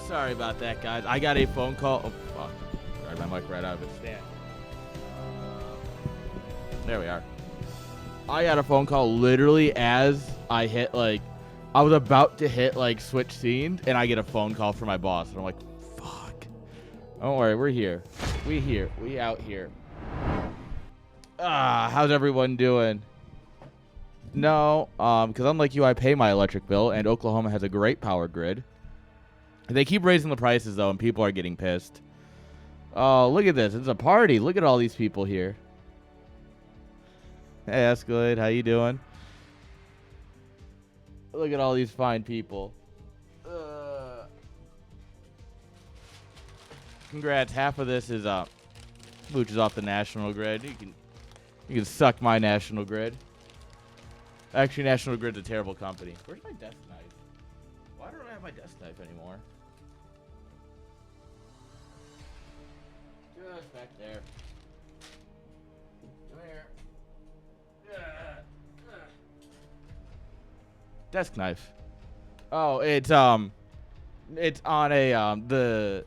Sorry about that, guys. I got a phone call. Oh, fuck. Sorry, my mic right out of its stand. There we are. I got a phone call literally as I hit, like, I was about to hit, like, switch scenes, and I get a phone call from my boss. And I'm like, fuck. Don't worry, we're here. We here. We out here. How's everyone doing? No, because unlike you, I pay my electric bill, and Oklahoma has a great power grid. They keep raising the prices, though, and people are getting pissed. Oh, look at this. It's a party. Look at all these people here. Hey, Escalade. How you doing? Look at all these fine people. Congrats. Half of this is Mooch is off the national grid. You can suck my national grid. Actually, National Grid's a terrible company. Where's my desk knife? Why don't I have my desk knife anymore? Just back there. Come here. Desk knife. Oh, it's on a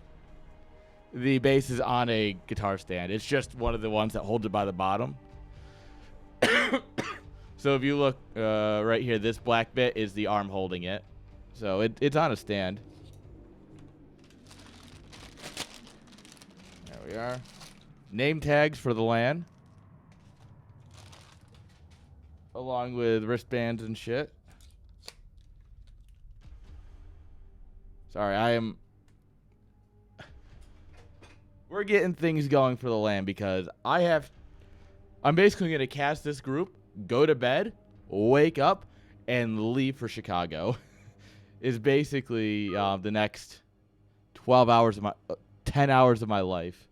the base is on a guitar stand. It's just one of the ones that holds it by the bottom. So if you look right here, this black bit is the arm holding it. So it's on a stand. There we are. Name tags for the LAN. Along with wristbands and shit. Sorry, we're getting things going for the LAN because I'm basically going to cast this group, go to bed, wake up, and leave for Chicago. Is basically the next 12 hours of 10 hours of my life.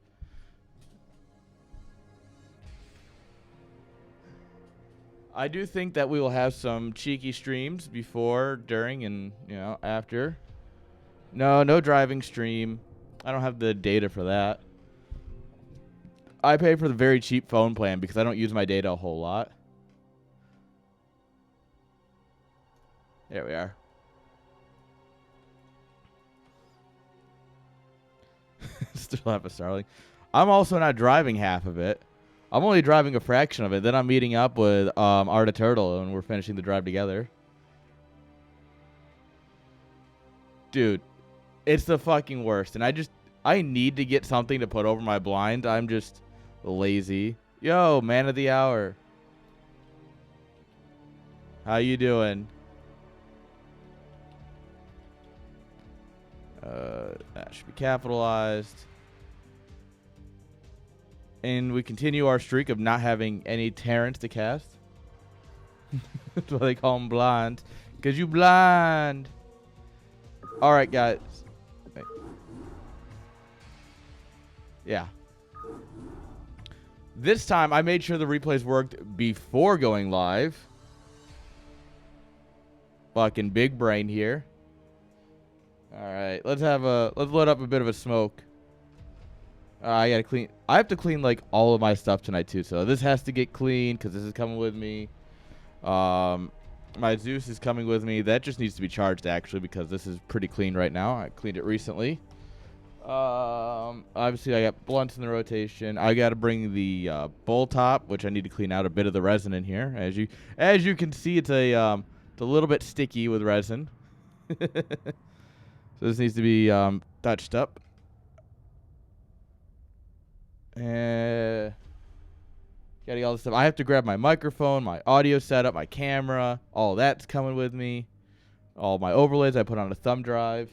I do think that we will have some cheeky streams before, during, and after. No driving stream. I don't have the data for that. I pay for the very cheap phone plan because I don't use my data a whole lot. There we are. Still have a Starlink. I'm also not driving half of it. I'm only driving a fraction of it. Then I'm meeting up with Arda Turtle and we're finishing the drive together. Dude, it's the fucking worst. And I need to get something to put over my blind. I'm just lazy. Yo, man of the hour. How you doing? That should be capitalized. And we continue our streak of not having any Terrence to cast. That's why they call him blind. Because you blind. Alright, guys. Yeah. This time, I made sure the replays worked before going live. Fucking big brain here. Alright, let's load up a bit of a smoke. I gotta clean. I have to clean like all of my stuff tonight too, so this has to get clean because this is coming with me. My Zeus is coming with me. That just needs to be charged actually because this is pretty clean right now. I cleaned it recently. Obviously I got blunts in the rotation. I gotta bring the bowl top, which I need to clean out a bit of the resin in here. As you can see, it's a little bit sticky with resin. So this needs to be touched up. Gotta get all this stuff. I have to grab my microphone, my audio setup, my camera. All that's coming with me. All my overlays I put on a thumb drive.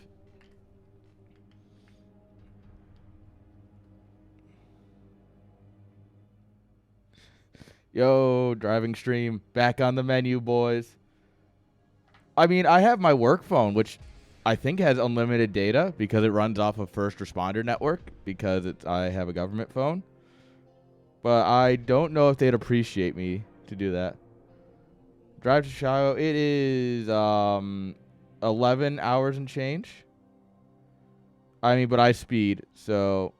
Yo, driving stream back on the menu, boys. I mean, I have my work phone, which I think has unlimited data because it runs off of First Responder Network because I have a government phone. But I don't know if they'd appreciate me to do that. Drive to Chicago. It is 11 hours and change. I mean, but I speed. So,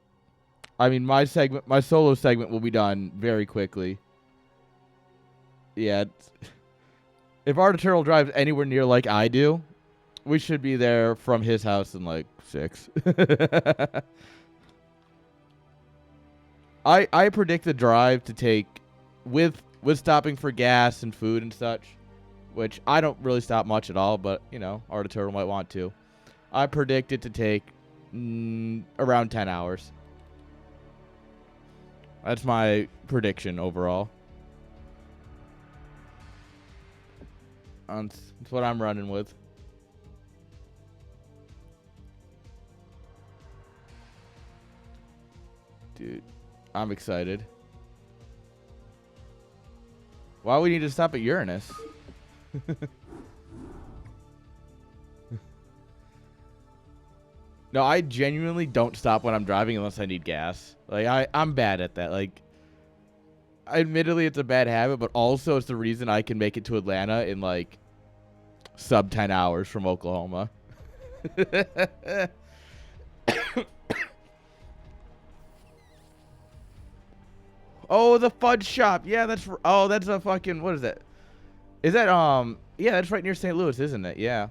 I mean, my solo segment will be done very quickly. Yeah. If Arda Turtle drives anywhere near like I do, We should be there from his house in like 6. I predict the drive to take with stopping for gas and food and such, which I don't really stop much at all, but you know, Art of Turtle might want to. I predict it to take around 10 hours. That's my prediction overall. That's what I'm running with. Dude, I'm excited. Why we need to stop at Uranus? No, I genuinely don't stop when I'm driving unless I need gas. Like, I'm bad at that. Like, admittedly, it's a bad habit, but also it's the reason I can make it to Atlanta in, like, sub 10 hours from Oklahoma. Oh, the fudge shop. Yeah, that's... Oh, that's a fucking... What is that? Is that, Yeah, that's right near St. Louis, isn't it? Yeah.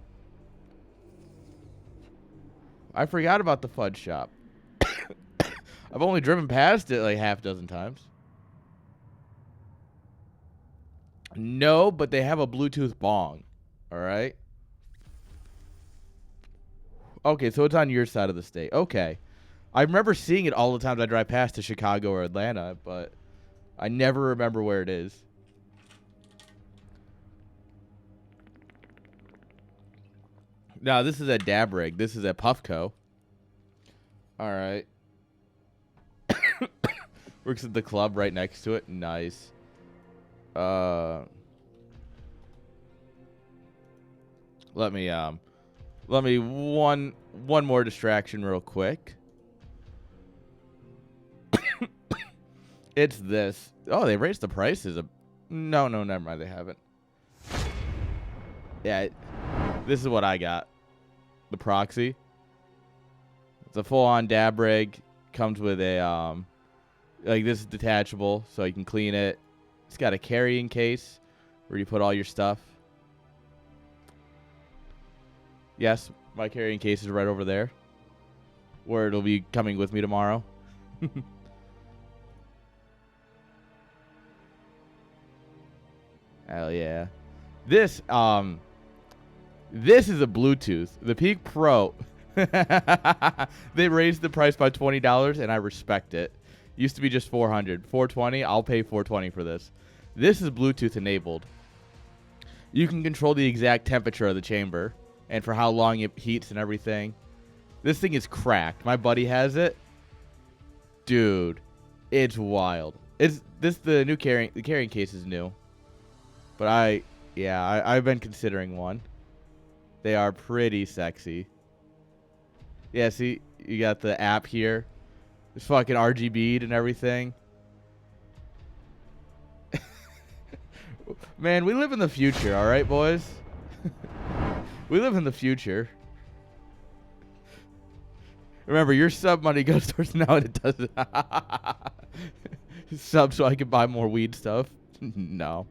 I forgot about the fudge shop. I've only driven past it like half a dozen times. No, but they have a Bluetooth bong. All right. Okay, so it's on your side of the state. Okay. I remember seeing it all the times I drive past to Chicago or Atlanta, but I never remember where it is. No, this is at Dab Rig. This is at Puffco. All right. Works at the club right next to it. Nice. Let me one more distraction real quick. It's this. Oh, they raised the prices. No, never mind. They haven't. Yeah, this is what I got. The proxy. It's a full-on dab rig. Comes with a like this is detachable, so you can clean it. It's got a carrying case where you put all your stuff. Yes, my carrying case is right over there, where it'll be coming with me tomorrow. Hell yeah. This is a Bluetooth. The Peak Pro. They raised the price by $20 and I respect it. Used to be just $400. $420, I'll pay $420 for this. This is Bluetooth enabled. You can control the exact temperature of the chamber and for how long it heats and everything. This thing is cracked. My buddy has it. Dude, it's wild. The carrying case is new. But I've been considering one. They are pretty sexy. Yeah, see, you got the app here. It's fucking RGB'd and everything. Man, we live in the future, all right, boys? We live in the future. Remember, your sub money goes towards now and it doesn't. Sub so I can buy more weed stuff. No.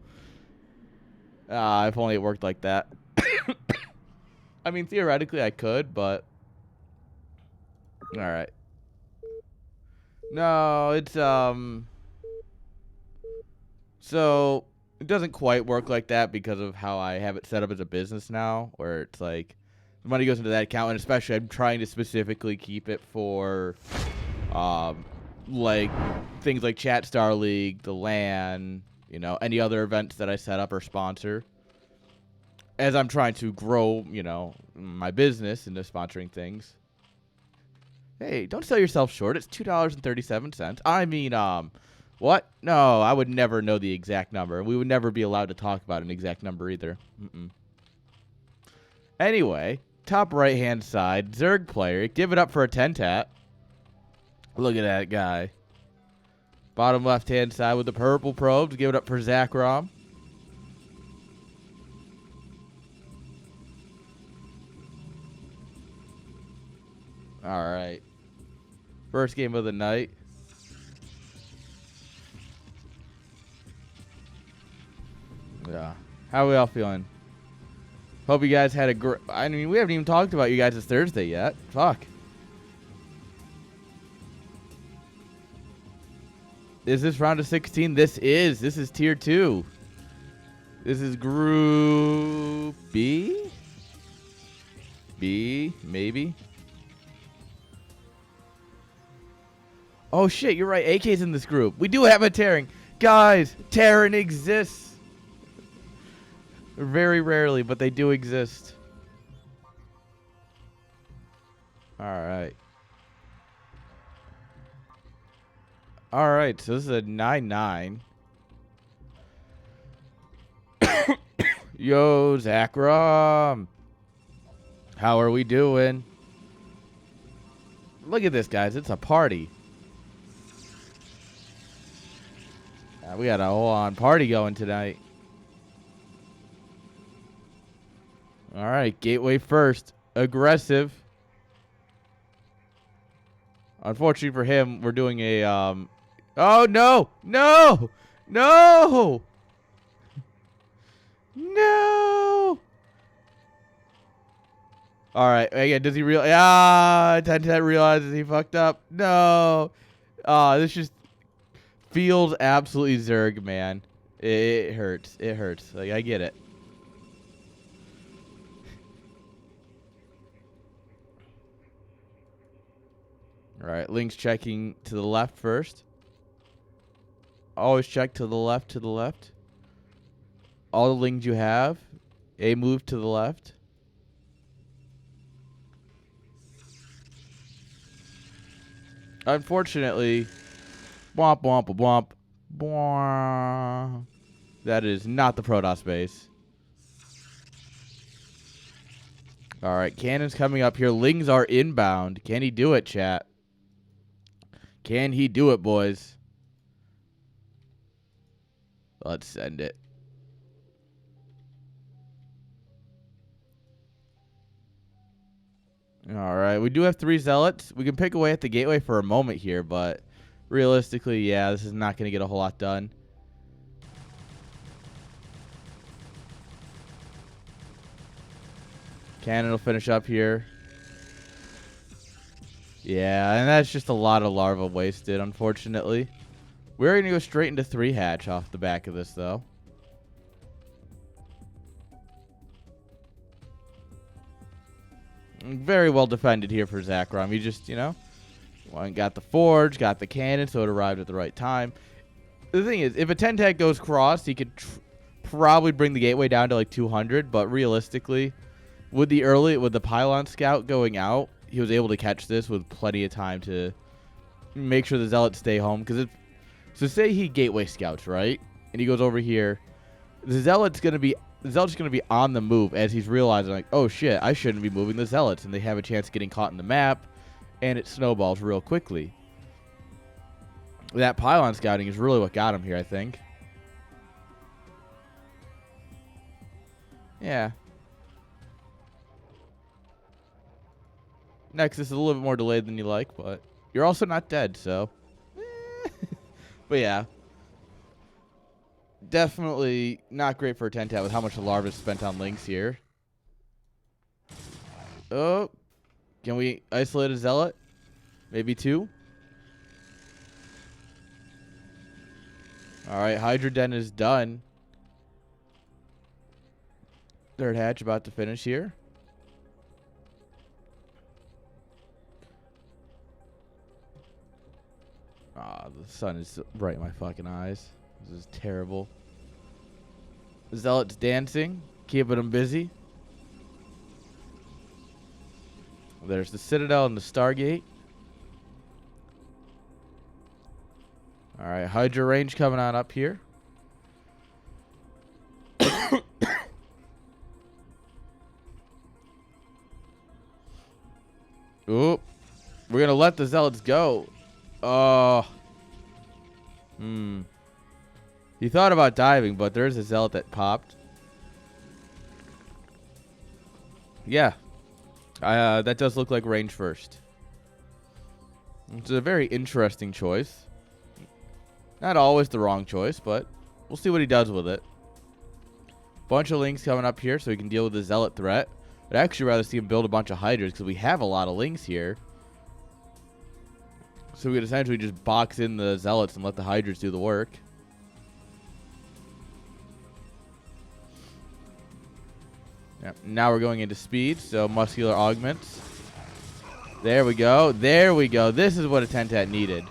If only it worked like that. I mean, theoretically I could, but... Alright. No, it's, So, it doesn't quite work like that because of how I have it set up as a business now, where it's like, the money goes into that account, and especially I'm trying to specifically keep it for, like, things like Chat Star League, the LAN, you know, any other events that I set up or sponsor. As I'm trying to grow, you know, my business into sponsoring things. Hey, don't sell yourself short. It's $2.37. I mean, what? No, I would never know the exact number. We would never be allowed to talk about an exact number either. Anyway, top right-hand side, Zerg player. Give it up for a 10-tat. Look at that guy. Bottom left-hand side with the purple probes. Give it up for Zach Rom. All right. First game of the night. Yeah. How are we all feeling? Hope you guys had a great... I mean, we haven't even talked about you guys' Thursday yet. Fuck. Is this round of 16? This is. This is tier 2. This is group B? B, maybe? Oh, shit, you're right. AK's in this group. We do have a Terran. Guys, Terran exists. Very rarely, but they do exist. Alright. Alright, so this is a 9-9. Yo, Zakram. How are we doing? Look at this, guys. It's a party. We got a whole-on party going tonight. All right, Gateway first. Aggressive. Unfortunately for him, we're doing a... Oh, no! No! No! No! All right, again, does he realize... Ah, 10-10 realizes he fucked up. No! This just feels absolutely Zerg, man. It hurts. It hurts. Like, I get it. All right, Link's checking to the left first. Always check to the left, to the left. All the Lings you have. A move to the left. Unfortunately, womp womp womp womp. That is not the Protoss base. All right, cannons coming up here. Lings are inbound. Can he do it, chat? Can he do it, boys? Let's send it. All right, we do have 3 Zealots. We can pick away at the gateway for a moment here, but realistically, yeah, this is not going to get a whole lot done. Cannon will finish up here. Yeah, and that's just a lot of larva wasted, unfortunately. We're going to go straight into 3 hatch off the back of this, though. Very well defended here for Zakram. He just, you know, got the forge, got the cannon, so it arrived at the right time. The thing is, if a 10 tag goes cross, he could probably bring the gateway down to like 200, but realistically, with the pylon scout going out, he was able to catch this with plenty of time to make sure the Zealots stay home. So say he gateway scouts, right? And he goes over here. The Zealot's going to be on the move as he's realizing, like, oh shit, I shouldn't be moving the Zealots. And they have a chance of getting caught in the map, and it snowballs real quickly. That pylon scouting is really what got him here, I think. Yeah. Nexus is a little bit more delayed than you like, but you're also not dead, so. But yeah. Definitely not great for a 10-tap with how much the larva is spent on Lynx here. Oh. Can we isolate a Zealot? Maybe 2? Alright, Hydra Den is done. 3rd hatch about to finish here. Ah, the sun is right in my fucking eyes. This is terrible. Zealot's dancing, keeping them busy. There's the Citadel and the Stargate. Alright, Hydra range coming on up here. Oop. We're going to let the Zealots go. Oh. He thought about diving, but there's a Zealot that popped. Yeah. That does look like range first. It's a very interesting choice. Not always the wrong choice, but we'll see what he does with it. Bunch of links coming up here so we can deal with the Zealot threat. I'd actually rather see him build a bunch of Hydras because we have a lot of links here. So we could essentially just box in the Zealots and let the Hydras do the work. Yep. Now we're going into speed, so muscular augments. There we go. There we go. This is what a Tentat needed.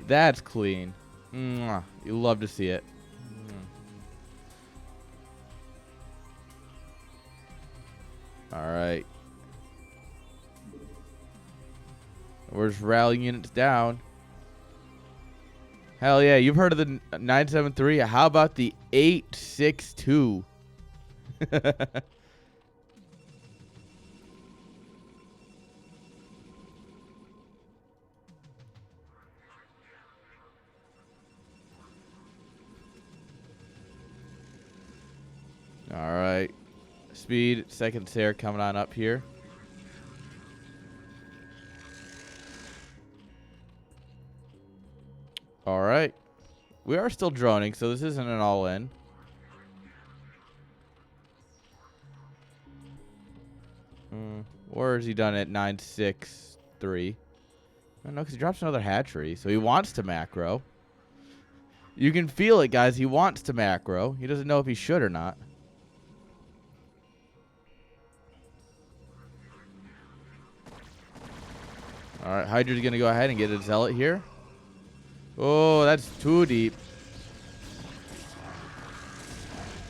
That's clean. Mwah. You love to see it. All right. We're just rallying units down. Hell yeah. You've heard of the 973. How about the 862? All right. Speed, second stair coming on up here. All right. We are still droning, so this isn't an all-in. Or is he done at 963? I don't know, because he drops another hatchery, so he wants to macro. You can feel it, guys. He wants to macro. He doesn't know if he should or not. All right, Hydra's going to go ahead and get a Zealot here. Oh, that's too deep.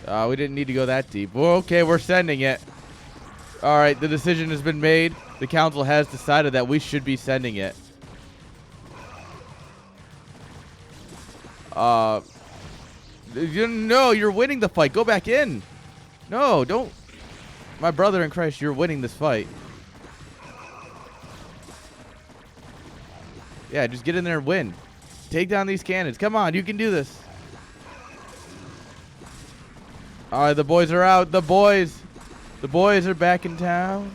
We didn't need to go that deep. Well, okay, we're sending it. All right, the decision has been made. The council has decided that we should be sending it. No, you're winning the fight. Go back in. No, don't. My brother in Christ, you're winning this fight. Yeah, just get in there and win. Take down these cannons. Come on, you can do this. All right, the boys are out. The boys are back in town.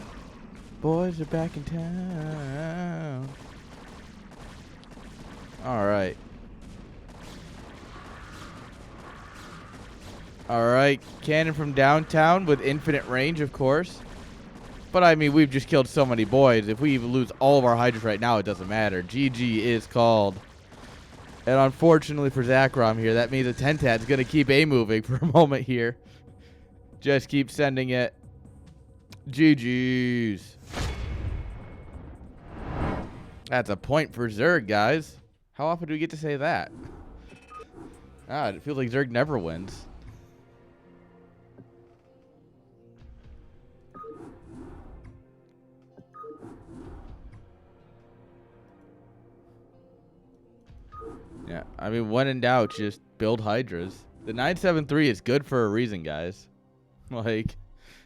Boys are back in town. All right. All right, cannon from downtown with infinite range, of course. But, I mean, we've just killed so many boys. If we even lose all of our Hydras right now, it doesn't matter. GG is called. And unfortunately for Zakrom here, that means the Tentat's going to keep A-moving for a moment here. Just keep sending it. GG's. That's a point for Zerg, guys. How often do we get to say that? It feels like Zerg never wins. Yeah, I mean, when in doubt, just build Hydras. The 973 is good for a reason, guys. Like,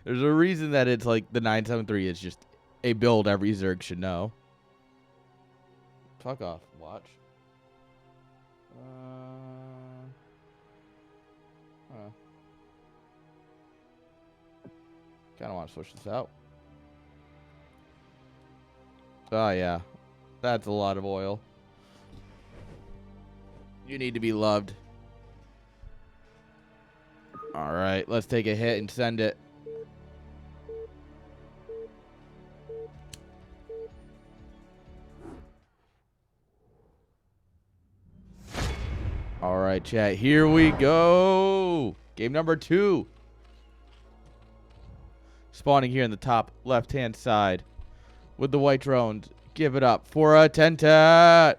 there's a reason that it's like the 973 is just a build every Zerg should know. Fuck off, watch. Kind of want to switch this out. Oh, yeah. That's a lot of oil. You need to be loved. All right, let's take a hit and send it. All right, chat, here we go. Game number 2. Spawning here in the top left-hand side with the white drones. Give it up for a Tentat.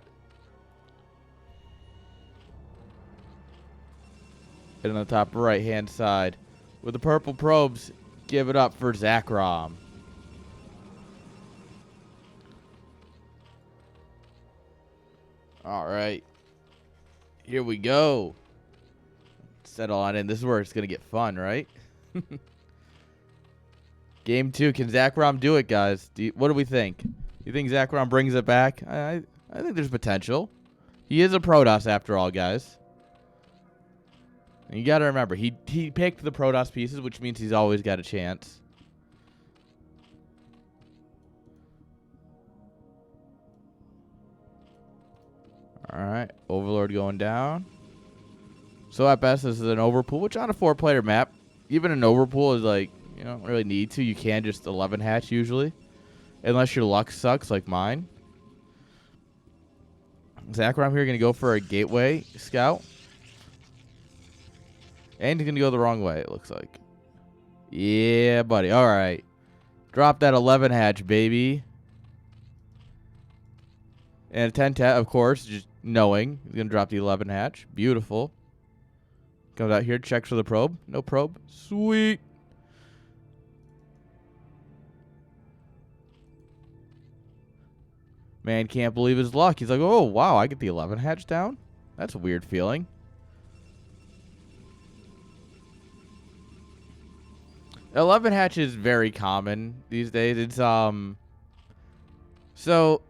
And on the top right-hand side with the purple probes. Give it up for Zakrom. All right. Here we go. Settle on in. This is where it's going to get fun, right? Game 2. Can Zakrom do it, guys? What do we think? You think Zakrom brings it back? I think there's potential. He is a Protoss after all, guys. And you got to remember, he picked the Protoss pieces, which means he's always got a chance. All right, Overlord going down. So at best, this is an overpool, which on a 4-player map even an overpool is like, you don't really need to. You can just 11 hatch usually. Unless your luck sucks like mine. Zach around here going to go for a gateway scout. And he's going to go the wrong way, it looks like. Yeah, buddy. All right. Drop that 11 hatch, baby. And a 10 of course, just knowing. He's going to drop the 11 hatch. Beautiful. Comes out here, checks for the probe. No probe. Sweet. Man can't believe his luck. He's like, oh, wow, I get the 11 hatch down? That's a weird feeling. 11 hatch is very common these days. It's, so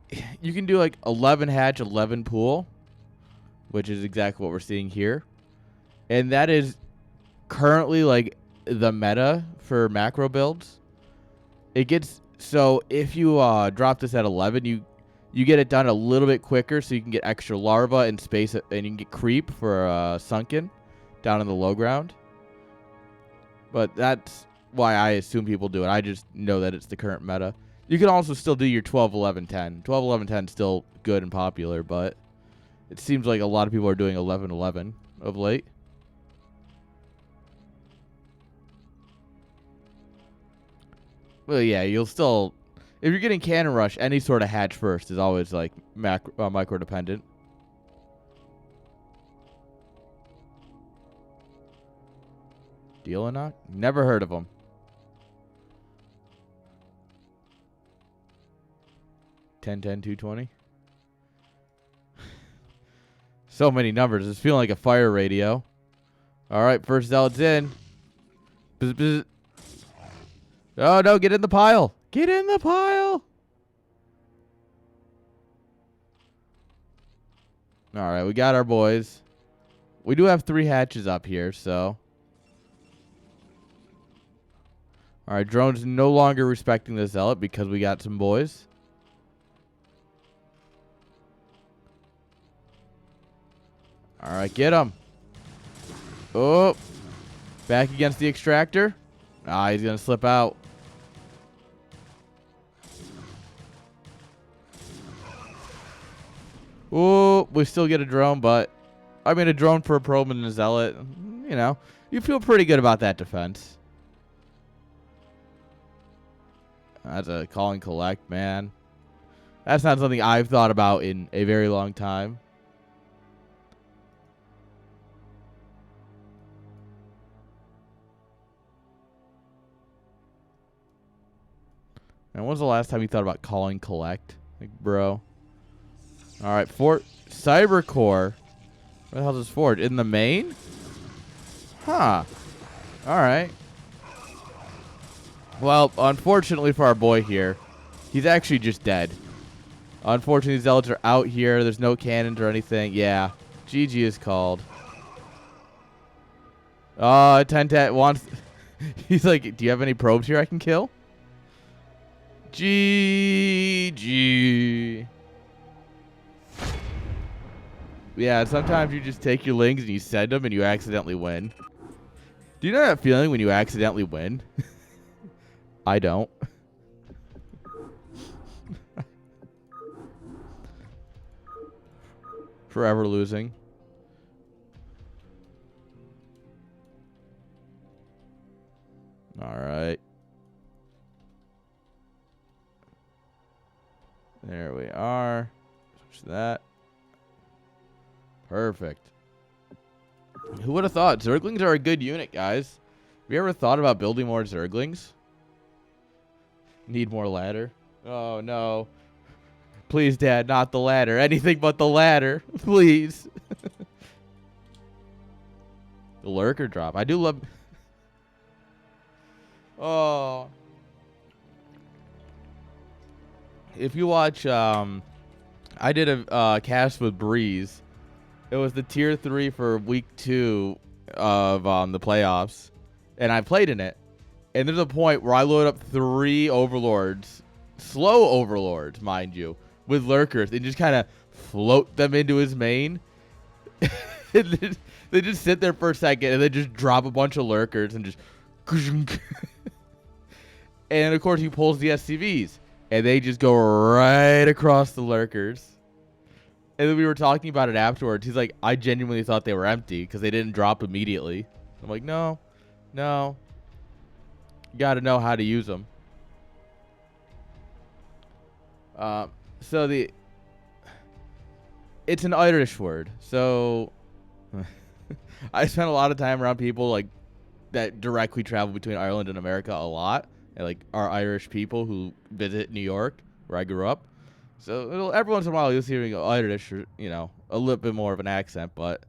you can do like 11 hatch, 11 pool, which is exactly what we're seeing here. And that is currently like the meta for macro builds. It gets, so if you drop this at 11, you get it done a little bit quicker, so you can get extra larva and space, and you can get creep for sunken down in the low ground. But that's why I assume people do it. I just know that it's the current meta. You can also still do your 12, 11, 10. 12, 11, 10 is still good and popular, but it seems like a lot of people are doing 11, 11 of late. Well, yeah, you'll still... If you're getting cannon rush, any sort of hatch first is always like micro dependent. Deal or not? Never heard of them. 10, 10, 220. So many numbers. It's feeling like a fire radio. All right, first zealot's in. Bzz, bzz. Oh, no, get in the pile. Get in the pile. All right, we got our boys. We do have 3 hatches up here, so. All right, drone's no longer respecting the zealot because we got some boys. All right, get him. Oh, back against the extractor. Ah, he's going to slip out. Oh, we still get a drone, but I mean, a drone for a probe and a zealot, you know, you feel pretty good about that defense. That's a call and collect, man. That's not something I've thought about in a very long time. And when was the last time you thought about calling collect? Like, bro. All right, Fort Cybercore. Where the hell is this Forge? In the main? Huh. All right. Well, unfortunately for our boy here, he's actually just dead. Unfortunately, zealots are out here. There's no cannons or anything. Yeah. GG is called. Oh, Tentat wants... He's like, do you have any probes here I can kill? GG. Yeah, sometimes you just take your lings and you send them and you accidentally win. Do you know that feeling when you accidentally win? I don't. Forever losing. All right. There we are. Switch that. Perfect. Who would have thought? Zerglings are a good unit, guys. Have you ever thought about building more Zerglings? Need more ladder. Oh, no. Please, Dad, not the ladder. Anything but the ladder. Please. The lurker drop. I do love... Oh. If you watch... I did a cast with Breeze. It was the tier 3 for week 2 of the playoffs. And I played in it. And there's a point where I load up 3 overlords. Slow overlords, mind you. With lurkers. And just kind of float them into his main. They just sit there for a second. And then just drop a bunch of lurkers. And just And of course he pulls the SCVs, and they just go right across the lurkers. And then we were talking about it afterwards. He's like, I genuinely thought they were empty because they didn't drop immediately. I'm like, no. You got to know how to use them. So it's an Irish word. So I spent a lot of time around people like that directly travel between Ireland and America a lot. And like are Irish people who visit New York, where I grew up. So every once in a while you'll see me go Irish, or, you know, a little bit more of an accent. But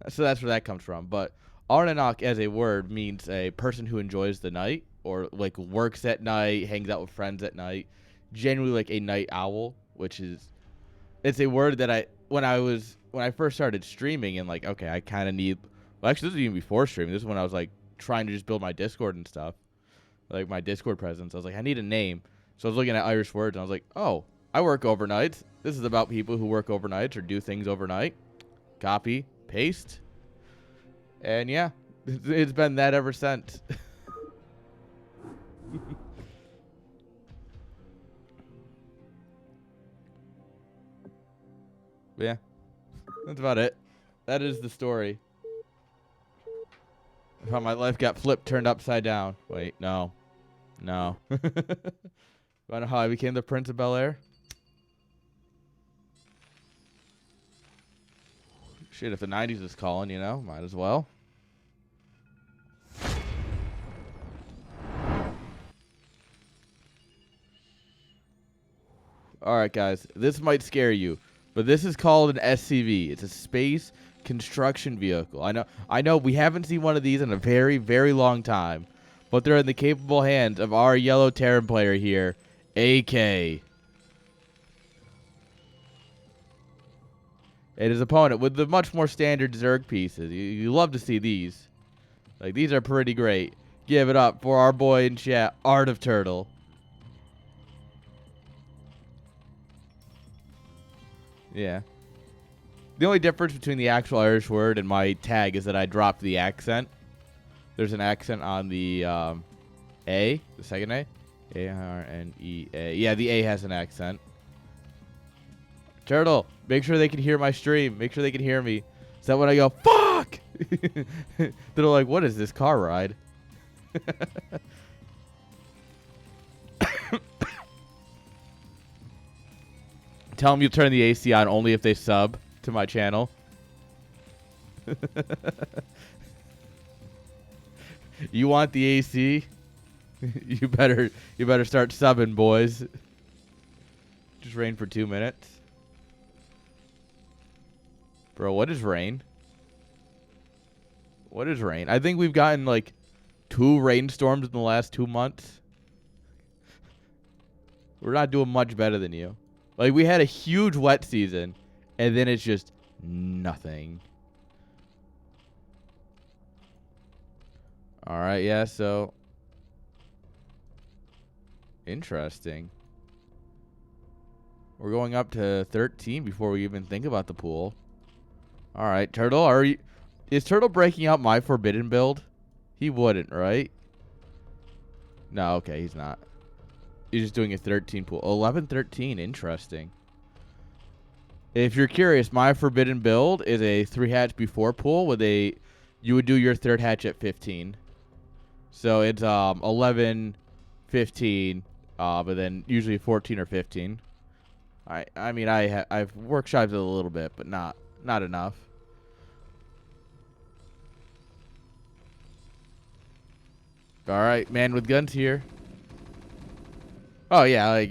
so that's where that comes from. But Arnanach as a word means a person who enjoys the night, or like works at night, hangs out with friends at night. Generally like a night owl, which is, it's a word that when I first started streaming and like, okay, I kind of need, well, actually this is even before streaming. This is when I was like trying to just build my Discord and stuff, like my Discord presence. I was like, I need a name. So I was looking at Irish words and I was like, oh, I work overnights. This is about people who work overnights or do things overnight. Copy, paste. And yeah, it's been that ever since. Yeah, that's about it. That is the story. How my life got turned upside down. Wait, no. I know how I became the Prince of Bel-Air? Shit, if the 90s is calling, you know, might as well. Alright, guys. This might scare you, but this is called an SCV. It's a space construction vehicle. I know we haven't seen one of these in a very, very long time, but they're in the capable hands of our yellow Terran player here, AK. And his opponent with the much more standard Zerg pieces. You love to see these. Like, these are pretty great. Give it up for our boy in chat, Art of Turtle. Yeah. The only difference between the actual Irish word and my tag is that I dropped the accent. There's an accent on the A, the second A. A-R-N-E-A. Yeah, the A has an accent. Turtle, make sure they can hear my stream. Make sure they can hear me. So that when I go, fuck! They're like, what is this car ride? Tell them you turn the AC on only if they sub to my channel. You want the AC? You better start subbing, boys. Just rain for 2 minutes. Bro, what is rain? What is rain? I think we've gotten like 2 rainstorms in the last 2 months. We're not doing much better than you. Like, we had a huge wet season, and then it's just nothing. Alright, yeah, so. Interesting. We're going up to 13 before we even think about the pool. Alright, Turtle, is Turtle breaking out my forbidden build? He wouldn't, right? No, okay, he's not. He's just doing a 13 pool. 11-13, interesting. If you're curious, my forbidden build is a 3-hatch before pool with a, you would do your 3rd hatch at 15. So it's 11, 15, but then usually 14 or 15. I mean I've workshopped it a little bit, but not enough. All right, man with guns here. Oh yeah, like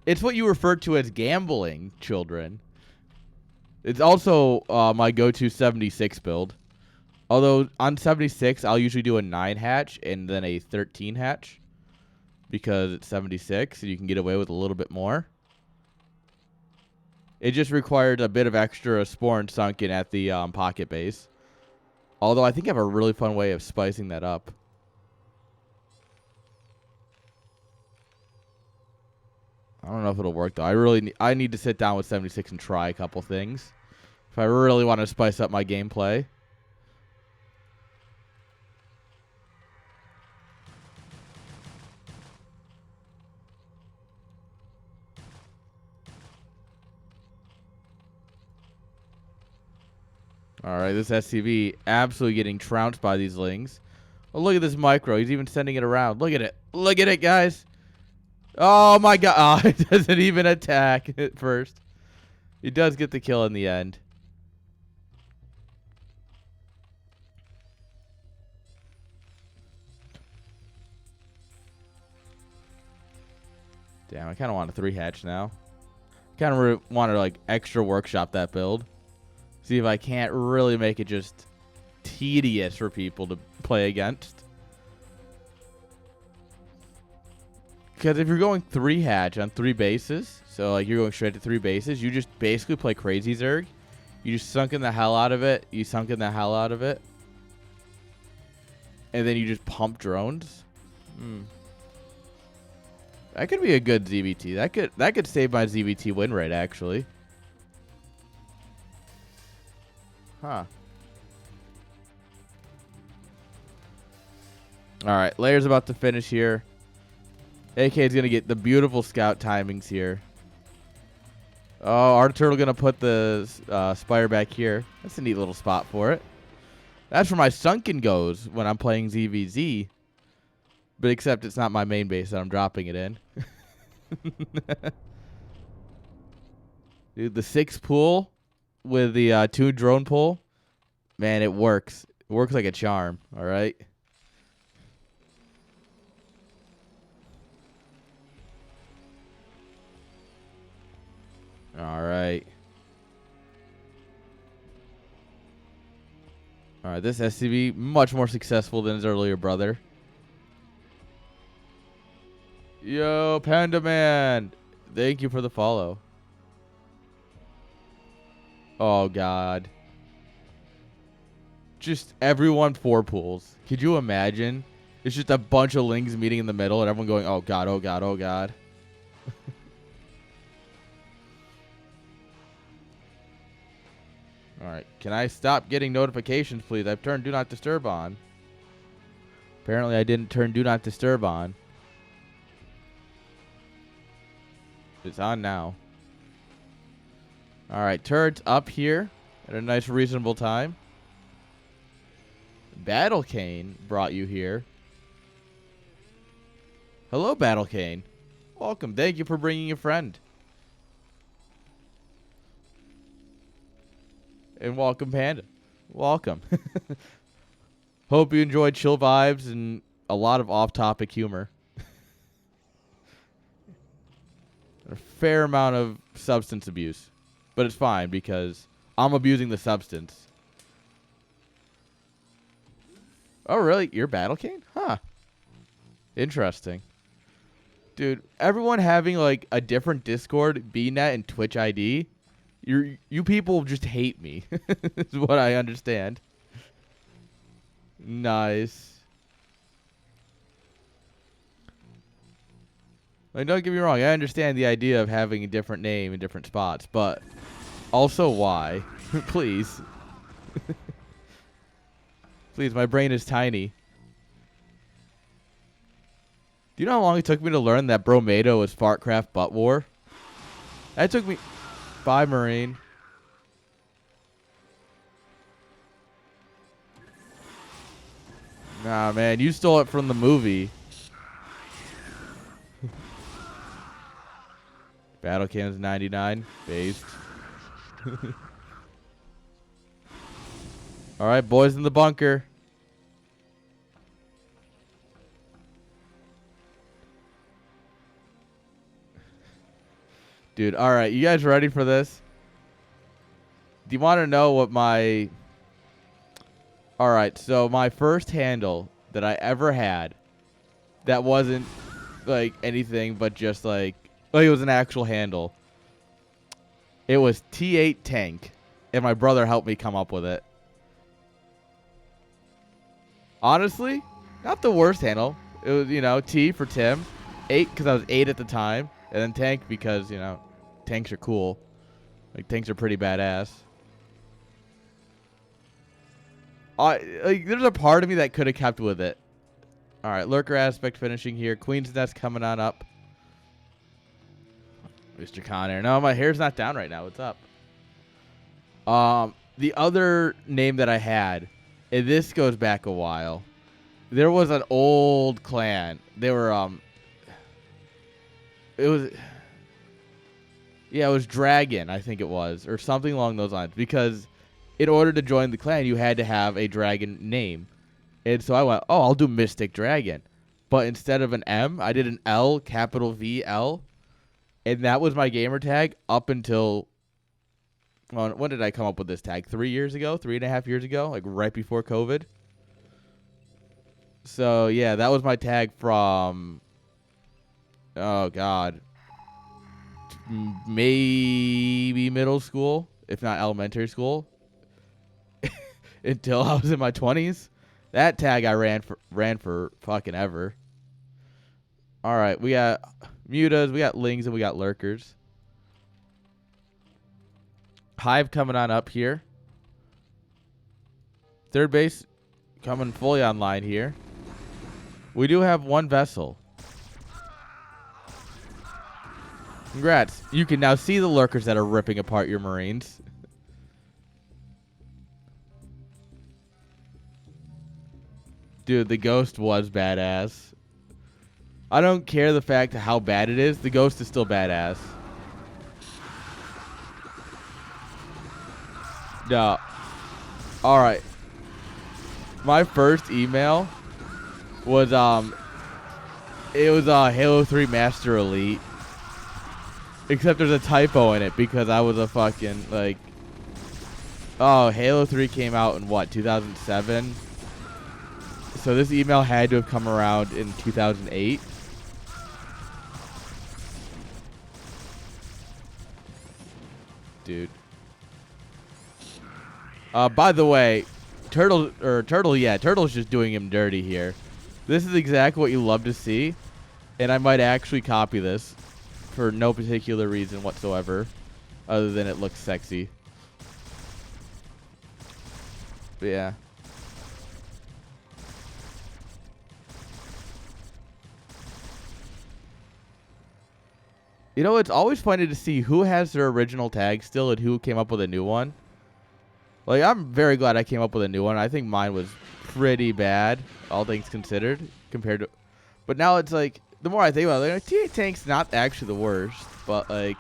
it's what you refer to as gambling, children. It's also my go-to 76 build. Although on 76, I'll usually do a 9-hatch and then a 13-hatch because it's 76 and you can get away with a little bit more. It just required a bit of extra spawn sunken at the pocket base. Although I think I have a really fun way of spicing that up. I don't know if it'll work though. I need to sit down with 76 and try a couple things if I really want to spice up my gameplay. All right, this SCV absolutely getting trounced by these lings. Oh, look at this micro. He's even sending it around. Look at it. Look at it, guys. Oh, my God. Oh, it doesn't even attack at first. He does get the kill in the end. Damn, I kind of want a 3-hatch now. Kind of want to, like, extra workshop that build. See if I can't really make it just tedious for people to play against. Because if you're going 3-hatch on 3 bases, so like you're going straight to 3 bases, you just basically play crazy Zerg. You just sunk in the hell out of it. You sunk in the hell out of it. And then you just pump drones. That could be a good ZVT. That could save my ZVT win rate, actually. Huh. Alright, Layer's about to finish here. AK is going to get the beautiful scout timings here. Oh, our turtle going to put the Spire back here. That's a neat little spot for it. That's where my Sunken goes when I'm playing ZVZ. But except it's not my main base that I'm dropping it in. Dude, the 6 pool with the 2 drone pull. Man, it works. It works like a charm. All right. All right. All right, this SCV much more successful than his earlier brother. Yo, Panda Man. Thank you for the follow. Oh, God. Just everyone 4 pools. Could you imagine? It's just a bunch of lings meeting in the middle and everyone going, oh, God, oh, God, oh, God. All right. Can I stop getting notifications, please? I've turned Do Not Disturb on. Apparently, I didn't turn Do Not Disturb on. It's on now. All right. Turrets up here at a nice, reasonable time. Battle Cane brought you here. Hello, Battle Cane. Welcome. Thank you for bringing a friend. And welcome, Panda. Welcome. Hope you enjoyed chill vibes and a lot of off-topic humor. A fair amount of substance abuse. But it's fine because I'm abusing the substance. Oh, really? You're Battle Cane? Huh. Interesting. Dude, everyone having like a different Discord, BNet, and Twitch ID... You people just hate me, is what I understand. Nice. Like, don't get me wrong, I understand the idea of having a different name in different spots, but also why? Please. Please, my brain is tiny. Do you know how long it took me to learn that Bromato is Fartcraft Butt War? That took me... Bye, Marine. Nah, man, you stole it from the movie. Battle Cannons 99, based. All right, boys in the bunker. Dude, all right. You guys ready for this? Do you want to know what my... All right, so my first handle that I ever had that wasn't, like, anything but just, like it was an actual handle. It was T8 Tank, and my brother helped me come up with it. Honestly, not the worst handle. It was, you know, T for Tim, 8 because I was 8 at the time, and then Tank because, you know, tanks are cool. Like, tanks are pretty badass. Like, there's a part of me that could have kept with it. All right, Lurker Aspect finishing here. Queen's Nest coming on up. Mr. Conair. No, my hair's not down right now. What's up? the other name that I had, and this goes back a while. There was an old clan. They were it was it was Dragon, I think it was, or something along those lines. Because in order to join the clan, you had to have a dragon name. And so I went, oh, I'll do Mystic Dragon. But instead of an M, I did an L, capital V, L. And that was my gamer tag up until, well, when did I come up with this tag? 3 years ago? 3.5 years ago? Like right before COVID? So, yeah, that was my tag from, oh, God, maybe middle school, if not elementary school, until I was in my 20s. That tag I ran for fucking ever. All right, we got mutas, we got lings, and we got lurkers. Hive coming on up here. Third base coming fully online here. We do have one vessel. Congrats. You can now see the lurkers that are ripping apart your marines. Dude, the ghost was badass. I don't care the fact of how bad it is. The ghost is still badass. No. Alright. My first email was it was Halo 3 Master Elite. Except there's a typo in it because I was a fucking like, oh, Halo 3 came out in what, 2007? So this email had to have come around in 2008. Dude. By the way, Turtle's just doing him dirty here. This is exactly what you love to see, and I might actually copy this for no particular reason whatsoever, other than it looks sexy. But yeah. You know, it's always funny to see who has their original tag still and who came up with a new one. Like, I'm very glad I came up with a new one. I think mine was pretty bad, all things considered, compared to... But now it's like, the more I think about it, like, T8 Tank's not actually the worst, but, like,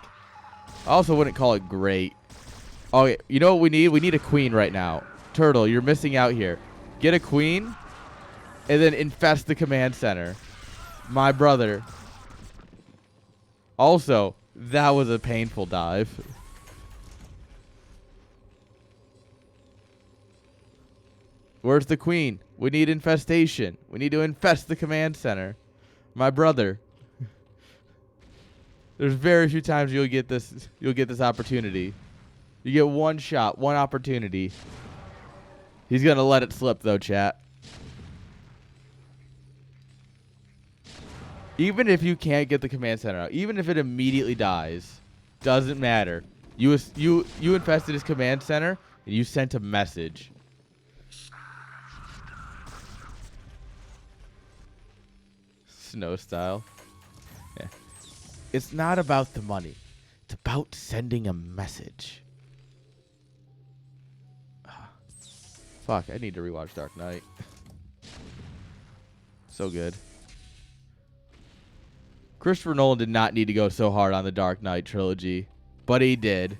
I also wouldn't call it great. Oh, yeah, you know what we need? We need a queen right now. Turtle, you're missing out here. Get a queen, and then infest the command center. My brother. Also, that was a painful dive. Where's the queen? We need infestation. We need to infest the command center. My brother. There's very few times you'll get this opportunity. You get one shot, one opportunity. He's gonna let it slip though, chat. Even if you can't get the command center out, even if it immediately dies, doesn't matter. You infested his command center and you sent a message. Snow style. Yeah. It's not about the money. It's about sending a message. Fuck, I need to rewatch Dark Knight. So good. Christopher Nolan did not need to go so hard on the Dark Knight trilogy, but he did.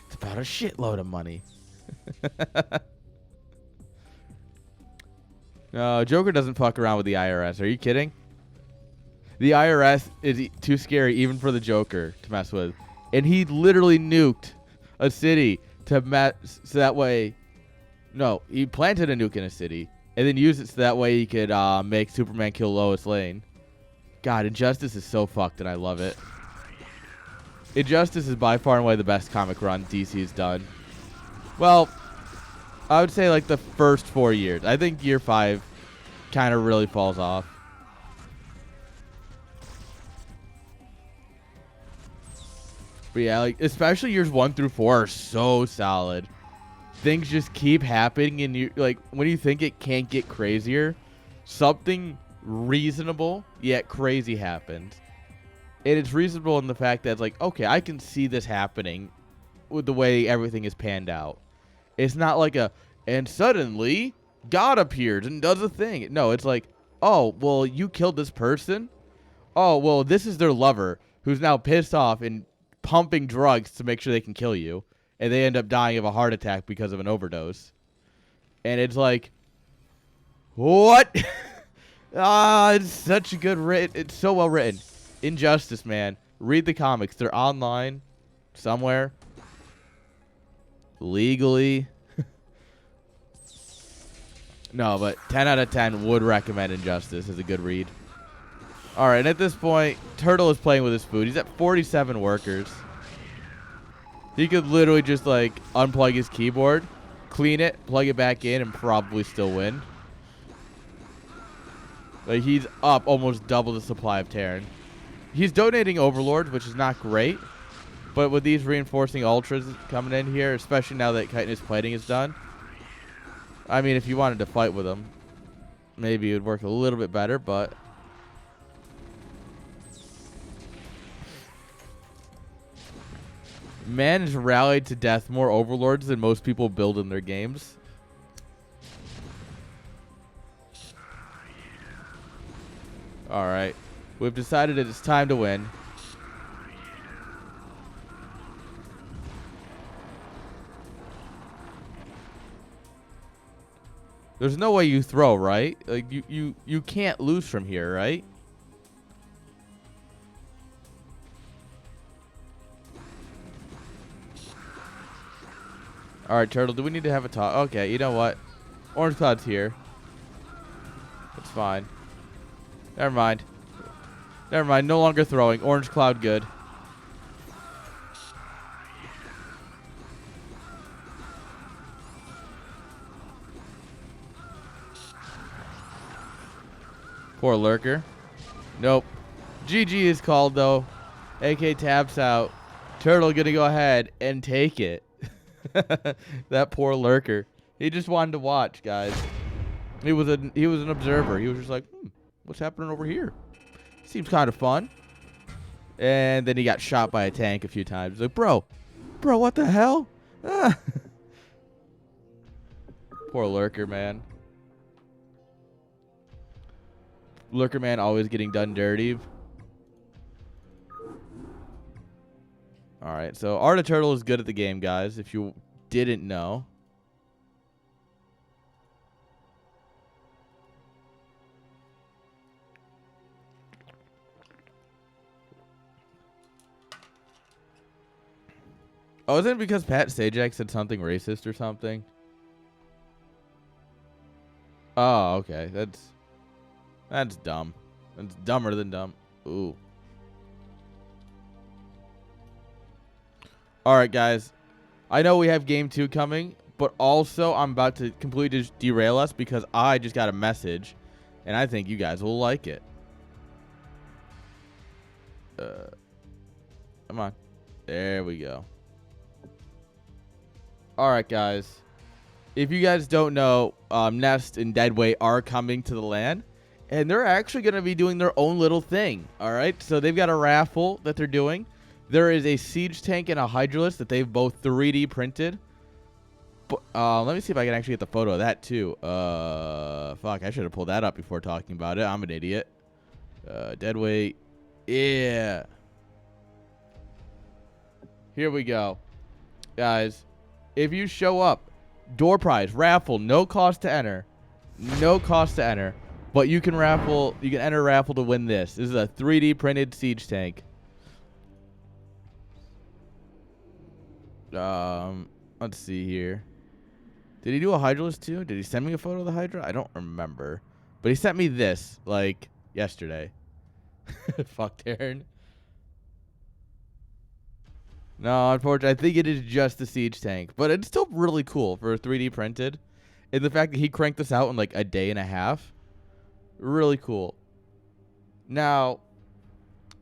It's about a shitload of money. No, Joker doesn't fuck around with the IRS. Are you kidding? The IRS is too scary even for the Joker to mess with. And he literally nuked a city to so that way... No, he planted a nuke in a city and then used it so that way he could make Superman kill Lois Lane. God, Injustice is so fucked and I love it. Injustice is by far and away the best comic run DC's done. Well... I would say like the first 4 years. I think year 5 kind of really falls off. But yeah, like especially years 1 through 4 are so solid. Things just keep happening, and you like when you think it can't get crazier, something reasonable yet crazy happens. And it's reasonable in the fact that it's like, okay, I can see this happening with the way everything is panned out. It's not like and suddenly God appears and does a thing. No, it's like, oh, well, you killed this person. Oh, well, this is their lover who's now pissed off and pumping drugs to make sure they can kill you. And they end up dying of a heart attack because of an overdose. And it's like, what? It's such a good written. It's so well written. Injustice, man. Read the comics. They're online somewhere. Legally. No, but 10 out of 10 would recommend Injustice as a good read. All right, at this point, Turtle is playing with his food. He's at 47 workers. He could literally just, like, unplug his keyboard, clean it, plug it back in, and probably still win. Like, he's up almost double the supply of Terran. He's donating Overlords, which is not great. But with these reinforcing Ultras coming in here, especially now that chitinous plating is done, I mean, if you wanted to fight with him, maybe it would work a little bit better, but... Man has rallied to death more Overlords than most people build in their games. Alright. We've decided that it's time to win. There's no way you throw, right? Like you can't lose from here, right? All right, Turtle, do we need to have a talk? Okay, you know what? Orange Cloud's here. It's fine. Never mind. Never mind. No longer throwing. Orange Cloud good. Poor Lurker. Nope. GG is called, though. AK taps out. Turtle gonna go ahead and take it. That poor Lurker. He just wanted to watch, guys. He was an observer. He was just like, what's happening over here? Seems kind of fun. And then he got shot by a tank a few times. Like, bro, what the hell? Ah. Poor Lurker, man. Lurker man always getting done dirty. Alright, so Art of Turtle is good at the game, guys, if you didn't know. Oh, isn't it because Pat Sajak said something racist or something? Oh, okay. That's dumb. That's dumber than dumb. Ooh. All right, guys. I know we have game 2 coming, but also I'm about to completely just derail us because I just got a message, and I think you guys will like it. Come on. There we go. All right, guys. If you guys don't know, Nest and Deadweight are coming to the LAN, and they're actually going to be doing their own little thing. All right, so they've got a raffle that they're doing. There is a siege tank and a hydralisk that they've both 3D printed. Let me see if I can actually get the photo of that too. Fuck, I should have pulled that up before talking about it. I'm an idiot. Deadweight. Yeah. Here we go. Guys, if you show up, door prize, raffle, no cost to enter. No cost to enter. But you can enter a raffle to win this. This is a 3D printed siege tank. Let's see here. Did he do a hydralisk too? Did he send me a photo of the Hydra? I don't remember. But he sent me this, like, yesterday. Fuck, Darren. No, unfortunately, I think it is just the siege tank. But it's still really cool for 3D printed. And the fact that he cranked this out in, like, a day and a half. Really cool. Now,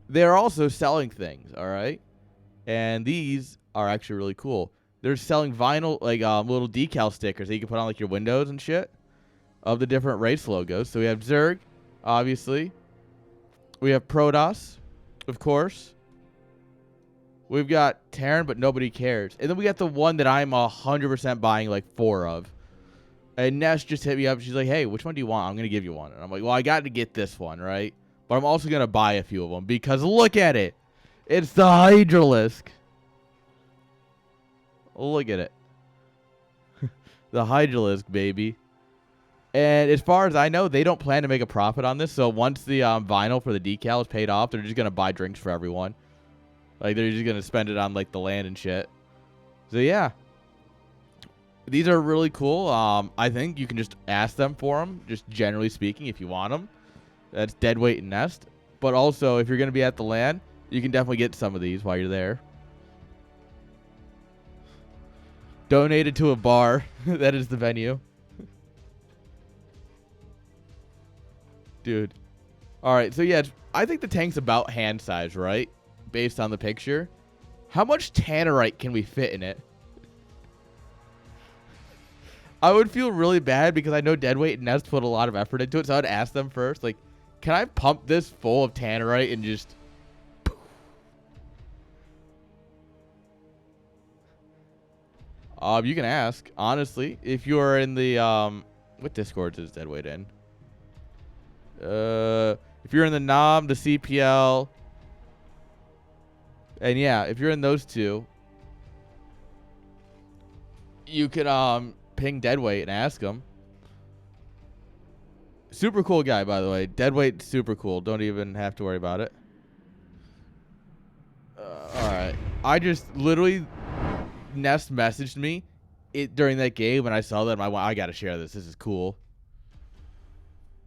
they're also selling things, all right? And these are actually really cool. They're selling vinyl, like little decal stickers that you can put on like your windows and shit of the different race logos. So we have Zerg, obviously. We have Protoss. of course. We've got Terran, but nobody cares. And then we got the one that I'm 100% buying like 4 of. And Ness just hit me up. She's like, hey, which one do you want? I'm going to give you one. And I'm like, well, I got to get this one, right? But I'm also going to buy a few of them because look at it. It's the Hydralisk. Look at it. The Hydralisk, baby. And as far as I know, they don't plan to make a profit on this. So once the vinyl for the decal is paid off, they're just going to buy drinks for everyone. Like, they're just going to spend it on, like, the land and shit. So, yeah. These are really cool. I think you can just ask them for them, just generally speaking, if you want them. That's Deadweight and Nest. But also, if you're going to be at the LAN, you can definitely get some of these while you're there. Donated to a bar. That is the venue. Dude. All right, so yeah, I think the tank's about hand size, right? Based on the picture. How much tannerite can we fit in it? I would feel really bad because I know Deadweight and Nest put a lot of effort into it, so I'd ask them first, like, can I pump this full of tannerite and just... you can ask, honestly, if you're in the, what Discords is Deadweight in? If you're in the NOM, the CPL, and yeah, if you're in those two, you could, ping Deadweight and ask him. Super cool guy, by the way. Deadweight, super cool. Don't even have to worry about it. Alright. I just literally... Nest messaged me during that game, and I saw that. I gotta share this. This is cool.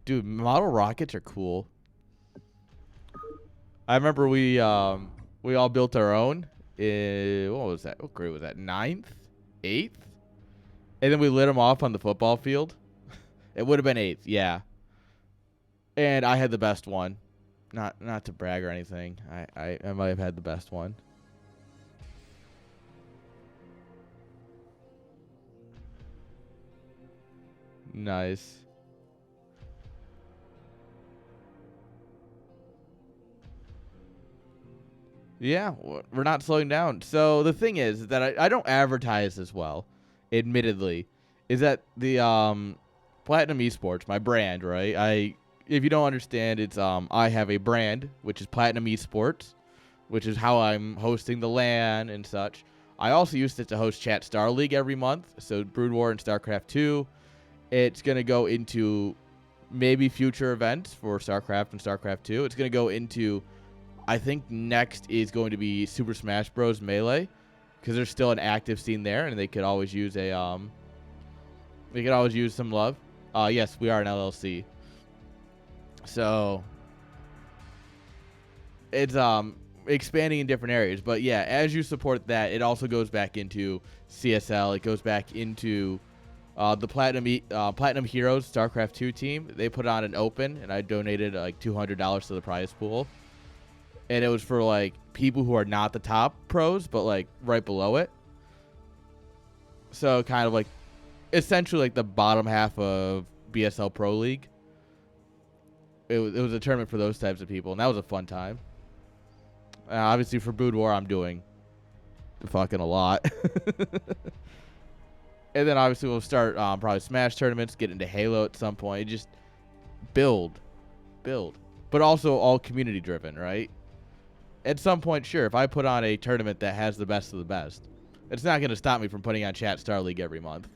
Dude, model rockets are cool. I remember we all built our own. What was that? What grade was that? 9th? 8th? And then we lit them off on the football field. It would have been 8th, yeah. And I had the best one. Not to brag or anything. I might have had the best one. Nice. Yeah, we're not slowing down. So the thing is that I don't advertise as well, admittedly, is that the Platinum Esports, my brand, right? If you don't understand, it's I have a brand which is Platinum Esports, which is how I'm hosting the LAN and such. I also used it to host Chat Star League every month, so Brood War and StarCraft 2. It's going to go into maybe future events for StarCraft and StarCraft 2. It's going to go into, I think next is going to be Super Smash Bros. Melee, because there's still an active scene there, and they could always use some love. Yes, we are an LLC. So it's expanding in different areas. But yeah, as you support that, it also goes back into CSL. It goes back into the Platinum Heroes StarCraft 2 team. They put on an open, and I donated like $200 to the prize pool. And it was for like people who are not the top pros, but like right below it. So kind of like essentially like the bottom half of BSL Pro League. It was a tournament for those types of people, and that was a fun time. Obviously for Brood War, I'm doing fucking a lot. And then obviously we'll start probably Smash tournaments, get into Halo at some point. Just build. But also all community driven, right? At some point, sure, if I put on a tournament that has the best of the best, it's not going to stop me from putting on Chat Star League every month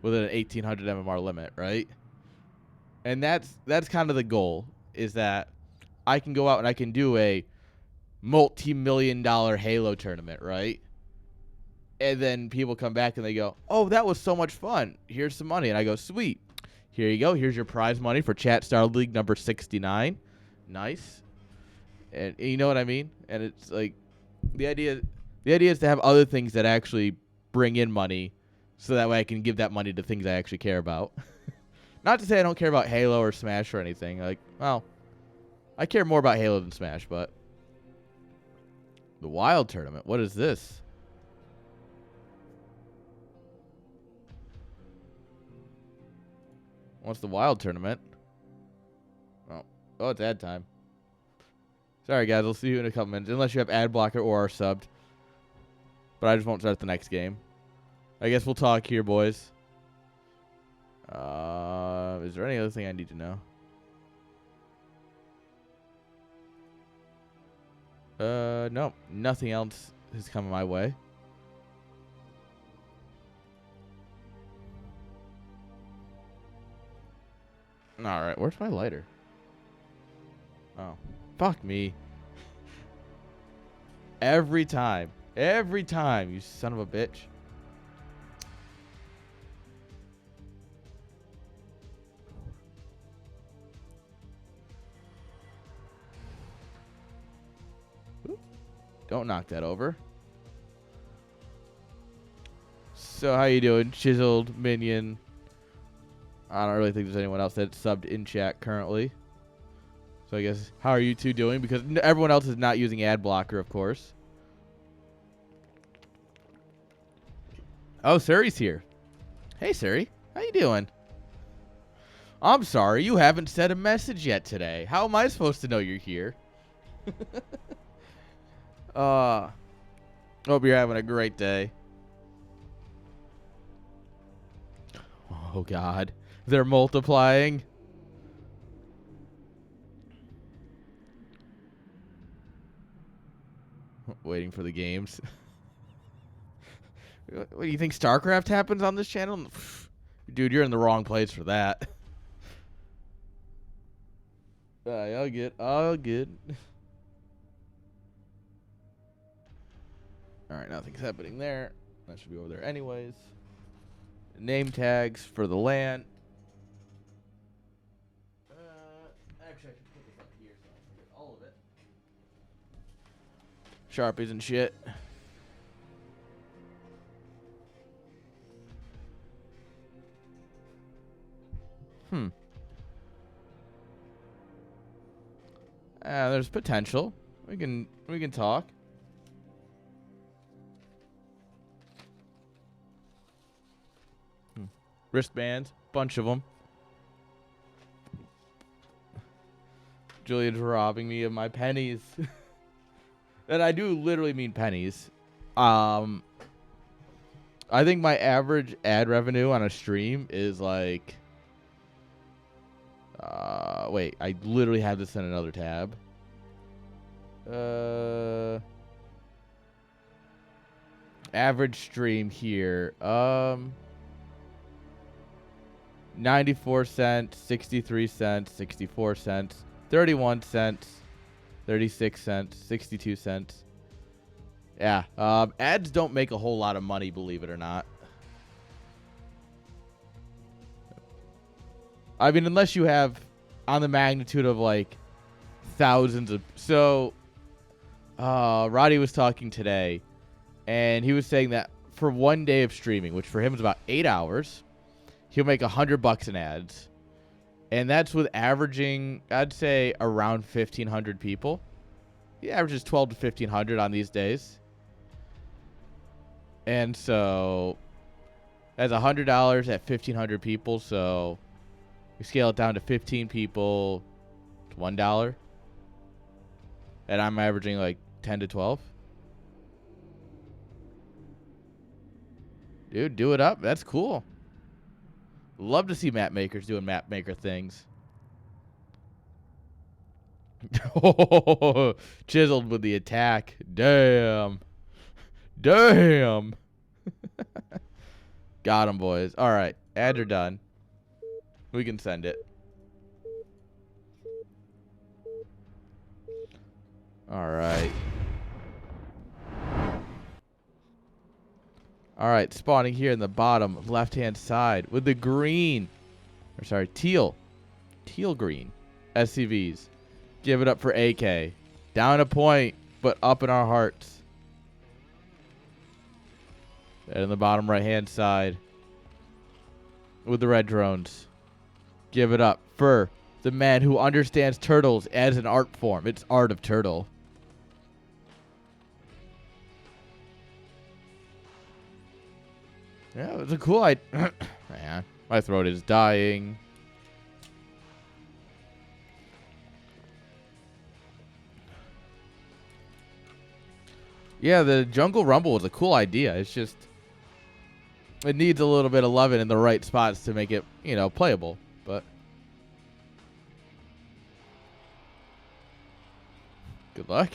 with an 1,800 MMR limit, right? And that's kind of the goal, is that I can go out and I can do a multi-million-dollar Halo tournament, right? And then people come back and they go, oh, that was so much fun. Here's some money. And I go, sweet. Here you go. Here's your prize money for Chat Star League number 69. Nice. And you know what I mean? And it's like the idea is to have other things that actually bring in money, so that way I can give that money to things I actually care about. Not to say I don't care about Halo or Smash or anything. Like, well, I care more about Halo than Smash, but the Wild Tournament, what is this? What's the Wild Tournament? Oh, it's ad time. Sorry, guys. I'll see you in a couple minutes. Unless you have ad blocker or are subbed. But I just won't start the next game. I guess we'll talk here, boys. Is there any other thing I need to know? No. Nothing else has come my way. Alright, where's my lighter? Oh. Fuck me. Every time. Every time, you son of a bitch. Oop. Don't knock that over. So how you doing, Chiseled Minion? I don't really think there's anyone else that's subbed in chat currently. So I guess, how are you two doing? Because everyone else is not using ad blocker, of course. Oh, Suri's here. Hey, Suri. How you doing? I'm sorry, you haven't sent a message yet today. How am I supposed to know you're here? Hope you're having a great day. Oh, God. They're multiplying. Waiting for the games. What do you think, StarCraft happens on this channel? Dude, you're in the wrong place for that. All good. All good. Alright, nothing's happening there. That should be over there anyways. Name tags for the LAN. Actually, I should put this up here so I don't forget all of it. Sharpies and shit. There's potential. We can talk. Wristbands, bunch of them. Julian's robbing me of my pennies. And I do literally mean pennies. I think my average ad revenue on a stream is like... wait, I literally have this in another tab. Average stream here. 94 cents, 63 cents, 64 cents, 31 cents, 36 cents, 62 cents. Yeah, ads don't make a whole lot of money, believe it or not. I mean, unless you have on the magnitude of like thousands of... So, Roddy was talking today, and he was saying that for one day of streaming, which for him is about 8 hours, he'll make $100 in ads. And that's with averaging, I'd say, around 1,500 people. He averages 12 to 1,500 on these days. And so, that's $100 at 1,500 people, so... We scale it down to 15 people, it's $1. And I'm averaging like 10 to 12. Dude, do it up. That's cool. Love to see map makers doing map maker things. Chiseled with the attack. Damn. Damn. Got him, boys. All right. Ads are done. We can send it. All right. All right, spawning here in the bottom left-hand side with the green. Or sorry, teal. Teal green. SCVs. Give it up for AK. Down a point, but up in our hearts. And in the bottom right-hand side with the red drones. Give it up for the man who understands turtles as an art form. It's art of turtle. Yeah, it was a cool idea. Man, my throat is dying. Yeah, the Jungle Rumble was a cool idea. It's just it needs a little bit of loving in the right spots to make it, you know, playable. But good luck.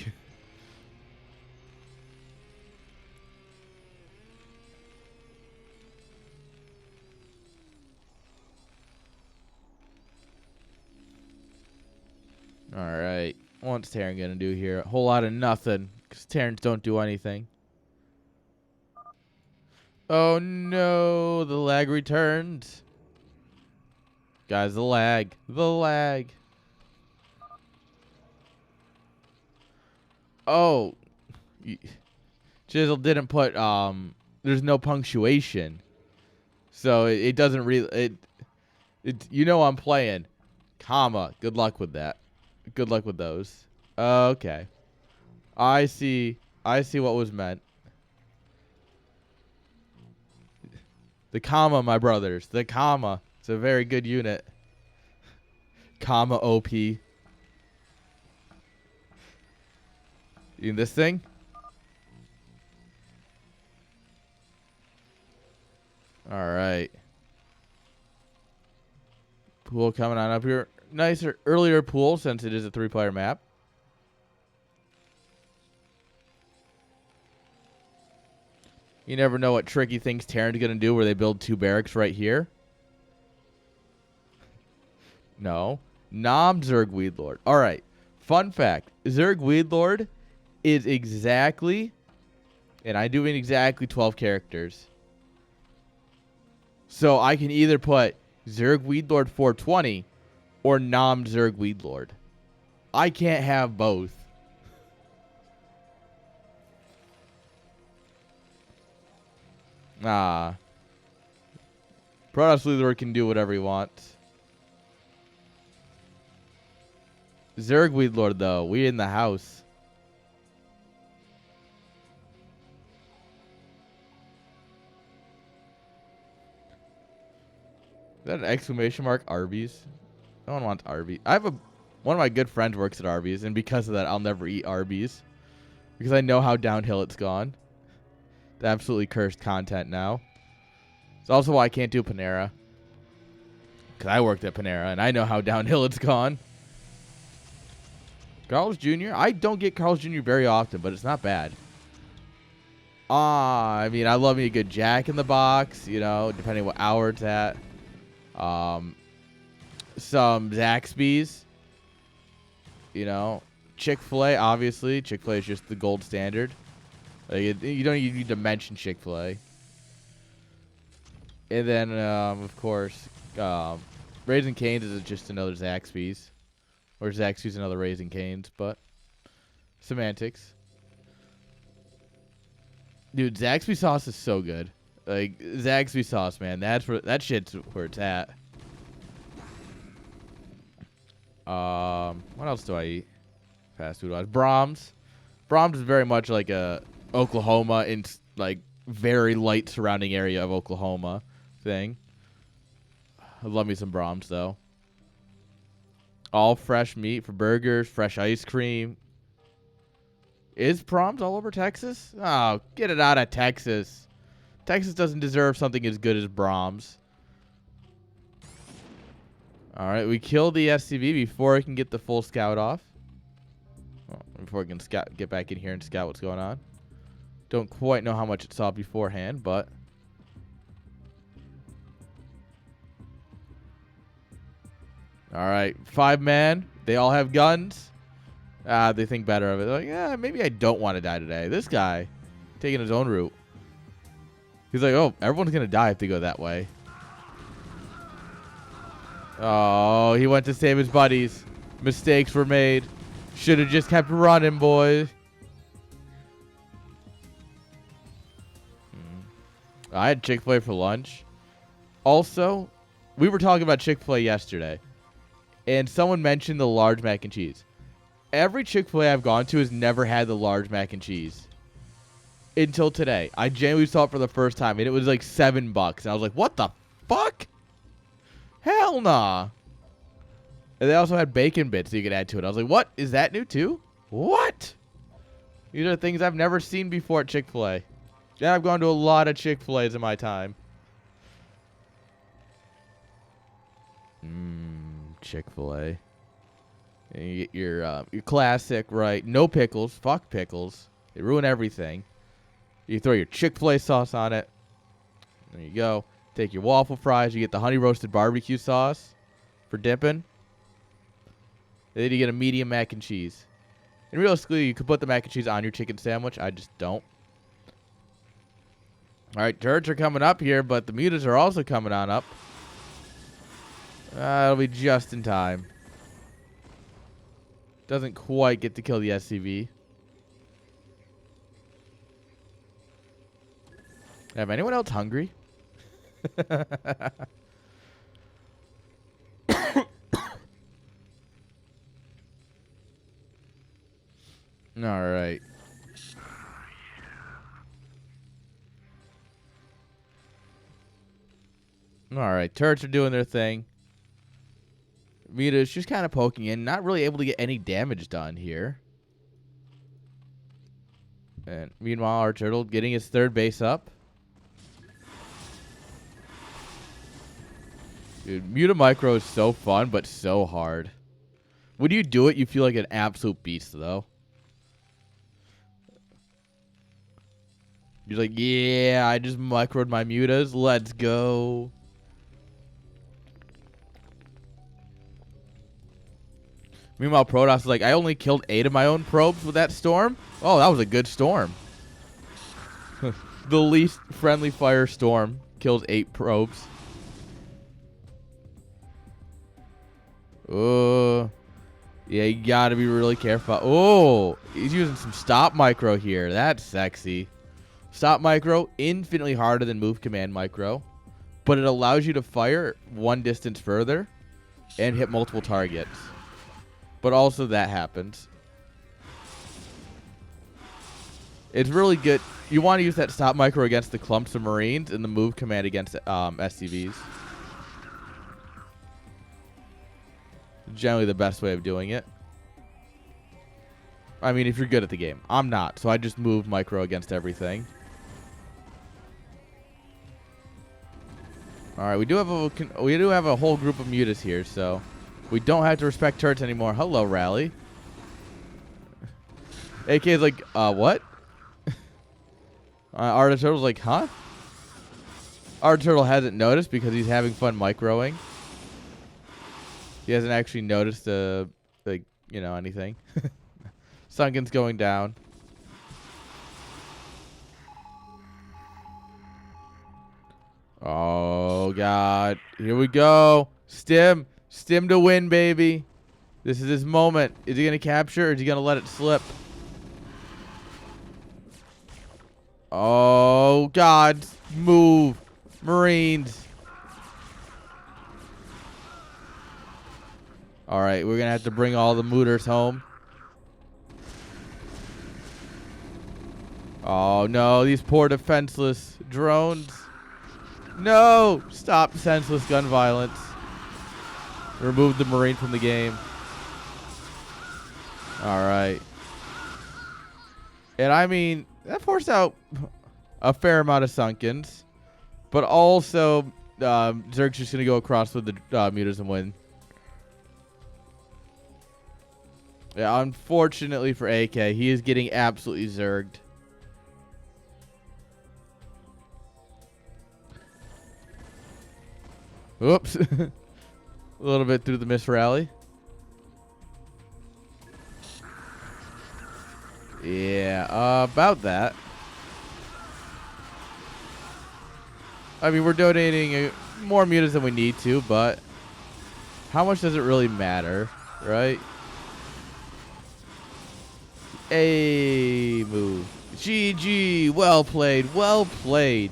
All right. What's Terran going to do here? A whole lot of nothing, because Terrans don't do anything. Oh, no. The lag returned. Guys, the lag. The lag. Oh. Chisel didn't put, there's no punctuation. So it doesn't really, you know I'm playing. Comma. Good luck with that. Good luck with those. Okay. I see what was meant. The comma, my brothers. The comma. It's a very good unit. Comma OP. You in this thing? Alright. Pool coming on up here. Nicer, earlier pool since it is a 3-player map. You never know what tricky things Terran's going to do where they build 2 barracks right here. No. Nom Zerg Weedlord. Alright. Fun fact. Zerg Weedlord is exactly, and I do mean exactly 12 characters. So I can either put Zerg Weedlord 420 or Nom Zerg Weedlord. I can't have both. Nah. Protoss Weedlord can do whatever he wants. Zerg Weedlord, though. We in the house. Is that an exclamation mark? Arby's? No one wants Arby's. One of my good friends works at Arby's, and because of that, I'll never eat Arby's. Because I know how downhill it's gone. It's absolutely cursed content now. It's also why I can't do Panera. Because I worked at Panera, and I know how downhill it's gone. Carl's Jr.? I don't get Carl's Jr. very often, but it's not bad. I mean, I love me a good Jack in the Box, you know, depending what hour it's at. Some Zaxby's, you know, Chick-fil-A, obviously. Chick-fil-A is just the gold standard. Like, you don't even need to mention Chick-fil-A. And then, of course, Raising Cane's is just another Zaxby's. Or Zaxby's another Raising Cane's, but semantics. Dude, Zaxby sauce is so good. Like, Zaxby sauce, man. That shit's where it's at. What else do I eat? Fast food wise. Brahms. Brahms is very much like a Oklahoma in like very light surrounding area of Oklahoma thing. I love me some Brahms though. All fresh meat for burgers, fresh ice cream. Is Brahms all over Texas? Oh, get it out of Texas. Texas doesn't deserve something as good as Brahms. All right, we killed the SCV before I can get the full scout off. Well, before I can get back in here and scout what's going on. Don't quite know how much it saw beforehand, but... All right, 5-man. They all have guns. They think better of it. They're like, yeah, maybe I don't want to die today. This guy, taking his own route. He's like, oh, everyone's going to die if they go that way. Oh, he went to save his buddies. Mistakes were made. Should have just kept running, boys. I had Chick-fil-A for lunch. Also, we were talking about Chick-fil-A yesterday. And someone mentioned the large mac and cheese. Every Chick-fil-A I've gone to has never had the large mac and cheese. Until today. I genuinely saw it for the first time. And it was like $7. And I was like, what the fuck? Hell nah. And they also had bacon bits that you could add to it. I was like, what? Is that new too? What? These are things I've never seen before at Chick-fil-A. Yeah, I've gone to a lot of Chick-fil-A's in my time. Chick-fil-A. And you get your classic, right? No pickles. Fuck pickles. They ruin everything. You throw your Chick-fil-A sauce on it. There you go. Take your waffle fries. You get the honey roasted barbecue sauce for dipping. And then you get a medium mac and cheese. And realistically, you could put the mac and cheese on your chicken sandwich. I just don't. All right, turrets are coming up here, but the mutas are also coming on up. It'll be just in time. Doesn't quite get to kill the SCV. Have anyone else hungry? All right. All right, turrets are doing their thing. Mita's just kind of poking in, not really able to get any damage done here. And meanwhile, our turtle getting his third base up. Dude, Muta Micro is so fun, but so hard. When you do it, you feel like an absolute beast, though. You're like, yeah, I just microed my mutas. Let's go. Meanwhile, Protoss is like, I only killed 8 of my own probes with that storm. Oh, that was a good storm. The least friendly fire storm kills 8 probes. Oh, yeah, you gotta be really careful. Oh, he's using some stop micro here. That's sexy. Stop micro, infinitely harder than move command micro, but it allows you to fire one distance further and hit multiple targets. But also that happens. It's really good. You want to use that stop micro against the clumps of Marines and the move command against SCVs. Generally the best way of doing it. I mean, if you're good at the game. I'm not, so I just move micro against everything. All right, we do have a whole group of mutas here, so we don't have to respect turrets anymore. Hello, Rally. AK is like, what? Art of Turtle's like, huh? Art of Turtle hasn't noticed because he's having fun microing. He hasn't actually noticed, like, you know, anything. Sunken's going down. Oh, God. Here we go. Stim. Stim to win, baby. This is his moment. Is he going to capture or is he going to let it slip? Oh, God. Move. Marines. All right. We're going to have to bring all the mooters home. Oh, no. These poor defenseless drones. No. Stop senseless gun violence. Remove the Marine from the game. All right. And I mean, that forced out a fair amount of Sunkens. But also, Zerg's just going to go across with the mutas and win. Yeah, unfortunately for AK, he is getting absolutely Zerged. Oops. A little bit through the miss rally. Yeah, about that. I mean, we're donating more mutas than we need to, but how much does it really matter, right? A move. GG. Well played. Well played.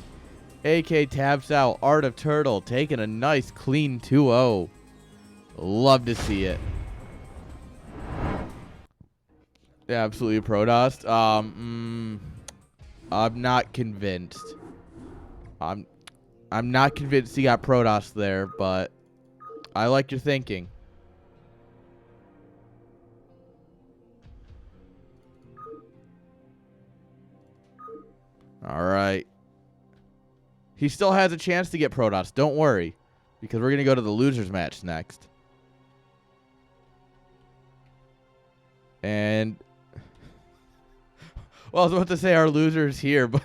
AK taps out. Art of Turtle taking a nice clean 2-0. Love to see it. Yeah, absolutely Protoss. I'm not convinced. I'm not convinced he got Protoss there, but I like your thinking. All right. He still has a chance to get Protoss. Don't worry. Because we're going to go to the losers match next. And... Well, I was about to say our loser's here, but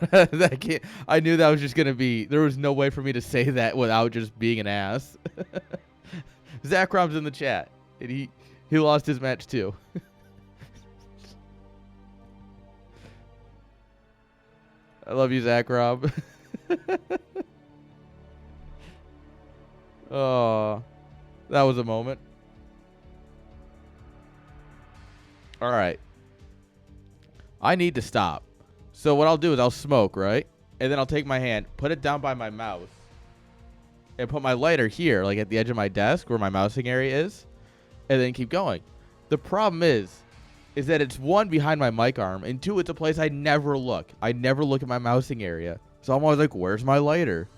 I knew that was just going to be... There was no way for me to say that without just being an ass. Zackrom's in the chat. And he lost his match too. I love you, Zackrom. Oh, that was a moment. All right. I need to stop. So what I'll do is I'll smoke, right? And then I'll take my hand, put it down by my mouse, and put my lighter here, like at the edge of my desk where my mousing area is, and then keep going. The problem is that it's one, behind my mic arm, and two, it's a place I never look. I never look at my mousing area. So I'm always like, where's my lighter?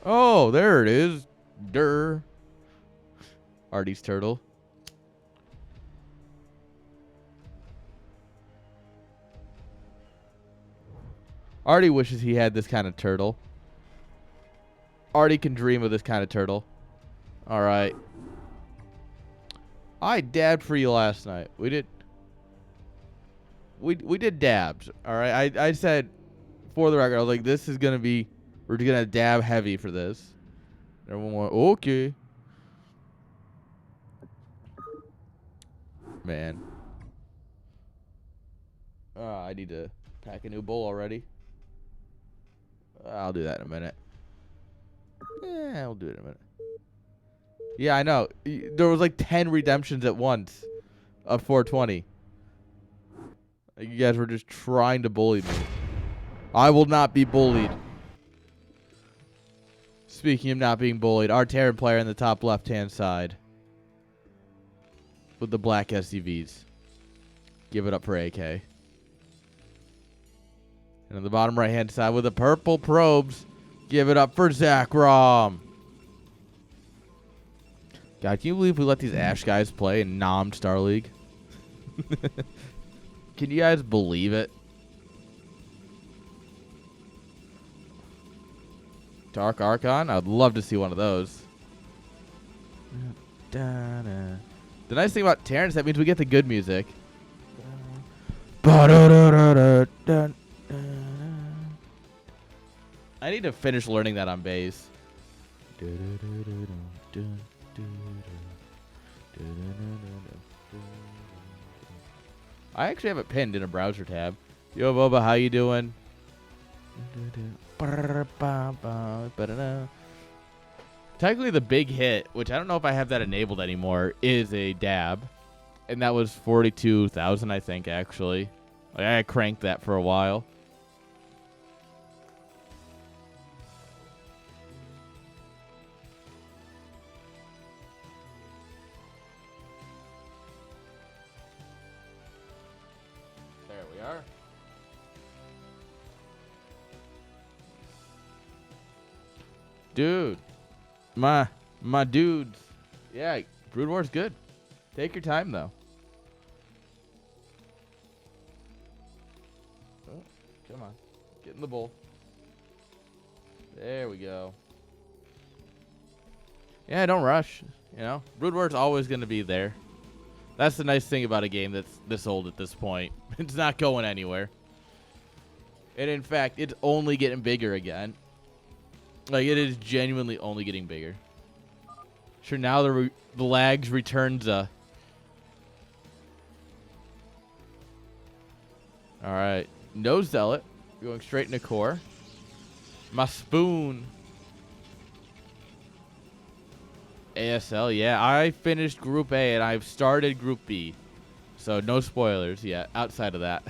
Oh, there it is. Durr. Artie's turtle. Artie wishes he had this kind of turtle. Artie can dream of this kind of turtle. All right. I dabbed for you last night. We did dabs. All right. I said, for the record, I was like, this is going to be, we're going to dab heavy for this. Everyone went, okay. Man. I need to pack a new bowl already. I'll do that in a minute. Yeah, I'll do it in a minute. Yeah, I know. There was like 10 redemptions at once of 420. You guys were just trying to bully me. I will not be bullied. Speaking of not being bullied, our Terran player in the top left-hand side with the black SUVs. Give it up for AK. And on the bottom right-hand side with the purple probes, give it up for Zackrom. God, can you believe we let these Ash guys play in Nom Star League? Can you guys believe it? Dark Archon? I'd love to see one of those. The nice thing about Terran is that means we get the good music. I need to finish learning that on bass. I actually have it pinned in a browser tab. Yo, Boba, how you doing? Technically, the big hit, which I don't know if I have that enabled anymore, is a dab. And that was 42,000, I think, actually. Like, I cranked that for a while. There we are. Dude. My dudes. Yeah, Brood War's good. Take your time, though. Oh, come on. Get in the bowl. There we go. Yeah, don't rush. You know, Brood War's always going to be there. That's the nice thing about a game that's this old at this point. It's not going anywhere. And in fact, it's only getting bigger again. Like, it is genuinely only getting bigger. Sure, now the lags returns. All right. No Zealot. Going straight into core. My spoon. ASL, yeah. I finished Group A, and I've started Group B. So, no spoilers yet outside of that.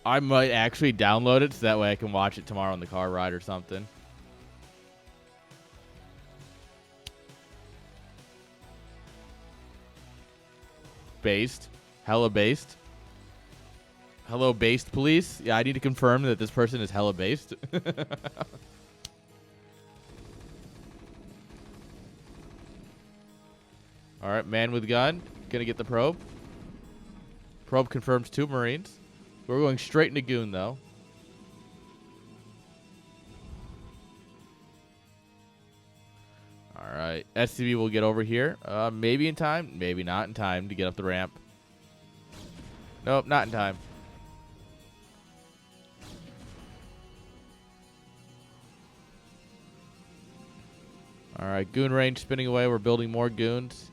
I might actually download it so that way I can watch it tomorrow on the car ride or something. Based. Hella based. Hello, based police. Yeah, I need to confirm that this person is hella based. All right, man with gun. Gonna get the probe. Probe confirms 2 Marines. We're going straight into Goon, though. All right. SCV will get over here. Maybe in time. Maybe not in time to get up the ramp. Nope, not in time. All right. Goon range spinning away. We're building more goons.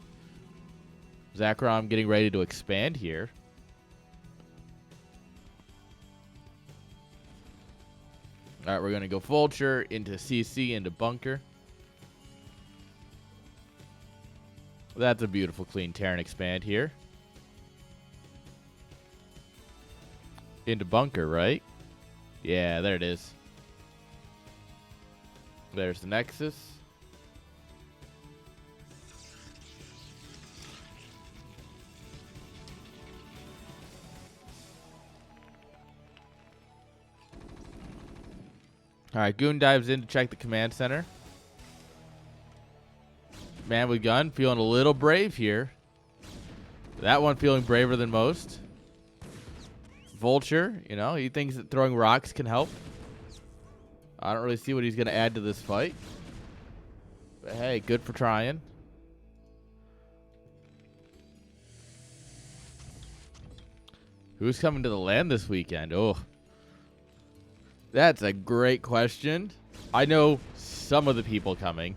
Zakram getting ready to expand here. All right. We're going to go Vulture into CC into Bunker. That's a beautiful, clean Terran expand here. Into Bunker, right? Yeah, there it is. There's the Nexus. All right, Goon dives in to check the command center. Man with gun feeling a little brave here. That one feeling braver than most. Vulture, you know, he thinks that throwing rocks can help. I don't really see what he's going to add to this fight. But hey, good for trying. Who's coming to the LAN this weekend? Oh, that's a great question. I know some of the people coming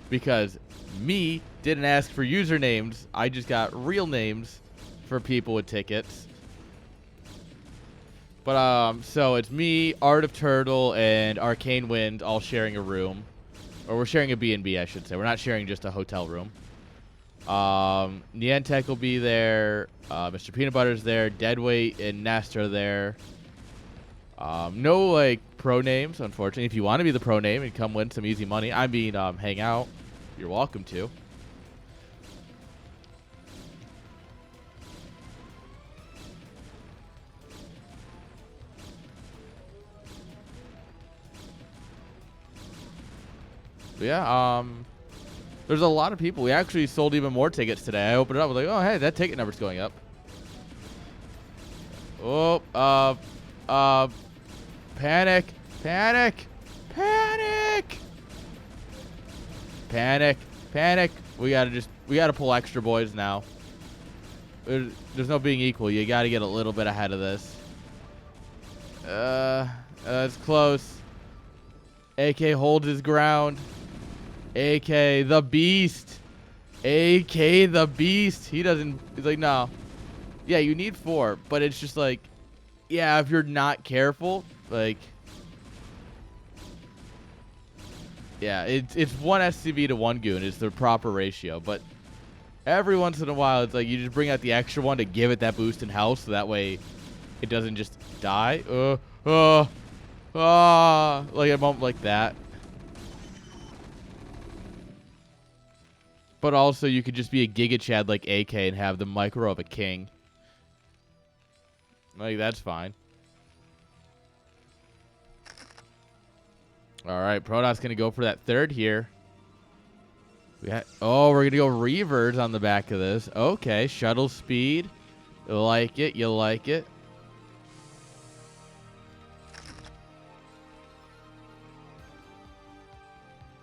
because me didn't ask for usernames. I just got real names for people with tickets. But so it's me, Art of Turtle, and Arcane Wind all sharing a room. Or we're sharing a B&B, I should say. We're not sharing just a hotel room. Niantic will be there. Mr. Peanut Butter's there. Deadweight and Nest are there. No, like, pro names, unfortunately. If you want to be the pro name and come win some easy money, I mean, hang out, you're welcome to. But yeah, there's a lot of people. We actually sold even more tickets today. I opened it up. I was like, oh, hey, that ticket number's going up. Oh, panic, panic, panic, panic, panic. We gotta pull extra, boys, now. There's no being equal. You gotta get a little bit ahead of this. It's close. AK holds his ground. AK the beast. AK the beast. He's like, no. Yeah, you need 4, but it's just like, yeah, if you're not careful, like, yeah, it's 1 SCV to 1 goon is the proper ratio, but every once in a while, it's like you just bring out the extra one to give it that boost in health, so that way it doesn't just die. Like a moment like that. But also, you could just be a Giga Chad like AK and have the micro of a king. Like, that's fine. All right, Protoss going to go for that 3rd here. Oh, we're going to go Reavers on the back of this. Okay, shuttle speed. You like it. You like it.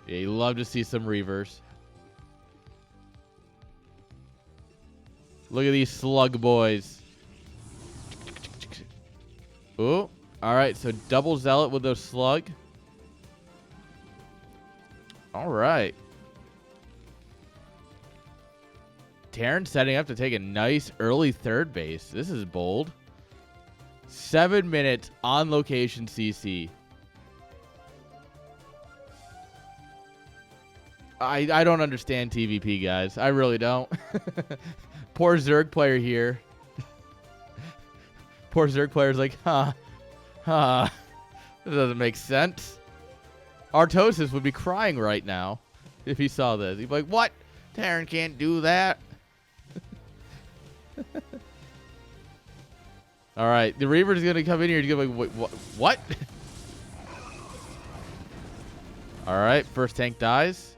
Yeah, you love to see some Reavers. Look at these slug boys. Ooh. All right, so double zealot with those slug. All right. Terran setting up to take a nice early 3rd base. This is bold. 7 minutes on location CC. I don't understand TVP, guys. I really don't. Poor Zerg player here. Poor Zerg player's like, this doesn't make sense. Artosis would be crying right now if he saw this. He'd be like, what? Terran can't do that. All right, the Reaver's going to come in here and go like, wait, what? All right, first tank dies.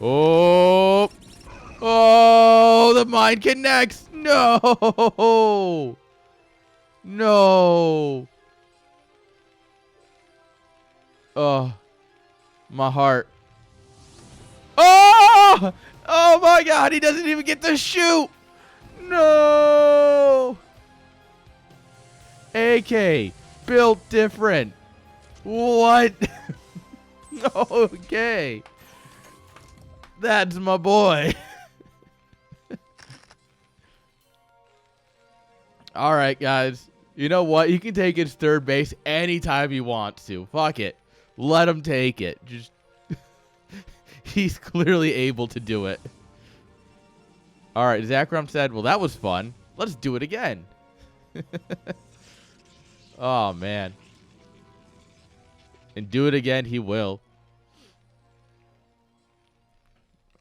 Oh. Oh. No, the mine connects. No. No. Oh, my heart. Oh! Oh my God, he doesn't even get to shoot. No. AK, built different. What? Okay. That's my boy. All right, guys. You know what? He can take his third base anytime he wants to. Fuck it. Let him take it. Just he's clearly able to do it. All right, Zakram said, well, that was fun. Let's do it again. Oh, man. And do it again, he will.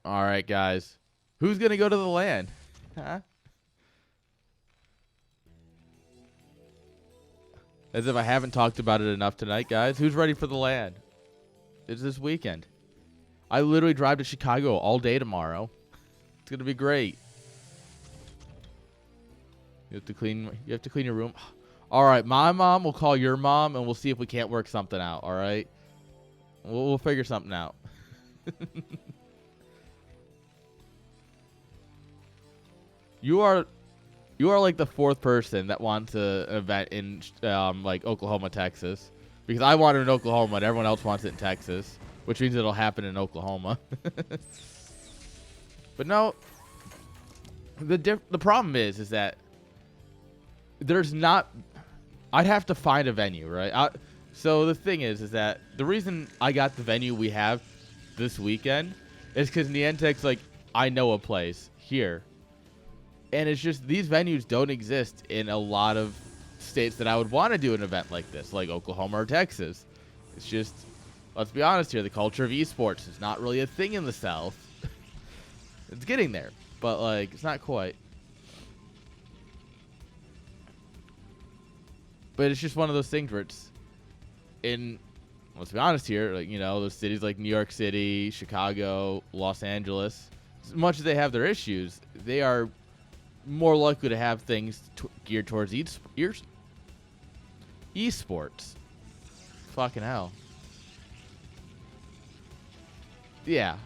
All right, guys. Who's going to go to the LAN? Huh? As if I haven't talked about it enough tonight, guys. Who's ready for the LAN? It's this weekend. I literally drive to Chicago all day tomorrow. It's going to be great. You have to clean your room. All right, my mom will call your mom, and we'll see if we can't work something out, all right? We'll figure something out. You are like the fourth person that wants an event in like Oklahoma, Texas. Because I want it in Oklahoma, and everyone else wants it in Texas. Which means it'll happen in Oklahoma. But no, the problem is that there's not. I'd have to find a venue, right? So the thing is that the reason I got the venue we have this weekend is because Niantic's like, I know a place here, and it's just these venues don't exist in a lot of states that I would want to do an event like this, like Oklahoma or Texas. It's just, let's be honest here, the culture of esports is not really a thing in the South. It's getting there, but like it's not quite. But it's just one of those things where it's in, let's be honest here, like, you know, those cities like New York City, Chicago, Los Angeles, as much as they have their issues, they are more likely to have things geared towards esports. Fucking hell. Yeah.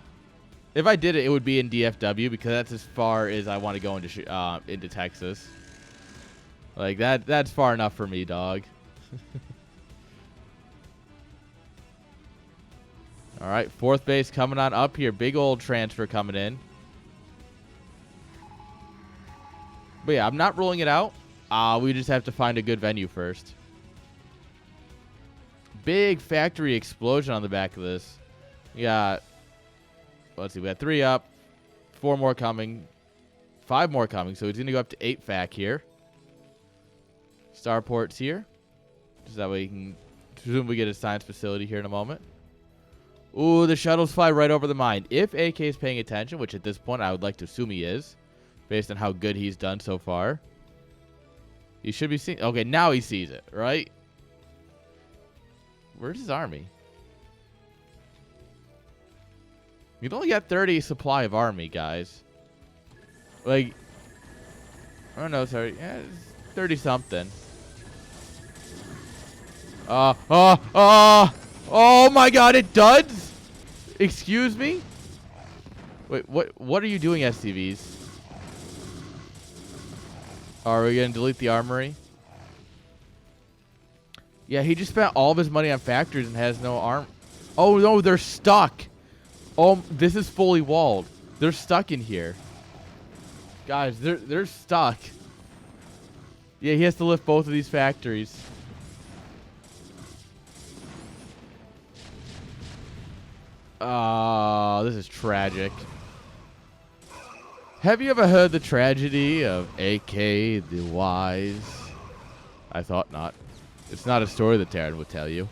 If I did it, it would be in DFW because that's as far as I want to go into Texas. Like that's far enough for me, dog. All right, fourth base coming on up here. Big old transfer coming in. But yeah, I'm not ruling it out. We just have to find a good venue first. Big factory explosion on the back of this. We got, let's see, we got 3 up, 4 more coming, 5 more coming. So it's going to go up to 8 fac here. Starport's here. Just that way you can presume we get a science facility here in a moment. Ooh, the shuttles fly right over the mine. If AK is paying attention, which at this point I would like to assume he is, based on how good he's done so far. He should be seeing. Okay, now he sees it, right? Where's his army? You've only got 30 supply of army, guys. Like, I don't know, sorry. Yeah, it's 30 something. Oh my God, it does? Excuse me? Wait, what are you doing, SCVs? Are we going to delete the armory? Yeah, he just spent all of his money on factories and has no arm. Oh, no, they're stuck. Oh, this is fully walled. They're stuck in here. Guys, they're stuck. Yeah, he has to lift both of these factories. Oh, this is tragic. Have you ever heard the tragedy of AK the Wise? I thought not. It's not a story that Taryn would tell you.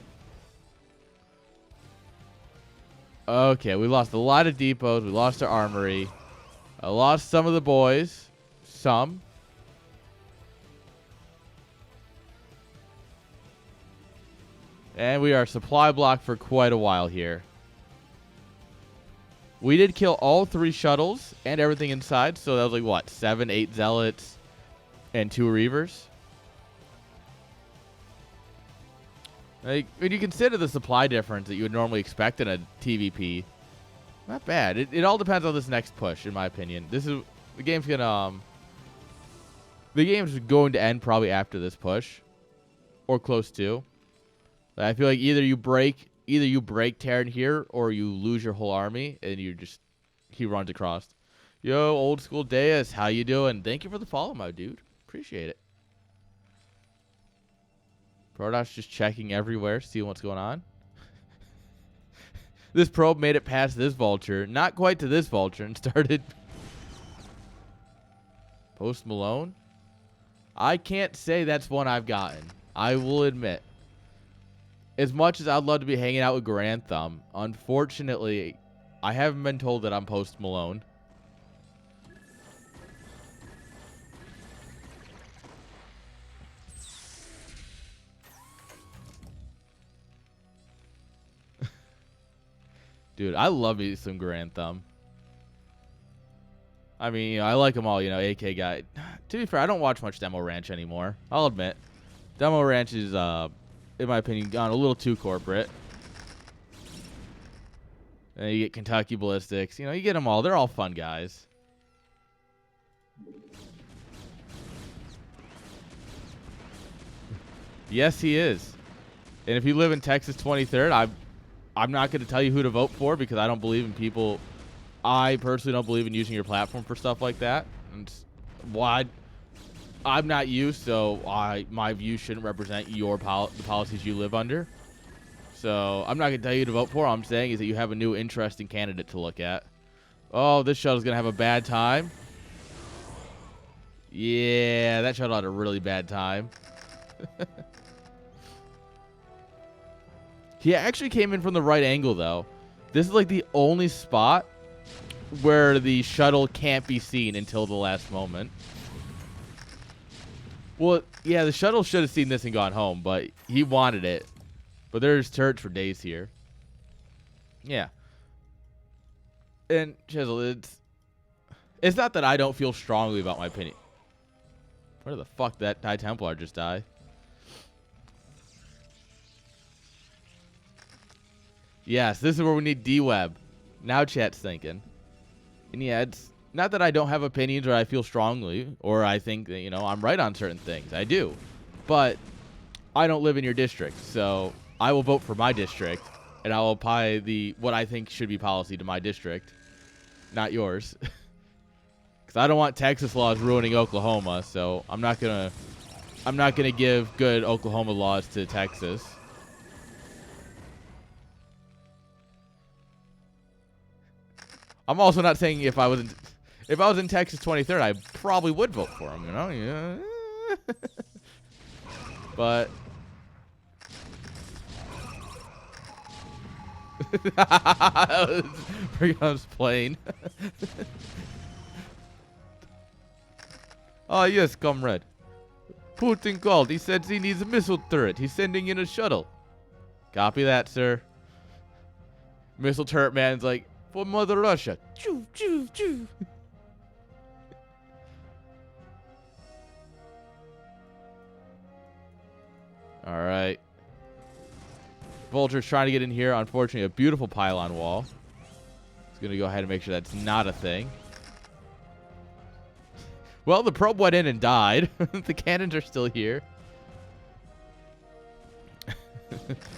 Okay, we lost a lot of depots. We lost our armory. I lost some of the boys. Some. And we are supply blocked for quite a while here. We did kill all 3 shuttles and everything inside. So that was like, what, 7, 8 zealots and 2 reavers? Like, when you consider the supply difference that you would normally expect in a TVP, not bad. It all depends on this next push, in my opinion. The game's going to end probably after this push, or close to. I feel like either you break Terran here, or you lose your whole army, and he runs across. Yo, old school Deus, how you doing? Thank you for the follow, my dude. Appreciate it. Protoss just checking everywhere, seeing what's going on. This probe made it past this vulture, not quite to this vulture, and started. Post Malone. I can't say that's one I've gotten. I will admit. As much as I'd love to be hanging out with Grantham, unfortunately, I haven't been told that I'm Post Malone. Dude, I love me some Grantham. I mean, I like them all, AK guy. To be fair, I don't watch much Demo Ranch anymore. I'll admit. Demo Ranch is, in my opinion, gone a little too corporate. And you get Kentucky Ballistics. You get them all. They're all fun guys. Yes, he is. And if you live in Texas 23rd, I'm not going to tell you who to vote for because I don't believe in people. I personally don't believe in using your platform for stuff like that. And why? I'm not you, so my views shouldn't represent the policies you live under. So I'm not going to tell you to vote for. All I'm saying is that you have a new interesting candidate to look at. Oh, this shuttle's going to have a bad time. Yeah, that shuttle had a really bad time. He actually came in from the right angle, though. This is like the only spot where the shuttle can't be seen until the last moment. Well, yeah, the shuttle should have seen this and gone home, but he wanted it. But there's turrets for days here. Yeah. And, Chisel, it's not that I don't feel strongly about my opinion. Where the fuck did that High Templar just die? Yes, this is where we need D-Web. Now chat's thinking. And yeah, it's not that I don't have opinions or I feel strongly or I think that, I'm right on certain things. I do. But I don't live in your district, so I will vote for my district and I will apply what I think should be policy to my district, not yours. Because I don't want Texas laws ruining Oklahoma, so I'm not gonna give good Oklahoma laws to Texas. I'm also not saying if I was in Texas 23rd, I probably would vote for him, Yeah. But that was Brighams plane. Oh yes, comrade. Putin called. He said he needs a missile turret. He's sending in a shuttle. Copy that, sir. Missile turret man's like, for Mother Russia. Choo, choo, choo. All right. Vulture's trying to get in here. Unfortunately, a beautiful pylon wall. He's going to go ahead and make sure that's not a thing. Well, the probe went in and died. The cannons are still here.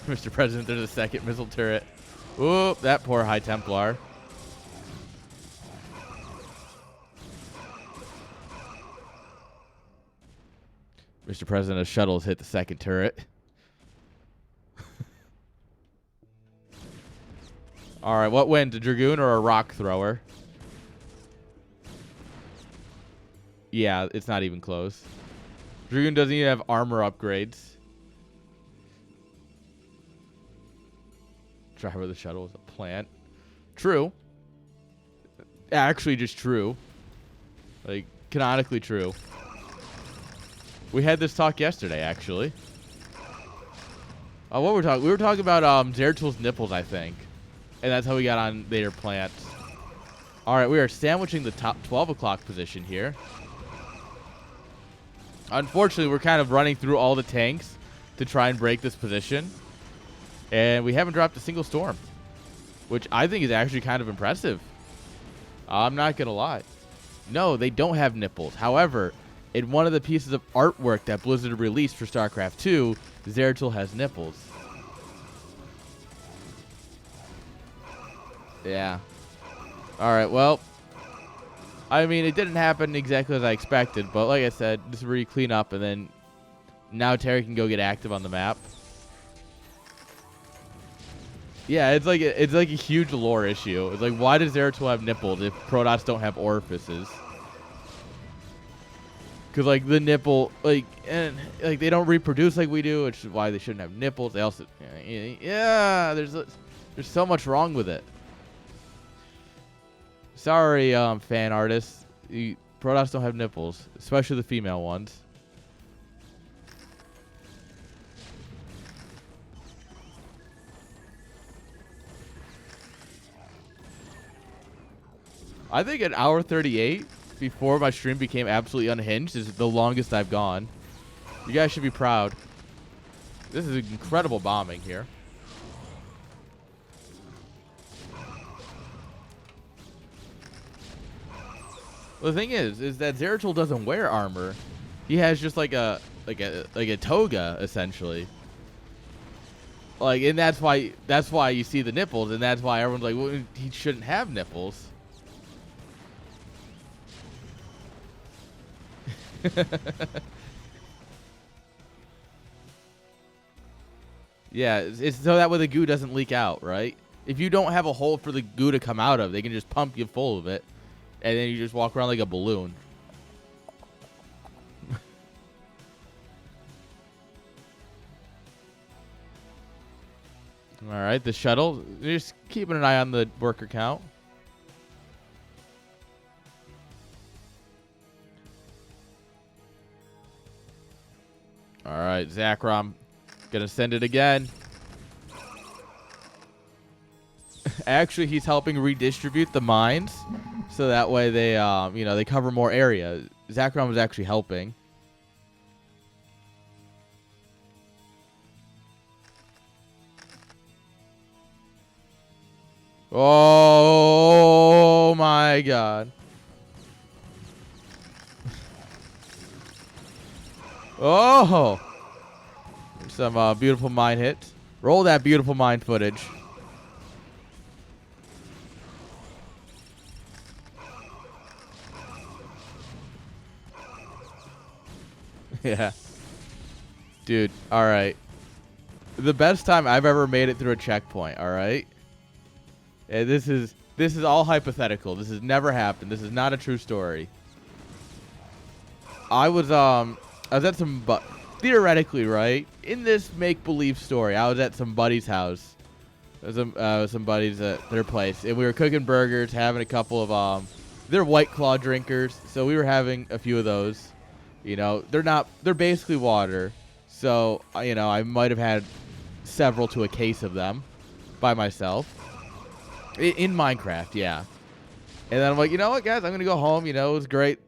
Mr. President, there's a second missile turret. Ooh, that poor High Templar. Mr. President, a shuttle has hit the second turret. All right, what wins, a Dragoon or a rock thrower? Yeah, it's not even close. Dragoon doesn't even have armor upgrades. Driver of the shuttle is a plant. True. Actually, just true. Like, canonically true. We had this talk yesterday, actually. What were we talking? We were talking about Zeratil's nipples, I think. And that's how we got on their plants. All right, we are sandwiching the top 12 o'clock position here. Unfortunately, we're kind of running through all the tanks to try and break this position. And we haven't dropped a single storm, which I think is actually kind of impressive. I'm not going to lie. No, they don't have nipples. However, in one of the pieces of artwork that Blizzard released for StarCraft 2, Zeratul has nipples. Yeah. All right, well, I mean, it didn't happen exactly as I expected, but like I said, this is where you clean up, and then now Terry can go get active on the map. Yeah, it's like a huge lore issue. It's like, why does Zeratul have nipples if Protoss don't have orifices? Because like the nipple, like they don't reproduce like we do, which is why they shouldn't have nipples. They also, yeah, there's so much wrong with it. Sorry, fan artists, Protoss don't have nipples, especially the female ones. I think an hour 38 before my stream became absolutely unhinged is the longest I've gone. You guys should be proud. This is incredible bombing here. Well, the thing is that Zeratul doesn't wear armor. He has just like a toga essentially. Like, and that's why you see the nipples, and that's why everyone's like, well, he shouldn't have nipples. Yeah, it's so that way the goo doesn't leak out, right? If you don't have a hole for the goo to come out of, they can just pump you full of it, and then you just walk around like a balloon. All right, the shuttle. Just keeping an eye on the worker count. All right, Zakrom. Gonna send it again. Actually, he's helping redistribute the mines, so that way they, they cover more area. Zakrom is actually helping. Oh my God! Oh! Some beautiful mine hits. Roll that beautiful mine footage. Yeah. Dude, alright. The best time I've ever made it through a checkpoint, alright? And this is all hypothetical. This has never happened. This is not a true story. I was at some theoretically, right? In this make-believe story, I was at some buddy's house. Some buddies at their place, and we were cooking burgers, having a couple of they're White Claw drinkers, so we were having a few of those. You know, they're basically water. So, I might have had several to a case of them by myself in Minecraft, yeah. And then I'm like, you know what, guys, I'm gonna go home. It was great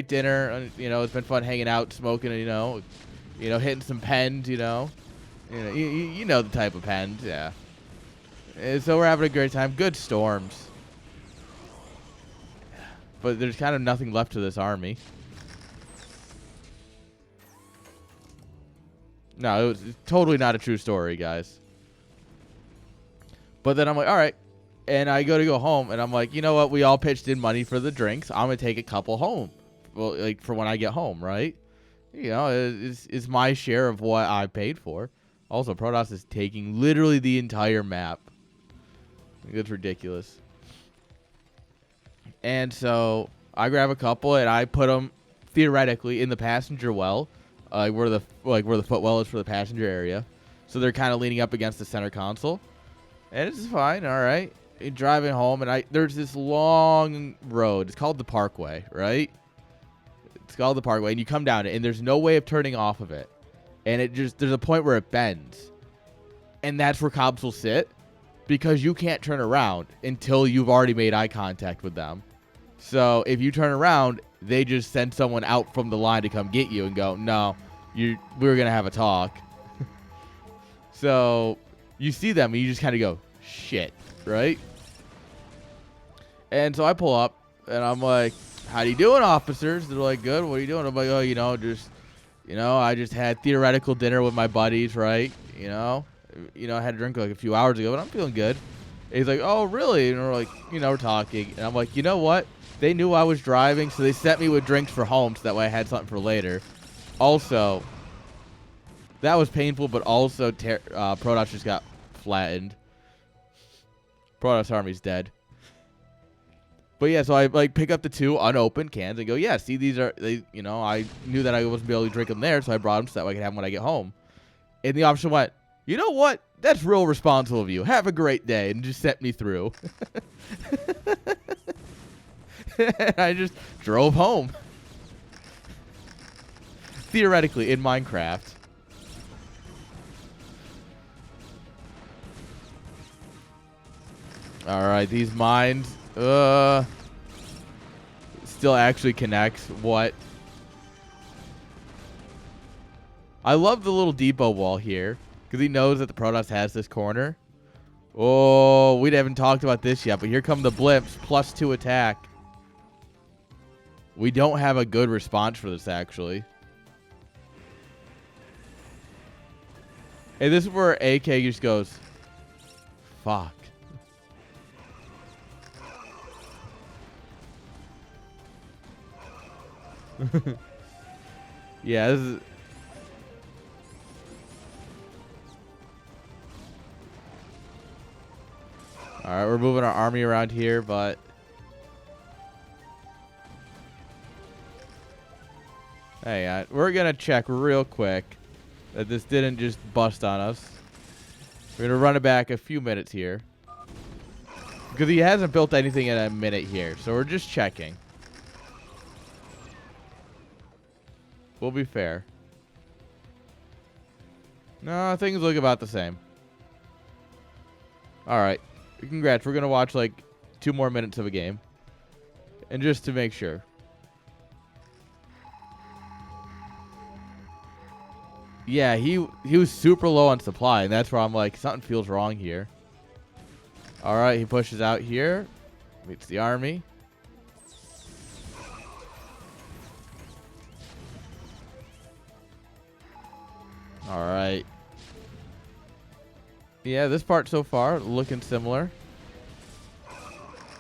dinner. It's been fun hanging out, smoking, hitting some pens. You know the type of pens, yeah. And so we're having a great time. Good storms, but there's kind of nothing left to this army. No, it's totally not a true story, guys. But then I'm like, all right. And I go home, and I'm like, you know what? We all pitched in money for the drinks. I'm going to take a couple home. Well, like, for when I get home, right? It's my share of what I paid for. Also, Protoss is taking literally the entire map. It's ridiculous. And so I grab a couple, and I put them, theoretically, in the passenger well. Where the footwell is for the passenger area, so they're kind of leaning up against the center console, and it's fine. All right, driving home, and there's this long road. It's called the Parkway, right? It's called the Parkway, and you come down it, and there's no way of turning off of it, and there's a point where it bends, and that's where cops will sit. because you can't turn around until you've already made eye contact with them. So if you turn around, they just send someone out from the line to come get you and go, no, we're going to have a talk. So you see them and you just kind of go, shit, right? And so I pull up and I'm like, how you doing, officers? They're like, good. What are you doing? I'm like, oh, I just had theoretical dinner with my buddies, right? I had a drink like a few hours ago, but I'm feeling good. And he's like, oh, really? And we're like, we're talking. And I'm like, you know what? They knew I was driving, so they sent me with drinks for home so that way I had something for later. Also, that was painful, but also Protoss just got flattened. Protoss army's dead. But yeah, so I pick up the 2 unopened cans and go, yeah, see, these are, I knew that I wasn't able to drink them there, so I brought them so that way I could have them when I get home. And the officer went, you know what? That's real responsible of you. Have a great day. And just sent me through. And I just drove home. Theoretically, in Minecraft. Alright, these mines. Still actually connects. What? I love the little depot wall here. Because he knows that the Protoss has this corner. Oh, we haven't talked about this yet. But here come the blimps. +2 attack. We don't have a good response for this, actually. And this is where AK just goes, fuck. Yeah, this is... Alright, we're moving our army around here, but... Hey, we're going to check real quick that this didn't just bust on us. We're going to run it back a few minutes here. Because he hasn't built anything in a minute here, so we're just checking. We'll be fair. No, things look about the same. Alright. Congrats. We're going to watch like 2 more minutes of a game. And just to make sure. Yeah, he was super low on supply, and that's where I'm like, something feels wrong here. Alright, he pushes out here. Meets the army. Alright. Yeah, this part so far looking similar.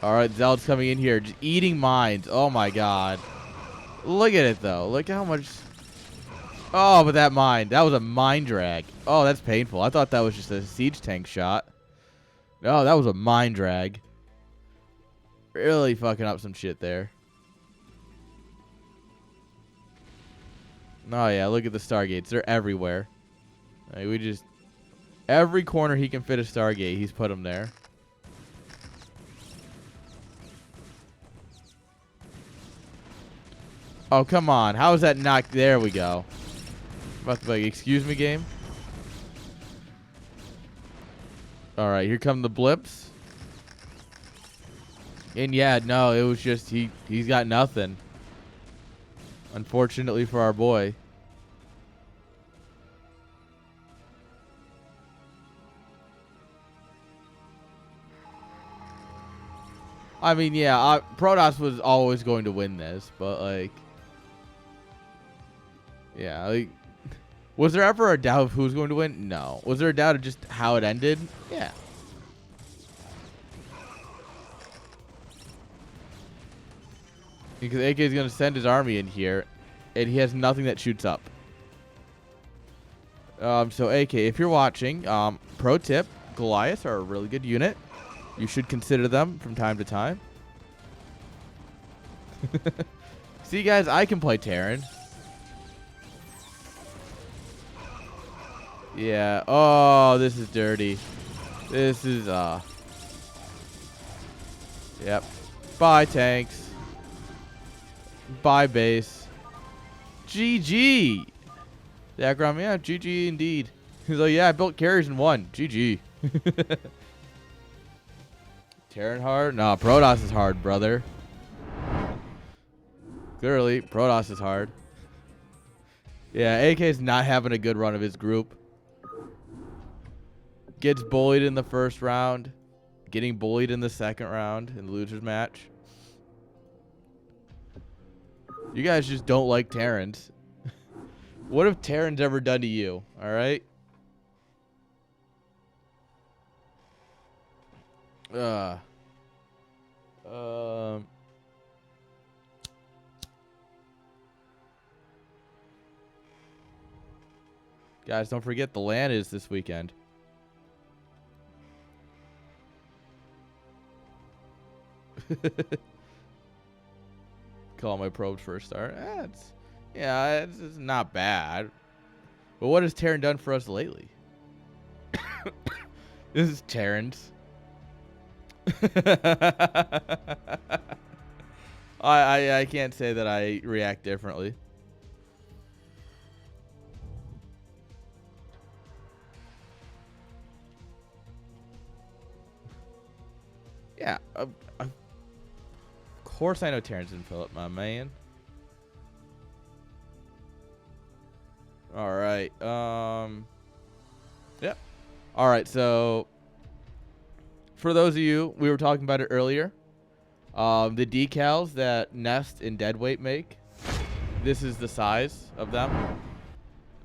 Alright, Zealot's coming in here, just eating mines. Oh my god. Look at it though. Look how much... Oh, but that mine. That was a mine drag. Oh, that's painful. I thought that was just a siege tank shot. No, that was a mine drag. Really fucking up some shit there. Oh, yeah. Look at the Stargates. They're everywhere. Like, we just... Every corner he can fit a Stargate, he's put them there. Oh, come on. How is that not... There we go. About to be like, excuse me, game. Alright, here come the blips. And yeah, no, it was just he's got nothing. Unfortunately for our boy. I mean, yeah, Protoss was always going to win this, but like, yeah, like, was there ever a doubt of who's going to win? No. Was there a doubt of just how it ended? Yeah. Because AK is going to send his army in here, and he has nothing that shoots up. So AK, if you're watching, pro tip, Goliaths are a really good unit. You should consider them from time to time. See, guys, I can play Terran. Yeah. Oh, this is dirty. This is, Yep. Bye, tanks. Bye, base. GG. Yeah, Grum, yeah, GG indeed. He's like, yeah, I built carriers and won. GG. Terran hard? No, Protoss is hard, brother. Clearly, Protoss is hard. Yeah, AK's not having a good run of his group. Gets bullied in the first round. Getting bullied in the second round in the loser's match. You guys just don't like Terrans. What have Terrans ever done to you? All right? Guys, don't forget the LAN is this weekend. Call my probes for a start. It's not bad. But what has Terran done for us lately? This is Terrans. I can't say that I react differently. Yeah, of course I know Terrence and Phillip, my man. All right. Yeah. All right. So, for those of you, we were talking about it earlier. The decals that Nest and Deadweight make, this is the size of them.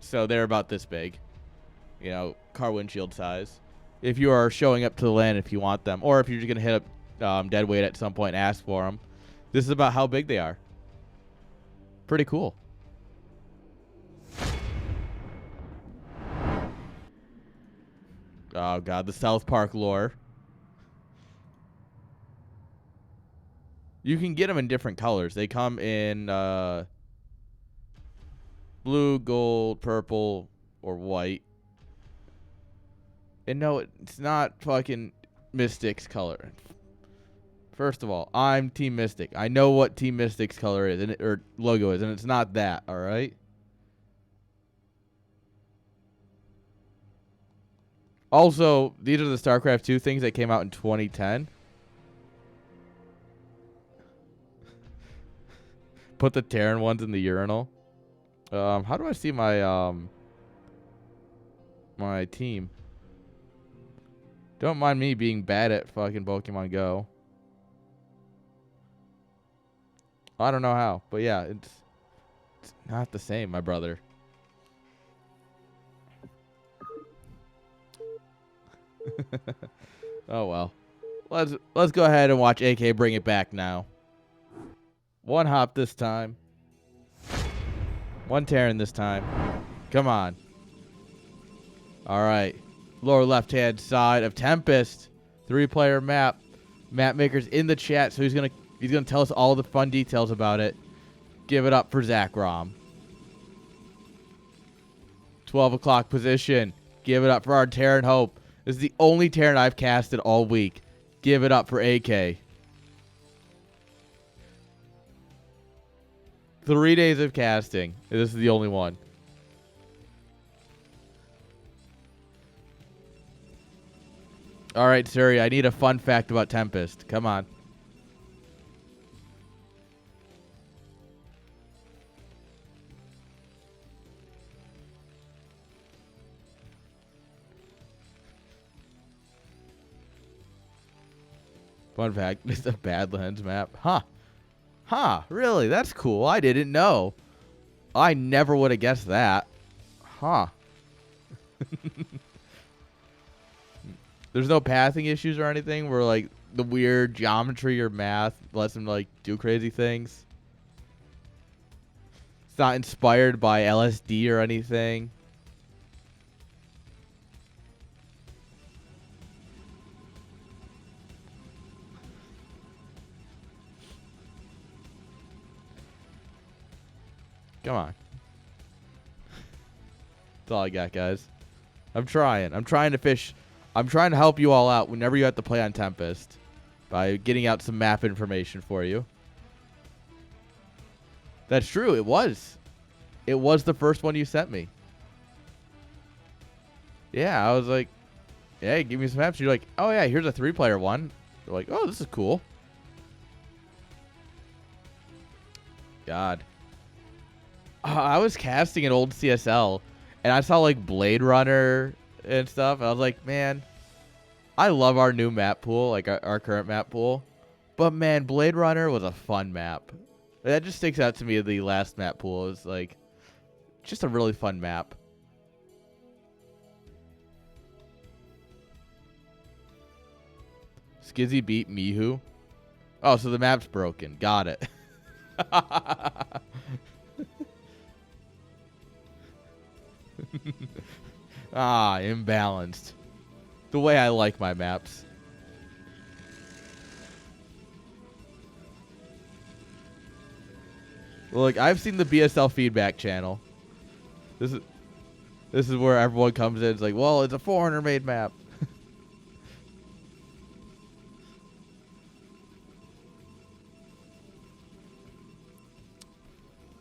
So they're about this big. You know, car windshield size. If you are showing up to the LAN if you want them, or if you're just going to hit up Deadweight at some point and ask for them, this is about how big they are. Pretty cool. Oh, God, the South Park lore. You can get them in different colors. They come in blue, gold, purple, or white. And no, it's not fucking Mystic's color. First of all, I'm Team Mystic. I know what Team Mystic's color is, or logo is, and it's not that, all right? Also, these are the StarCraft 2 things that came out in 2010. Put the Terran ones in the urinal. How do I see my my team? Don't mind me being bad at fucking Pokemon Go. I don't know how, but yeah, it's not the same, my brother. Oh well. Let's go ahead and watch AK bring it back now. One hop this time. One Terran this time. Come on. All right. Lower left-hand side of Tempest. 3-player map. Map maker's in the chat, so he's gonna tell us all the fun details about it. Give it up for Zach Rom. 12 o'clock position. Give it up for our Terran Hope. This is the only Terran I've casted all week. Give it up for AK. 3 days of casting. This is the only one. All right, Suri, I need a fun fact about Tempest. Come on. Fun fact, it's a Badlands map. Huh. Huh, really? That's cool. I didn't know. I never would have guessed that. Huh. There's no pathing issues or anything where, like, the weird geometry or math lets them, like, do crazy things. It's not inspired by LSD or anything. Come on. That's all I got, guys. I'm trying. I'm trying to fish. I'm trying to help you all out whenever you have to play on Tempest by getting out some map information for you. That's true. It was. It was the first one you sent me. Yeah, I was like, hey, give me some maps. You're like, oh, yeah, here's a 3-player one. They're like, oh, this is cool. God. I was casting an old CSL, and I saw, like, Blade Runner and stuff. And I was like, man, I love our new map pool, like our current map pool. But, man, Blade Runner was a fun map. That just sticks out to me. The last map pool is, like, just a really fun map. Skizzy beat Mihu. Oh, so the map's broken. Got it. Imbalanced. The way I like my maps. Look, I've seen the BSL feedback channel. This is where everyone comes in. It's like, well, it's a 400 made map.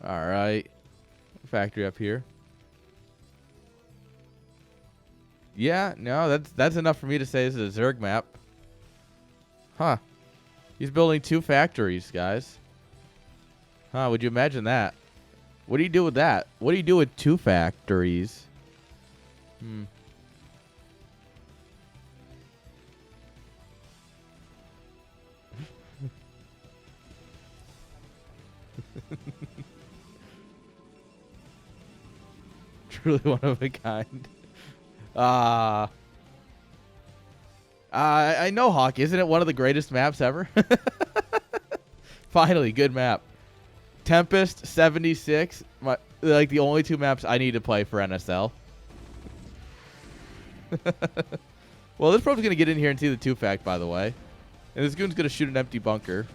All right. Factory up here. Yeah, no, that's enough for me to say this is a Zerg map. Huh. He's building 2 factories, guys. Huh, would you imagine that? What do you do with that? What do you do with 2 factories? Truly one of a kind. I know, Hawk. Isn't it one of the greatest maps ever? Finally, good map. Tempest 76. Like the only 2 maps I need to play for NSL. Well, this probe's gonna get in here and see the 2-fact, by the way. And this goon's gonna shoot an empty bunker.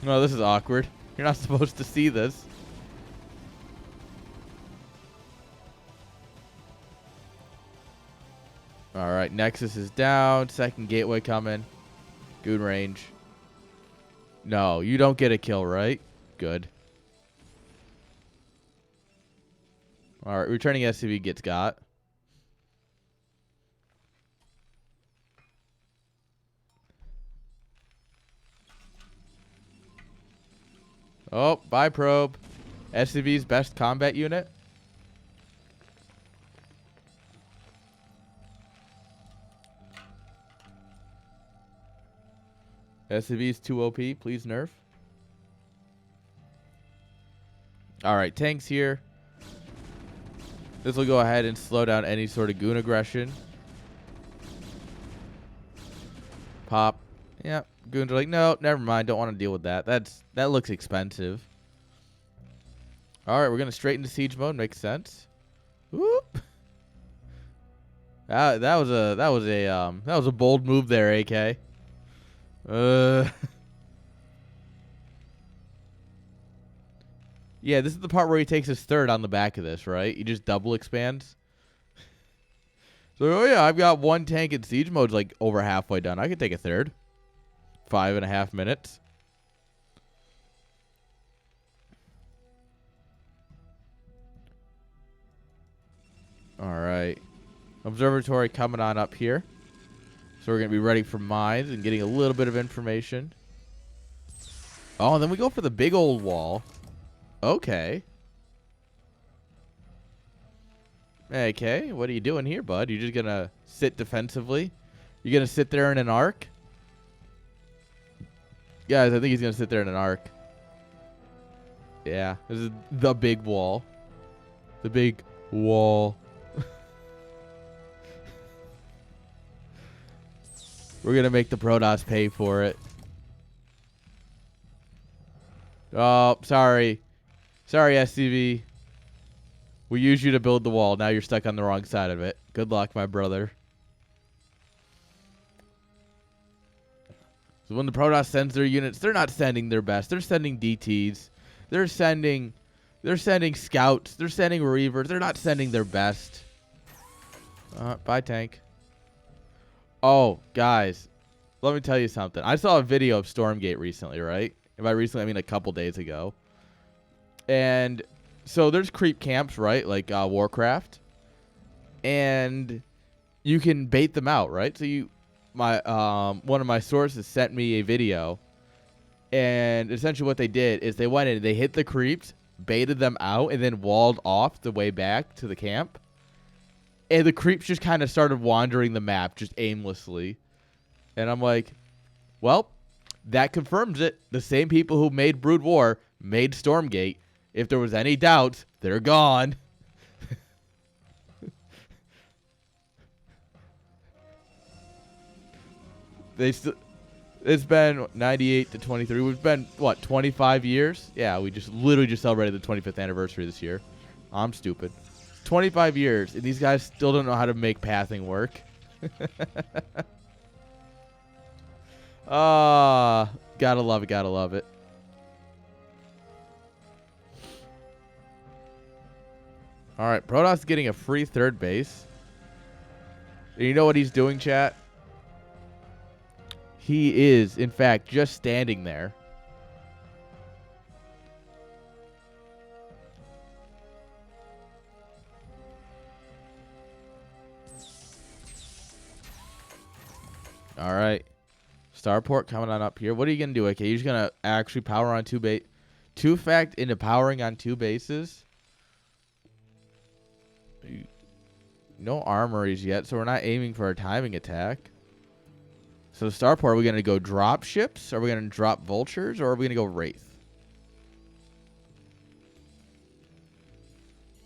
No, this is awkward. You're not supposed to see this. All right, Nexus is down. Second gateway coming. Goon range. No, you don't get a kill, right? Good. All right, returning SCV gets got. Oh, bye, probe. SCV's best combat unit. SCV's too OP. Please nerf. All right, tanks here. This will go ahead and slow down any sort of goon aggression. Pop. Yeah, goons are like, no, never mind. Don't want to deal with that. That looks expensive. All right, we're gonna straight into siege mode. Makes sense. Whoop. That was a bold move there, AK. Yeah, this is the part where he takes his third on the back of this, right? He just double expands. So, oh yeah, I've got 1 tank in siege mode, like over halfway done. I could take a third. 5.5 minutes. All right. Observatory coming on up here. So we're going to be ready for mines and getting a little bit of information. Oh, and then we go for the big old wall. Okay. Okay, what are you doing here, bud? You just going to sit defensively? You going to sit there in an arc? Guys, I think he's going to sit there in an arc. Yeah, this is the big wall. The big wall. We're going to make the Protoss pay for it. Oh, sorry. Sorry, SCV. We used you to build the wall. Now you're stuck on the wrong side of it. Good luck, my brother. So when the Protoss sends their units, they're not sending their best. They're sending DTs. They're sending scouts. They're sending Reavers. They're not sending their best. Bye, tank. Oh, guys, let me tell you something. I saw a video of Stormgate recently, right? And by recently, I mean a couple days ago. And so there's creep camps, right? Like Warcraft. And you can bait them out, right? So one of my sources sent me a video, and essentially what they did is they went in, they hit the creeps, baited them out, and then walled off the way back to the camp. And the creeps just kind of started wandering the map just aimlessly. And I'm like, well, that confirms it. The same people who made Brood War made Stormgate. If there was any doubts, they're gone. It's been 98 to 23. We've been, what, 25 years? Yeah, we just literally just celebrated the 25th anniversary this year. I'm stupid. 25 years, and these guys still don't know how to make pathing work. Gotta love it, gotta love it. All right, Protoss getting a free third base. You know what he's doing, chat? He is, in fact, just standing there. All right. Starport coming on up here. What are you going to do, AK? You're just going to actually power on two fact into powering on two bases? No armories yet, so we're not aiming for a timing attack. So Starport, are we going to go drop ships? Are we going to drop vultures? Or are we going to go Wraith?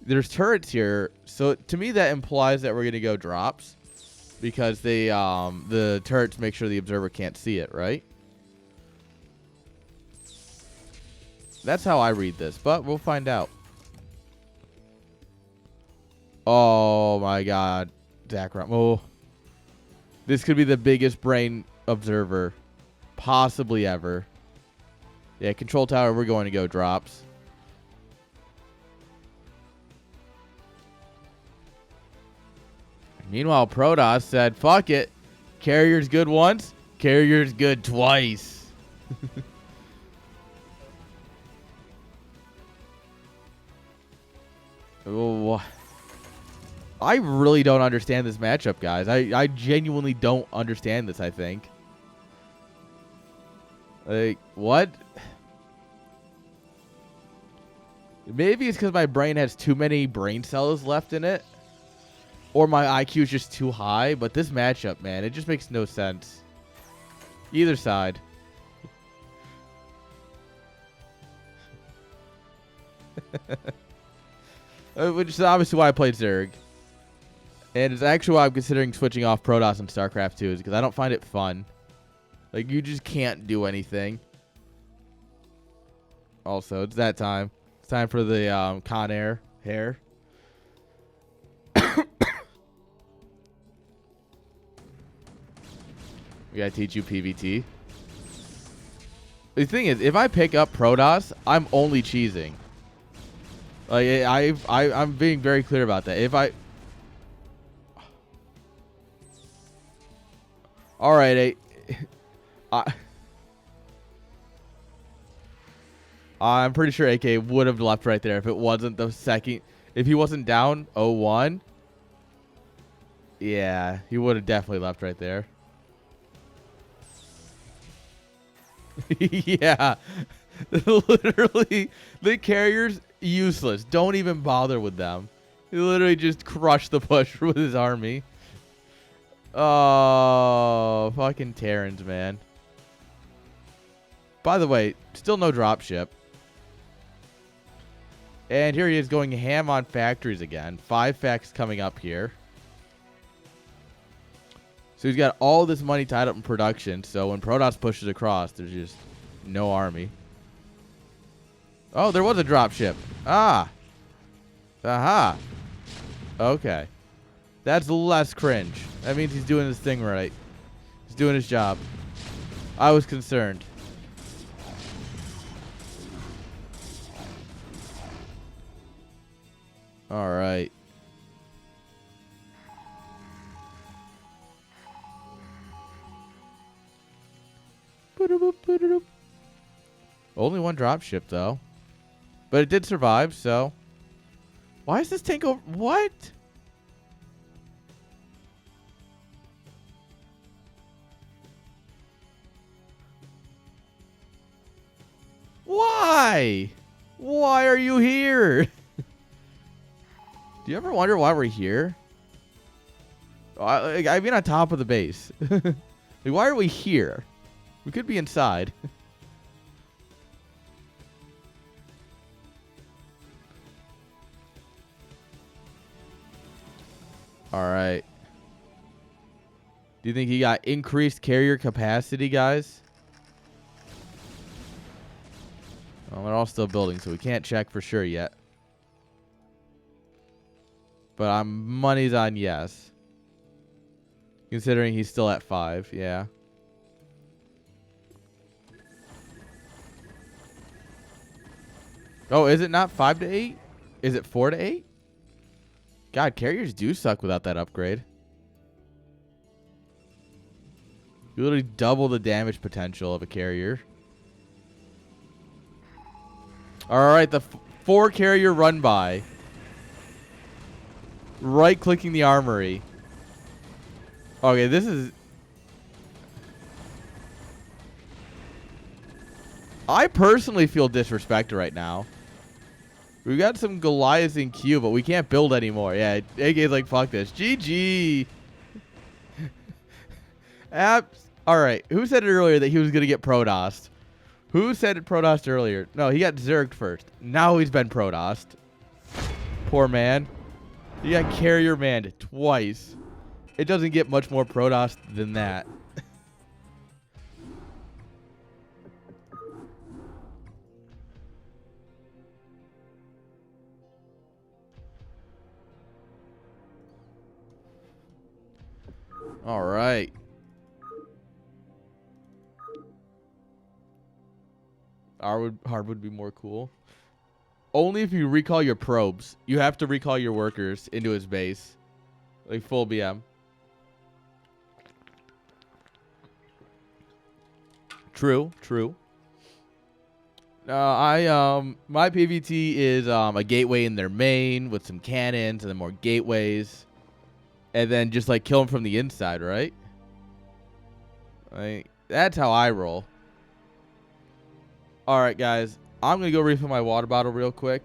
There's turrets here. So to me, that implies that we're going to go drops. Because they, the turrets make sure the observer can't see it, right? That's how I read this, but we'll find out. Oh my god. Zakram. Oh. This could be the biggest brain observer possibly ever. Yeah, control tower, we're going to go drops. Meanwhile, Protoss said, fuck it. Carrier's good once, carrier's good twice. Oh, I really don't understand this matchup, guys. I genuinely don't understand this, I think. Like, what? Maybe it's because my brain has too many brain cells left in it. Or my IQ is just too high. But this matchup, man, it just makes no sense. Either side. Which is obviously why I played Zerg. And it's actually why I'm considering switching off Protoss and StarCraft 2. Is because I don't find it fun. Like, you just can't do anything. Also, it's that time. It's time for the Con Air hair. We gotta teach you PvT. The thing is, if I pick up Protoss, I'm only cheesing. Like, I'm being very clear about that. If I... Alright, I'm pretty sure AK would have left right there if it wasn't the second... If he wasn't down 0-1. Yeah, he would have definitely left right there. Yeah. Literally, the carrier's useless. Don't even bother with them. He literally just crushed the push with his army. Oh, fucking Terrans, man. By the way, still no dropship. And here he is going ham on factories again. 5 facts coming up here. So he's got all this money tied up in production. So when Protoss pushes across, there's just no army. Oh, there was a dropship. Ah. Aha. Okay. That's less cringe. That means he's doing his thing right. He's doing his job. I was concerned. All right. Only one dropship, though. But it did survive, so... Why is this tank over... What? Why? Why are you here? Do you ever wonder why we're here? I mean, on top of the base. Like, why are we here? We could be inside. All right. Do you think he got increased carrier capacity, guys? Well, they're all still building, so we can't check for sure yet. But money's on yes. Considering he's still at 5, yeah. Oh, is it not 5 to 8? Is it 4 to 8? God, carriers do suck without that upgrade. You literally double the damage potential of a carrier. Alright, the 4 carrier run by. Right clicking the armory. Okay, this is... I personally feel disrespected right now. We got some Goliaths in queue, but we can't build anymore. Yeah, AK's like, fuck this. GG. Alright, who said it earlier that he was going to get Protossed? Who said it Protossed earlier? No, he got Zerged first. Now he's been Protossed. Poor man. He got Carrier Manned twice. It doesn't get much more Protossed than that. All right. Hard would be more cool. Only if you recall your probes. You have to recall your workers into his base. Like full BM. True, true. My PVT is a gateway in their main with some cannons and then more gateways. And then just like kill them from the inside, right? Like, that's how I roll. All right, guys. I'm going to go refill my water bottle real quick.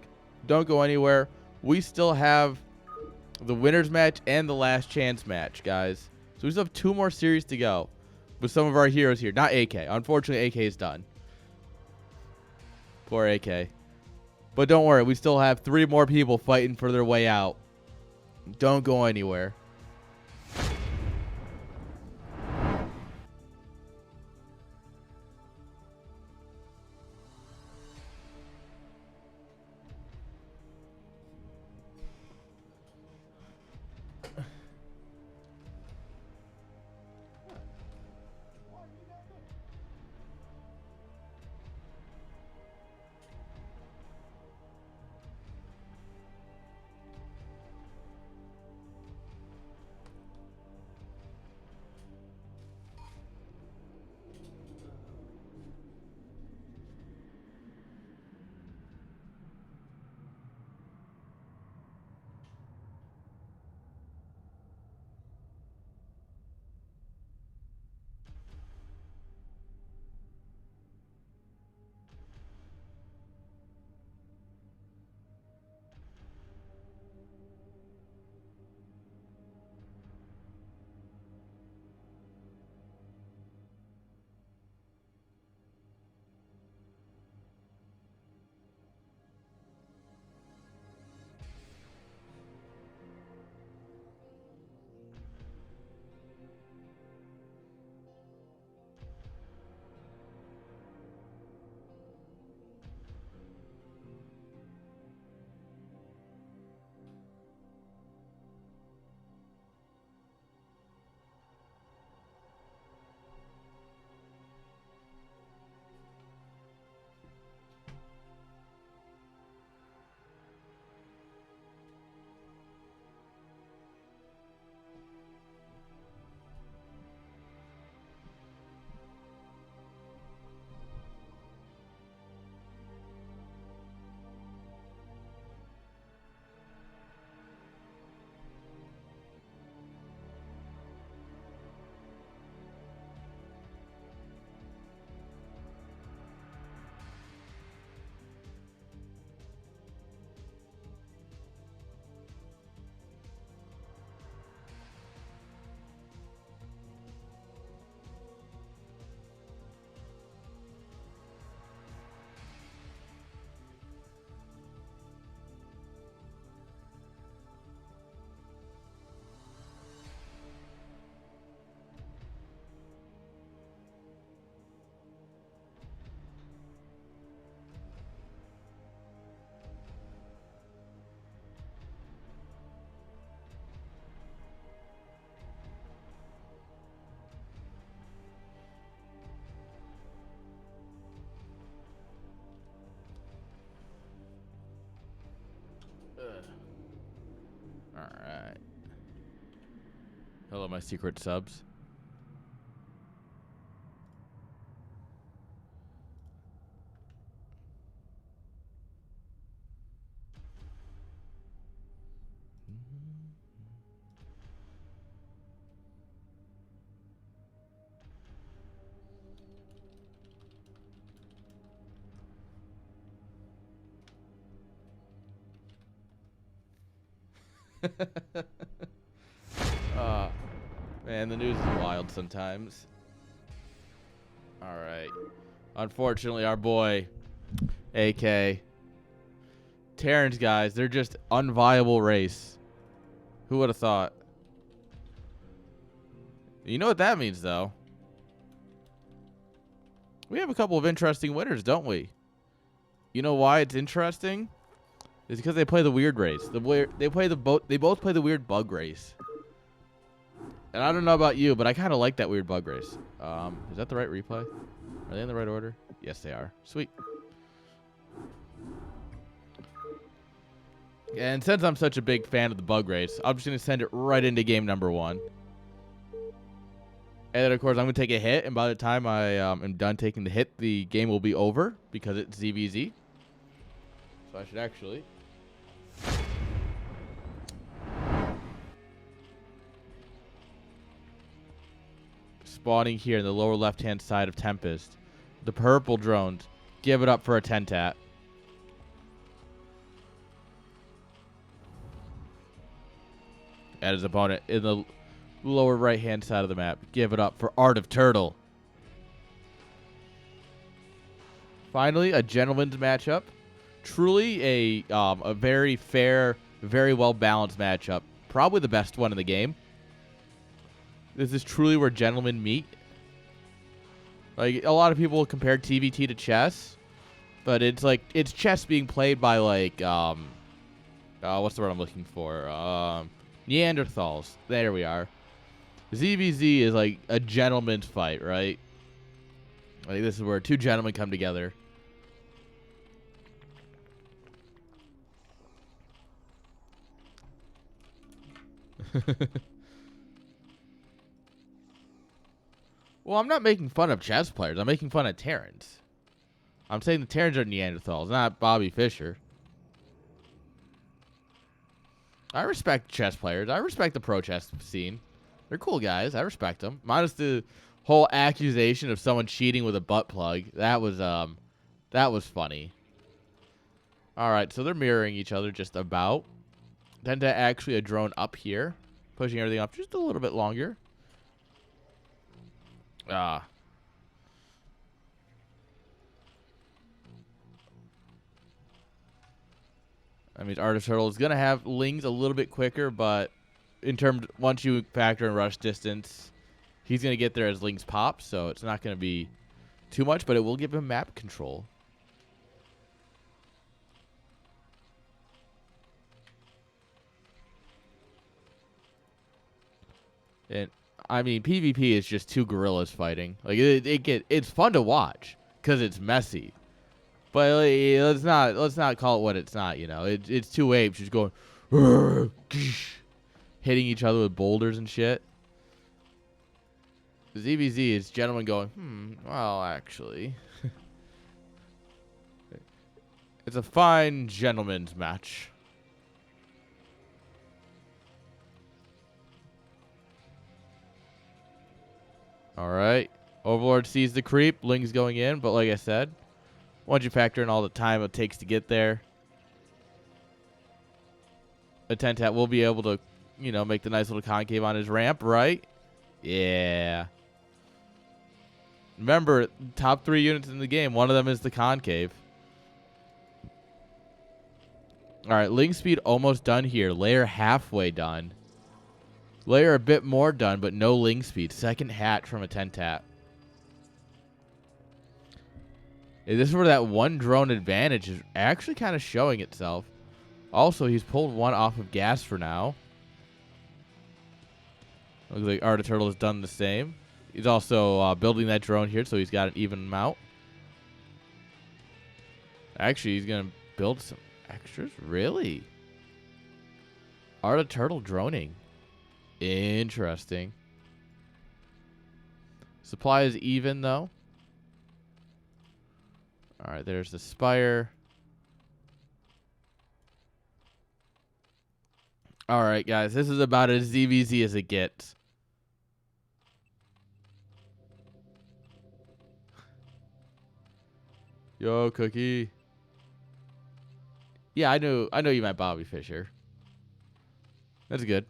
Don't go anywhere. We still have the winners match and the last chance match, guys. So we still have 2 more series to go with some of our heroes here. Not AK. Unfortunately, AK is done. Poor AK. But don't worry. We still have 3 more people fighting for their way out. Don't go anywhere. All right. Hello, my secret subs. Man, the news is wild sometimes. All right. Unfortunately, our boy, AK, Terrence, guys, they're just unviable race. Who would have thought? You know what that means, though? We have a couple of interesting winners, don't we? You know why it's interesting? It's because they play the weird race. They both play the weird bug race. And I don't know about you, but I kind of like that weird bug race. Is that the right replay? Are they in the right order? Yes, they are. Sweet. And since I'm such a big fan of the bug race, I'm just going to send it right into game number 1. And then, of course, I'm going to take a hit, and by the time I am done taking the hit, the game will be over because it's ZVZ. So I should actually... spawning here in the lower left-hand side of Tempest. The purple drones. Give it up for a 10-tap. And his opponent in the lower right-hand side of the map. Give it up for Art of Turtle. Finally, a gentleman's matchup. Truly a very fair, very well-balanced matchup. Probably the best one in the game. This is truly where gentlemen meet. Like, a lot of people compare TVT to chess. But it's like, it's chess being played by, like, what's the word I'm looking for? Neanderthals. There we are. ZVZ is like a gentleman's fight, right? Like, this is where two gentlemen come together. Well, I'm not making fun of chess players. I'm making fun of Terrans. I'm saying the Terrans are Neanderthals, not Bobby Fischer. I respect chess players. I respect the pro chess scene. They're cool guys. I respect them. Minus the whole accusation of someone cheating with a butt plug. That was funny. All right, so they're mirroring each other just about. Then to actually a drone up here, pushing everything up just a little bit longer. That means Art of Turtle is going to have Lings a little bit quicker, but in terms, once you factor in rush distance, he's going to get there as Lings pop, so it's not going to be too much, but it will give him map control. And I mean, PvP is just two gorillas fighting. Like it's fun to watch because it's messy. But let's not call it what it's not. You know, it's two apes just going, hitting each other with boulders and shit. ZVZ is gentlemen going, well, actually, it's a fine gentleman's match. All right, Overlord sees the creep. Ling's going in, but like I said, once you factor in all the time it takes to get there, a 10-tap will be able to, you know, make the nice little concave on his ramp, right? Yeah. Remember, top 3 units in the game, one of them is the concave. All right, Ling speed almost done here. Layer halfway done. Layer a bit more done, but no Ling speed. Second hatch from a 10-tap. This is where that one drone advantage is actually kind of showing itself. Also, he's pulled one off of gas for now. Looks like Art of Turtle has done the same. He's also building that drone here, so he's got an even amount. Actually, he's going to build some extras. Really? Art of turtle droning. Interesting. Supply is even, though. All right, there's the spire. All right, guys. This is about as ZVZ as it gets. Yo, Cookie. Yeah, I know you meant Bobby Fischer. That's good.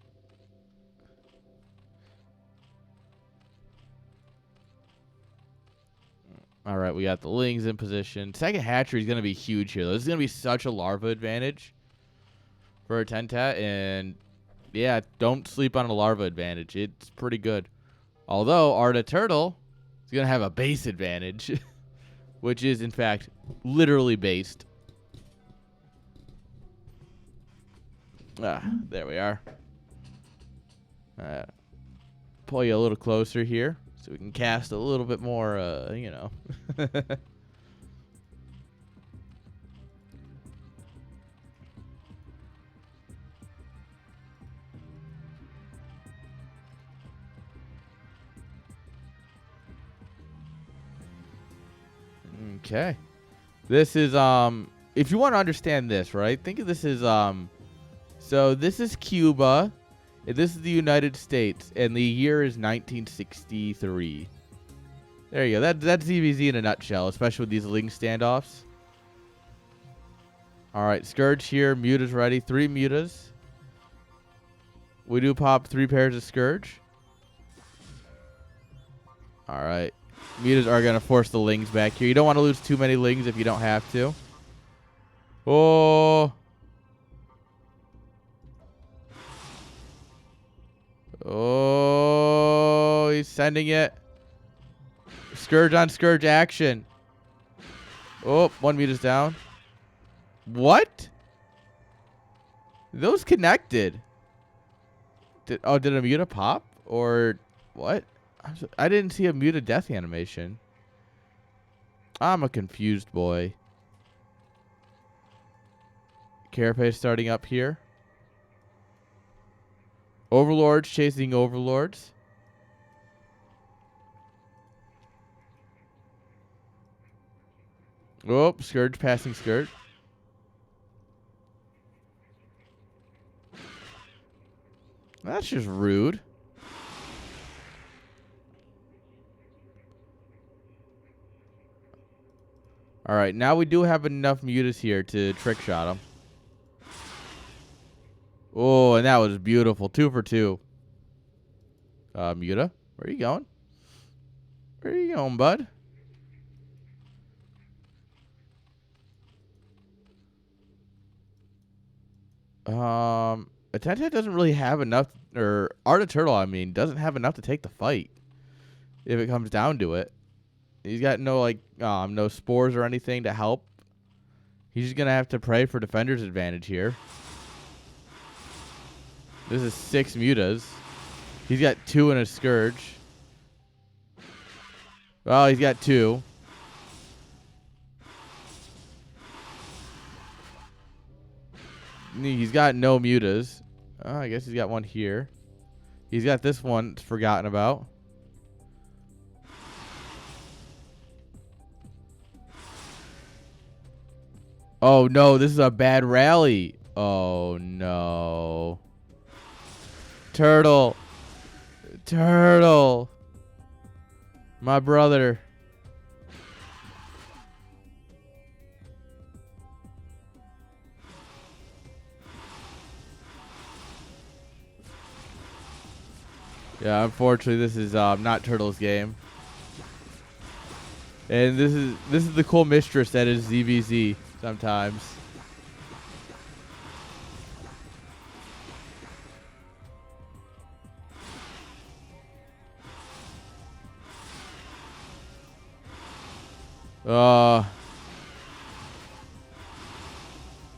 All right, we got the lings in position. Second hatchery is going to be huge here. This is going to be such a larva advantage for a Tentat. And, yeah, don't sleep on a larva advantage. It's pretty good. Although, Arda Turtle is going to have a base advantage, which is, in fact, literally based. There we are. Pull you a little closer here so we can cast a little bit more, you know. Okay. This is, if you want to understand this, right? Think of this as, so this is Cuba. This is the United States, and the year is 1963. There you go. That's ZVZ in a nutshell, especially with these Ling standoffs. All right, Scourge here. Muta's ready. 3 Mutas. We do pop 3 pairs of Scourge. All right. Mutas are going to force the Lings back here. You don't want to lose too many Lings if you don't have to. Oh. Oh, he's sending it. Scourge on Scourge action. Oh, 1 Muta's down. What? Those connected. Did a Muta pop? Or what? I didn't see a Muta death animation. I'm a confused boy. Carapace starting up here. Overlords chasing Overlords. Oh, Scourge passing Scourge. That's just rude. All right, now we do have enough Mutas here to trick shot him. Oh, and that was beautiful. 2 for 2. Muta, where are you going? Where are you going, bud? Attentat doesn't really have enough, or Art of Turtle, I mean, doesn't have enough to take the fight. If it comes down to it. He's got no, like, no spores or anything to help. He's just going to have to pray for defender's advantage here. This is 6 Mutas. He's got 2 and a Scourge. Well, he's got 2. He's got no Mutas. Oh, I guess he's got 1 here. He's got this one forgotten about. Oh, no. This is a bad rally. Oh, no. Turtle. Turtle. My brother. Yeah, unfortunately, this is not Turtle's game. And this is the cool mistress that is ZVZ sometimes.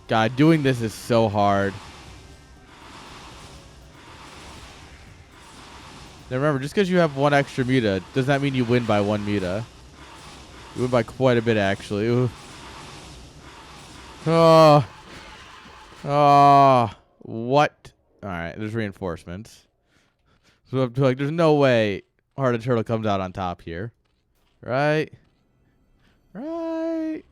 God, doing this is so hard. Now remember, just because you have 1 extra Muta does not mean you win by 1 Muta. You win by quite a bit, actually. Ooh. Oh. Oh. What? All right, there's reinforcements. So I'm like, there's no way Hearted Turtle comes out on top here. Right? Right?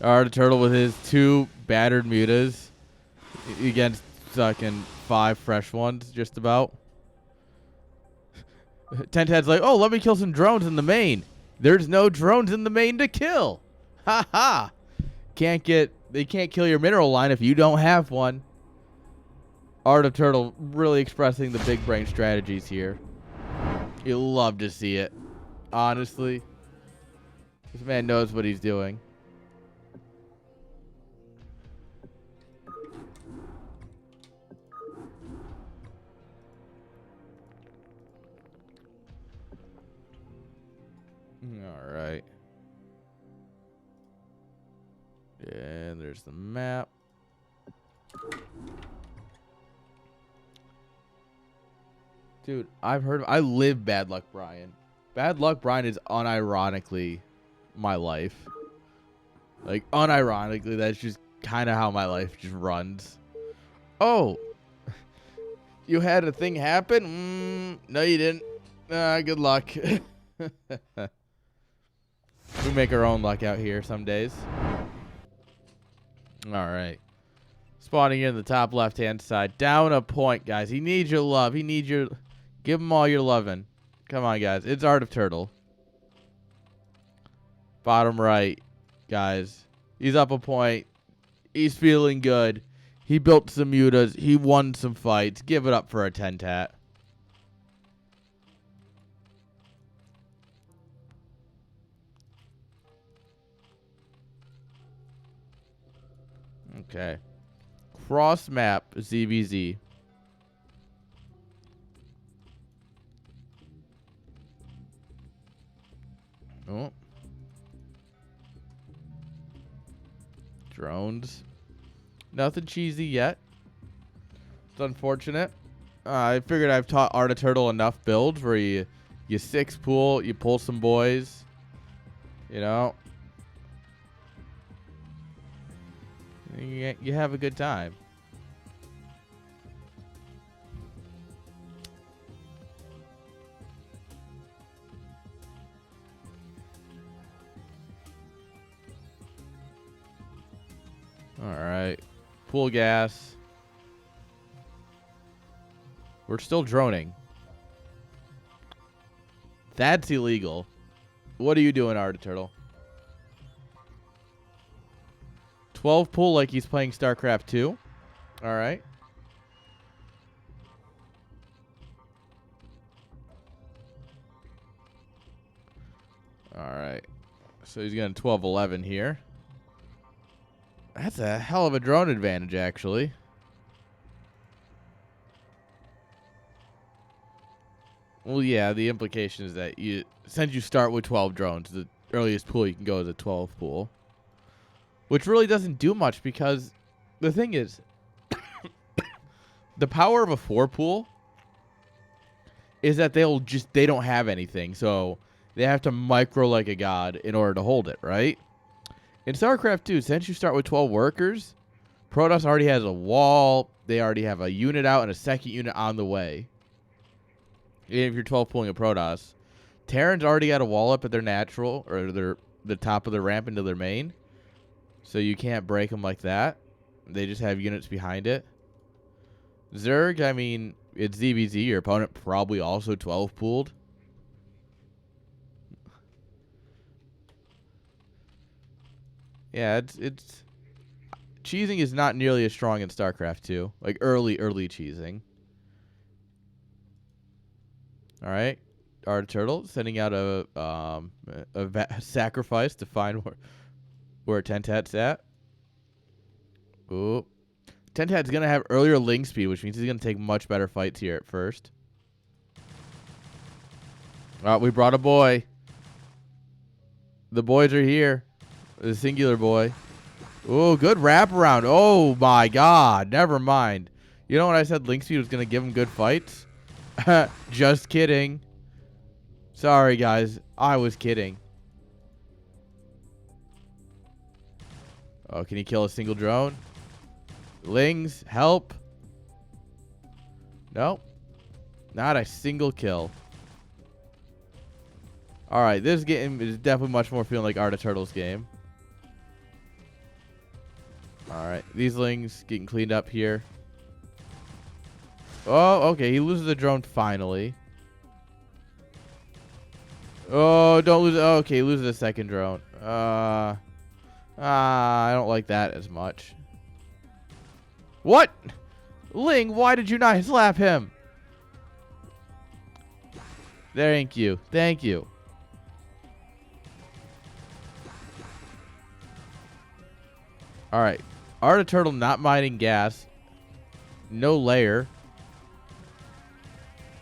Hearted Turtle with his 2 battered mutas against fucking 5 fresh ones, just about. Tentad's like, oh, let me kill some drones in the main. There's no drones in the main to kill. Ha ha. They can't kill your mineral line if you don't have one. Art of Turtle really expressing the big brain strategies here. You love to see it. Honestly. This man knows what he's doing. All right. And there's the map. Dude, I live Bad Luck Brian. Bad Luck Brian is unironically my life. Like, unironically, that's just kind of how my life just runs. Oh, you had a thing happen? No, you didn't. Good luck. We make our own luck out here some days. All right. Spawning in the top left-hand side. Down a point, guys. He needs your love. He needs your... Give him all your loving. Come on, guys. It's Art of Turtle. Bottom right, guys. He's up a point. He's feeling good. He built some mutas. He won some fights. Give it up for a Tentat. Okay. Cross map ZVZ. Oh. Drones. Nothing cheesy yet. It's unfortunate. I figured I've taught Art of Turtle enough builds where you 6 pool, you pull some boys. You know. You have a good time. All right. Pool gas. We're still droning. That's illegal. What are you doing, Art of Turtle? 12 pool like he's playing StarCraft 2. All right. All right. So he's getting 12-11 here. That's a hell of a drone advantage, actually. Well, yeah, the implication is that since you start with 12 drones, the earliest pool you can go is a 12 pool. Which really doesn't do much because the thing is, the power of a 4 pool is that they don't have anything. So they have to micro like a god in order to hold it, right? In StarCraft 2, since you start with 12 workers, Protoss already has a wall. They already have a unit out and a second unit on the way. Even if you're 12 pulling a Protoss. Terran's already got a wall up at their natural, or the top of the ramp into their main. So you can't break them like that. They just have units behind it. Zerg, I mean, it's ZBZ. Your opponent probably also 12 pooled. Yeah, it's cheesing is not nearly as strong in StarCraft 2. Like early cheesing. All right, Art of Turtle sending out a sacrifice to find where Tentat's at. Ooh, Tentat's gonna have earlier link speed, which means he's gonna take much better fights here at first. We brought a boy. The boys are here. The singular boy. Oh, good wraparound. Oh, my God. Never mind. You know when I said link speed was going to give him good fights? Just kidding. Sorry, guys. I was kidding. Oh, can he kill a single drone? Lings, help. Nope. Not a single kill. Alright, this game is definitely much more feeling like Art of Turtles game. Alright, these Lings getting cleaned up here. Oh, okay, he loses the drone finally. Oh, don't lose it. Oh, okay, he loses the second drone. I don't like that as much. What? Ling, why did you not slap him? Thank you. Thank you. Alright. Art of Turtle not mining gas. No layer.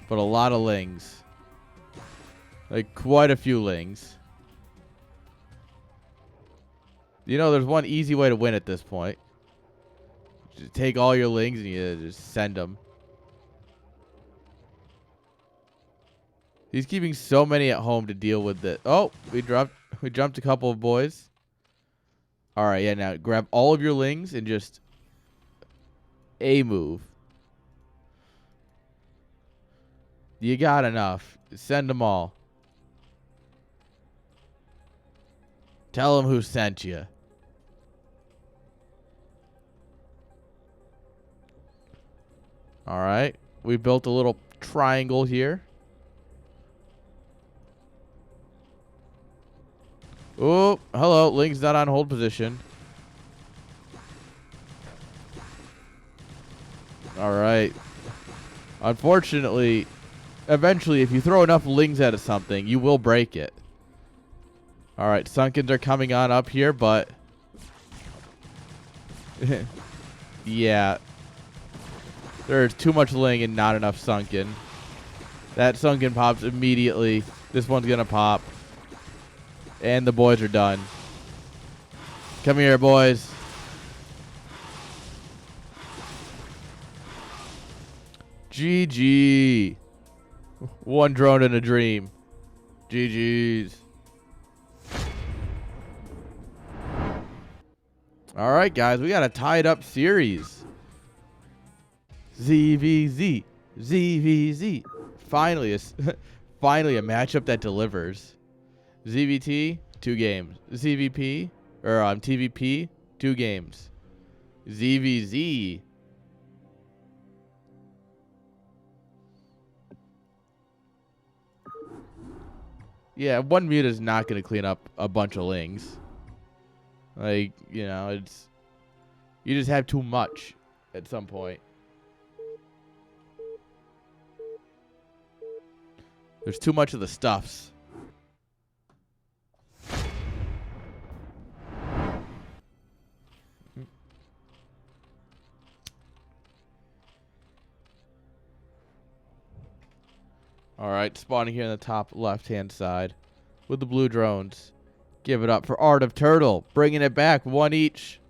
But a lot of Lings. Like, quite a few Lings. You know, there's one easy way to win at this point. Just take all your Lings and you just send them. He's keeping so many at home to deal with it. Oh, we jumped a couple of boys. Alright, yeah, now grab all of your Lings and just A move. You got enough. Send them all. Tell them who sent you. Alright. We built a little triangle here. Oh, hello. Link's not on hold position. Alright. Unfortunately, eventually, if you throw enough Lings at something, you will break it. Alright, Sunkens are coming on up here, but... yeah. There's too much Ling and not enough Sunken. That Sunken pops immediately. This one's gonna pop. And the boys are done. Come here, boys. GG. One drone in a dream. GG's. All right, guys. We got a tied up series. ZVZ. ZVZ. Finally, finally a matchup that delivers. ZVT, 2 games. ZVP, or TVP, 2 games. ZVZ. Yeah, one mute is not going to clean up a bunch of Lings. Like, you know, it's... You just have too much at some point. There's too much of the stuffs. Alright, spawning here in the top left-hand side with the blue drones. Give it up for Art of Turtle. Bringing it back, 1 each.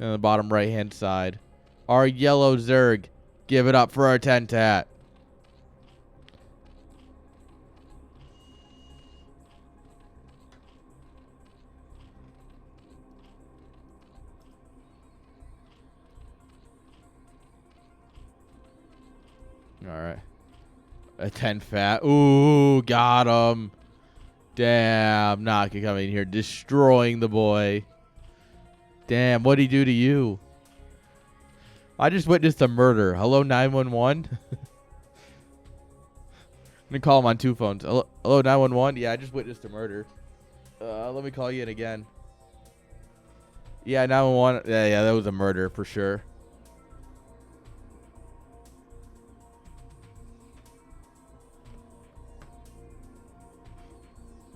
And the bottom right-hand side. Our yellow Zerg. Give it up for our Tentat. Alright. A 10 fat. Ooh, got him. Damn, Naka coming in here, destroying the boy. Damn, what'd he do to you? I just witnessed a murder. Hello, 911? I'm gonna call him on 2 phones. Hello, 911? Yeah, I just witnessed a murder. Let me call you in again. Yeah, 911. Yeah, that was a murder for sure.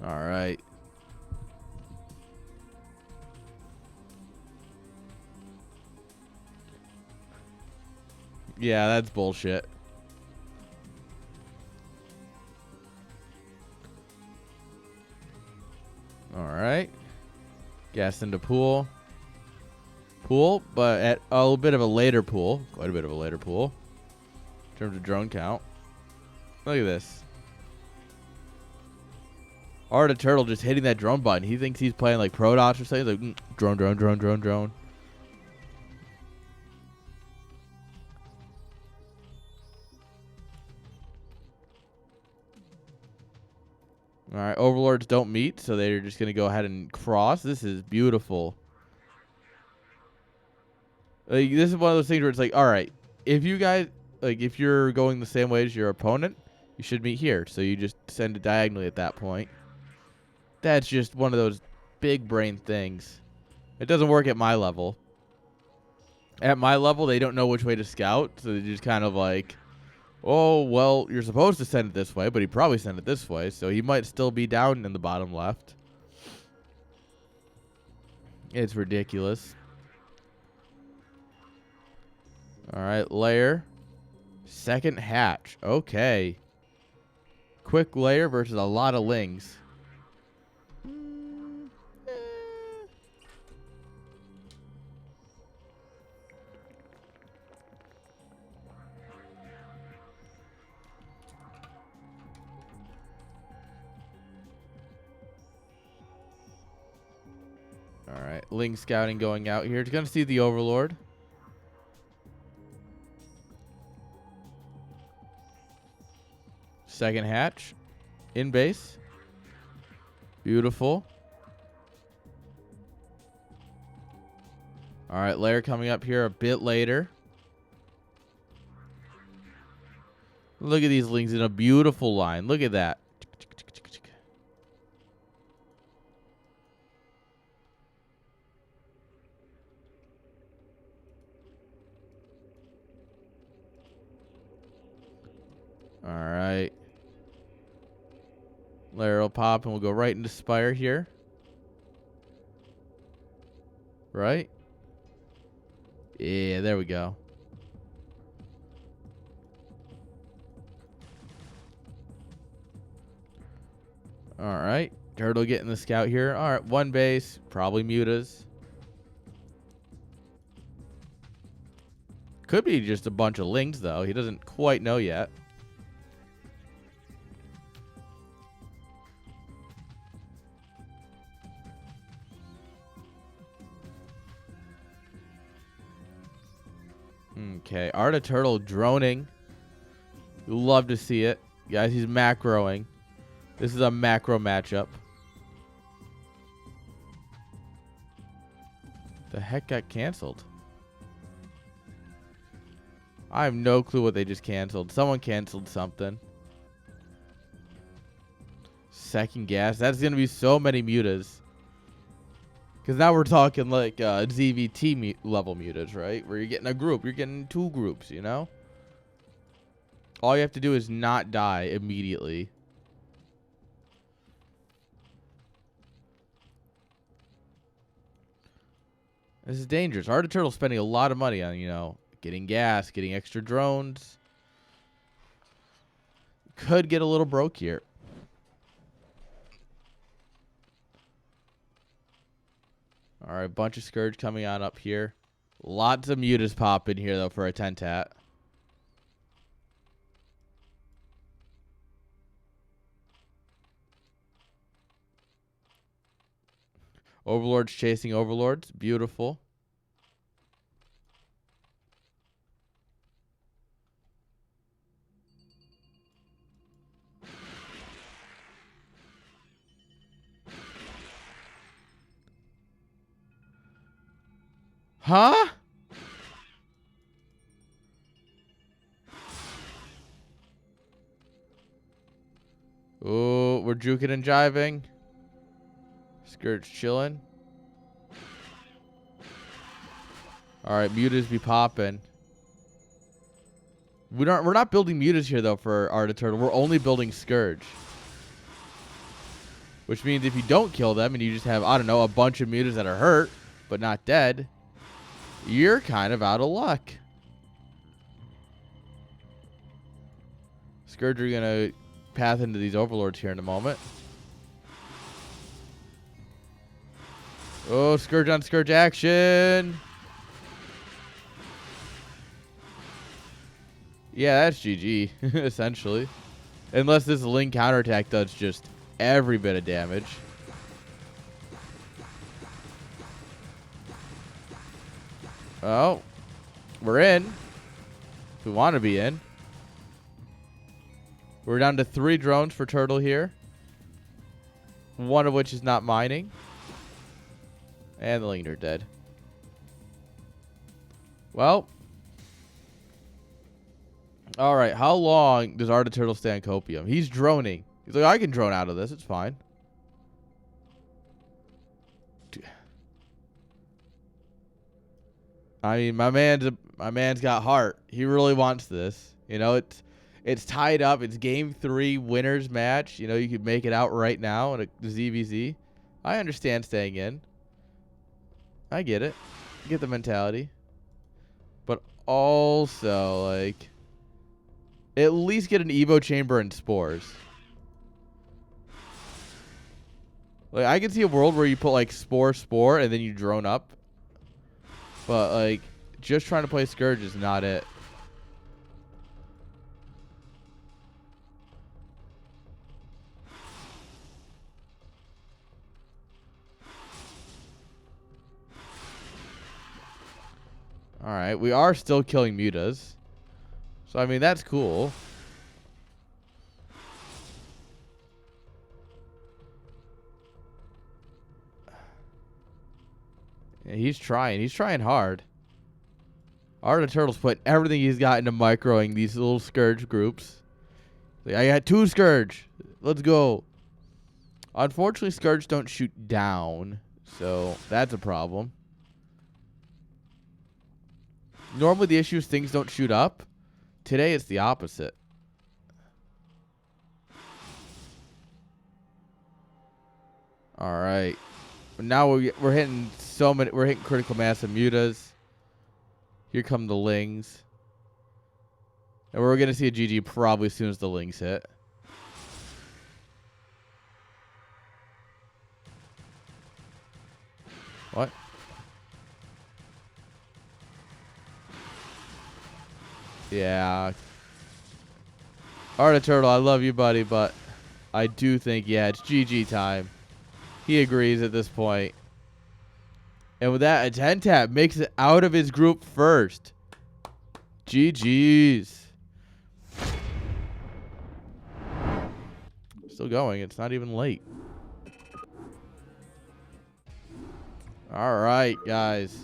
All right. Yeah, that's bullshit. All right. Gas into pool. Pool, but at a little bit of a later pool. Quite a bit of a later pool. In terms of drone count. Look at this. Art of Turtle just hitting that drone button. He thinks he's playing like Protoss or something. He's like, drone, drone, drone, drone, drone. All right, Overlords don't meet, so they're just going to go ahead and cross. This is beautiful. Like, this is one of those things where it's like, all right, if you guys, like, if you're going the same way as your opponent, you should meet here. So you just send it diagonally at that point. That's just one of those big brain things. It doesn't work at my level. At my level, they don't know which way to scout, so they just kind of like, oh, well, you're supposed to send it this way, but he probably sent it this way, so he might still be down in the bottom left. It's ridiculous. All right, layer. Second hatch. Okay. Quick layer versus a lot of lings. All right, ling scouting going out here. It's going to see the Overlord. Second hatch. In base. Beautiful. All right, layer coming up here a bit later. Look at these lings in a beautiful line. Look at that. All right. Layer will pop and we'll go right into Spire here. Right? Yeah, there we go. All right. Turtle getting the scout here. All right, one base. Probably mutas. Could be just a bunch of lings, though. He doesn't quite know yet. Okay, Art of Turtle droning. You'll love to see it. Guys, he's macroing. This is a macro matchup. The heck got canceled? I have no clue what they just canceled. Someone canceled something. Second gas. That's going to be so many mutas. Because now we're talking like ZVT level mutas, right? Where you're getting a group. You're getting two groups, you know? All you have to do is not die immediately. This is dangerous. Art of Turtle spending a lot of money on, you know, getting gas, getting extra drones. Could get a little broke here. All right, bunch of Scourge coming on up here. Lots of mutas pop in here, though, for a 10-tat. Overlords chasing Overlords. Beautiful. Huh? Oh, we're juking and jiving. Scourge chilling. All right, mutas be popping. We're not building mutas here though for Art of Turtle. We're only building Scourge. Which means if you don't kill them and you just have, I don't know, a bunch of mutas that are hurt but not dead, you're kind of out of luck. Scourge are gonna path into these Overlords here in a moment. Oh, Scourge on Scourge action. Yeah, that's GG, essentially. Unless this Ling counterattack does just every bit of damage. Oh, we're in. We want to be in. We're down to 3 drones for Turtle here. One of which is not mining. And the Linger dead. Well. Alright, how long does Art of Turtle stay on Copium? He's droning. He's like, I can drone out of this. It's fine. I mean, my man's got heart. He really wants this. You know, it's tied up. It's game 3 winners match. You know, you could make it out right now in the ZVZ. I understand staying in. I get it. I get the mentality. But also, like, at least get an Evo chamber and spores. Like, I can see a world where you put, like, spore, and then you drone up. But, like, just trying to play Scourge is not it. Alright, we are still killing mutas. So, I mean, that's cool. Yeah, he's trying. He's trying hard. Art of Turtle's putting everything he's got into microing these little Scourge groups. Like, I got 2 Scourge. Let's go. Unfortunately, Scourge don't shoot down. So, that's a problem. Normally, the issue is things don't shoot up. Today, it's the opposite. All right. Now we're hitting so many. We're hitting critical mass of mutas. Here come the lings. And we're going to see a GG probably as soon as the lings hit. What? Yeah. Art of Turtle, I love you, buddy, but I do think, yeah, it's GG time. He agrees at this point. And with that, a 10 tap makes it out of his group first. GG's. Still going. It's not even late. All right, guys.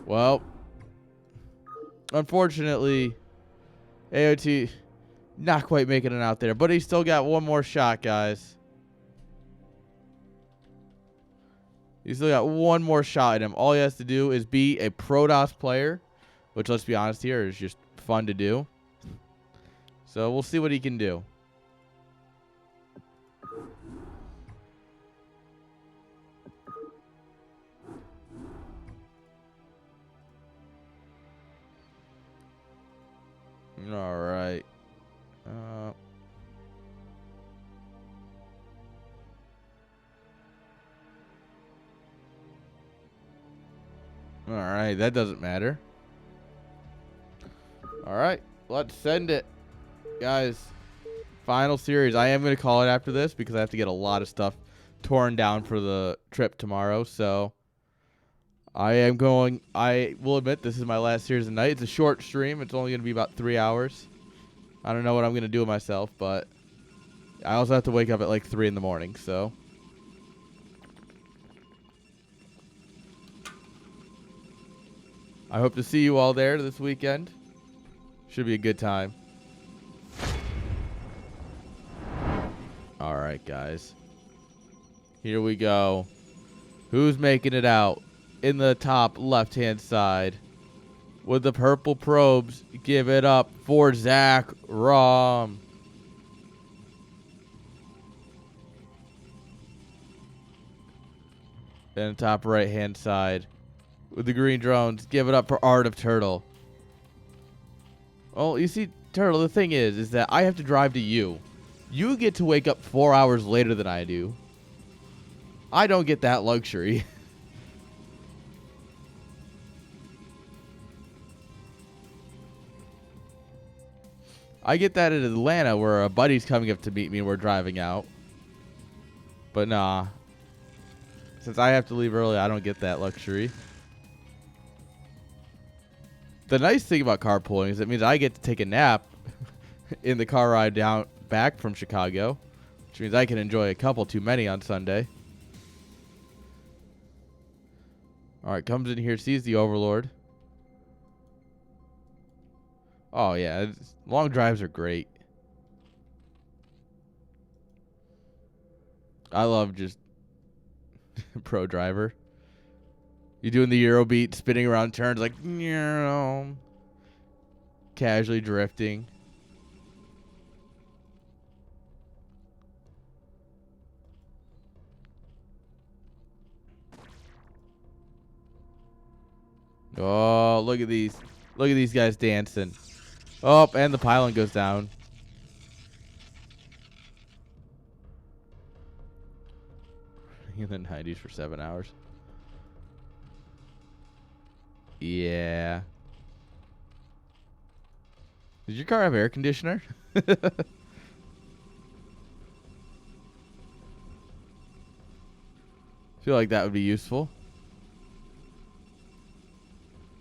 Well, unfortunately, AOT not quite making it out there, but he's still got one more shot, guys. He's still got one more shot in him. All he has to do is be a Protoss player, which, let's be honest here, is just fun to do. So we'll see what he can do. All right. All right, that doesn't matter. All right, let's send it, guys. Final series. I am going to call it after this because I have to get a lot of stuff torn down for the trip tomorrow. So I will admit this is my last series of the night. It's a short stream. It's only going to be about 3 hours. I don't know what I'm going to do with myself, but I also have to wake up at like 3 in the morning, so. I hope to see you all there this weekend. Should be a good time. All right, guys. Here we go. Who's making it out in the top left-hand side? With the purple probes, give it up for Zach Rom. And top right-hand side, with the green drones, give it up for Art of Turtle. Well, you see, Turtle, the thing is that I have to drive to you. You get to wake up 4 hours later than I do. I don't get that luxury. I get that in Atlanta where a buddy's coming up to meet me and we're driving out. But nah. Since I have to leave early, I don't get that luxury. The nice thing about carpooling is it means I get to take a nap in the car ride back from Chicago, which means I can enjoy a couple too many on Sunday. All right, comes in here, sees the Overlord. Oh, yeah. Long drives are great. I love just pro driver. You doing the Euro beat, spinning around turns like, casually drifting. Oh, look at these. Look at these guys dancing. Oh, and the pylon goes down. In the 90s for 7 hours. Yeah. Does your car have air conditioner? Feel like that would be useful.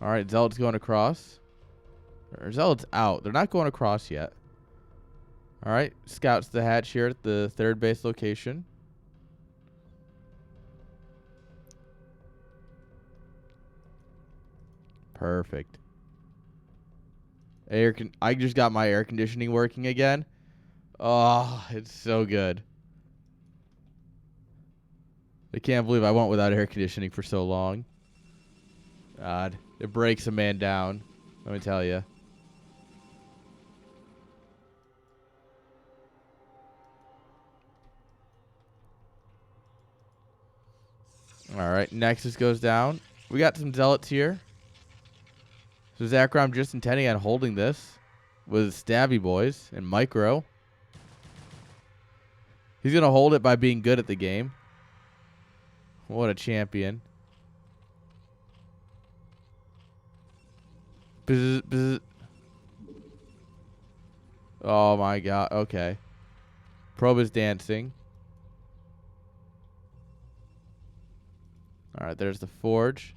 All right, Zealot's going across. Or Zealot's out. They're not going across yet. All right, scouts the hatch here at the third base location. Perfect. I just got my air conditioning working again. Oh, it's so good. I can't believe I went without air conditioning for so long. God, it breaks a man down. Let me tell you. All right, Nexus goes down. We got some Zealots here. So Zakram just intending on holding this with Stabby Boys and Micro. He's going to hold it by being good at the game. What a champion. Bzz, bzz. Oh my god. Okay. Probe is dancing. All right, there's the forge.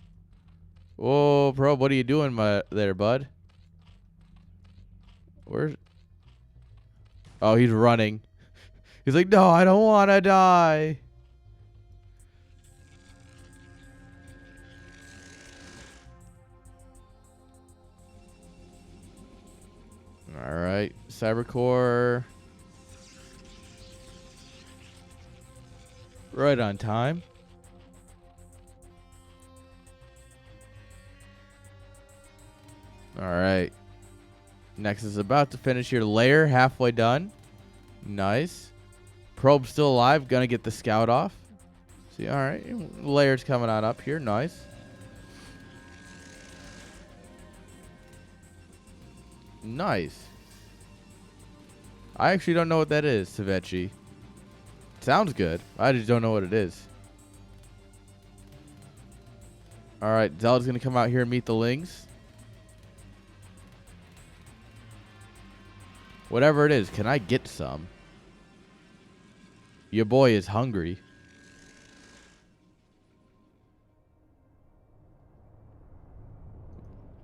Whoa, Probe, what are you doing there, bud? Where's... Oh, he's running. He's like, no, I don't want to die. All right, Cybercore. Right on time. All right. Nexus is about to finish your layer. Halfway done. Nice. Probe still alive. Gonna get the scout off. See, all right. Layer's coming on up here. Nice. Nice. I actually don't know what that is, Savechi. Sounds good. I just don't know what it is. All right. Zealot's gonna come out here and meet the Lings. Whatever it is, can I get some? Your boy is hungry.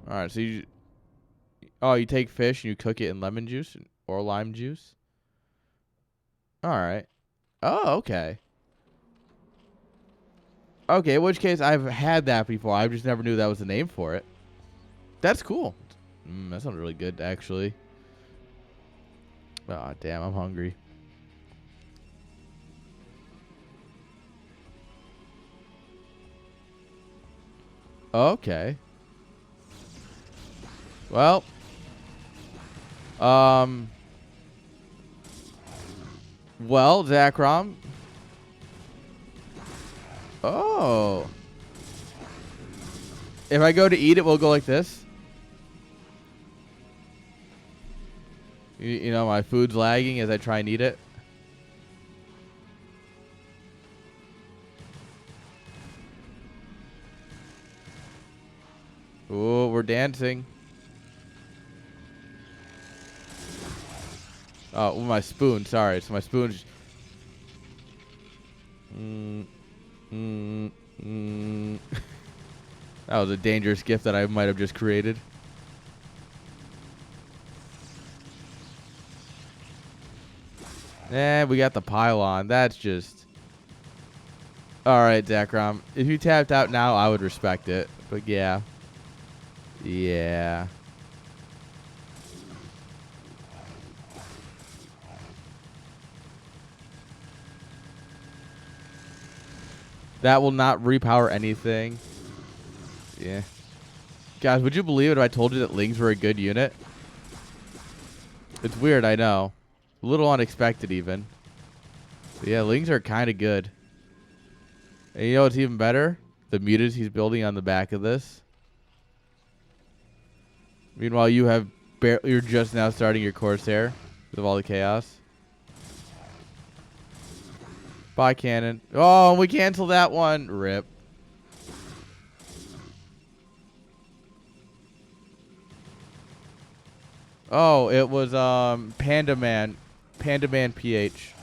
All right, so you take fish and you cook it in lemon juice or lime juice? All right. Oh, okay. Okay, in which case I've had that before. I just never knew that was the name for it. That's cool. That sounds really good, actually. Oh, damn, I'm hungry. Okay. Well. Well, Zakram. Oh. If I go to eat it, we'll go like this. You know, my food's lagging as I try and eat it. Ooh, we're dancing. Oh, with my spoon. Sorry. So my spoon's... Mm, mm, mm. That was a dangerous gift that I might have just created. We got the pylon. That's just... Alright, Zekrom. If you tapped out now, I would respect it. But yeah. Yeah. That will not repower anything. Yeah. Guys, would you believe it if I told you that Lings were a good unit? It's weird, I know. A little unexpected, even. But yeah, Lings are kind of good. And you know what's even better? The mutas he's building on the back of this. Meanwhile, you're just now starting your Corsair with all the chaos. Bye, cannon. Oh, we canceled that one. Rip. Oh, it was Panda Man PH.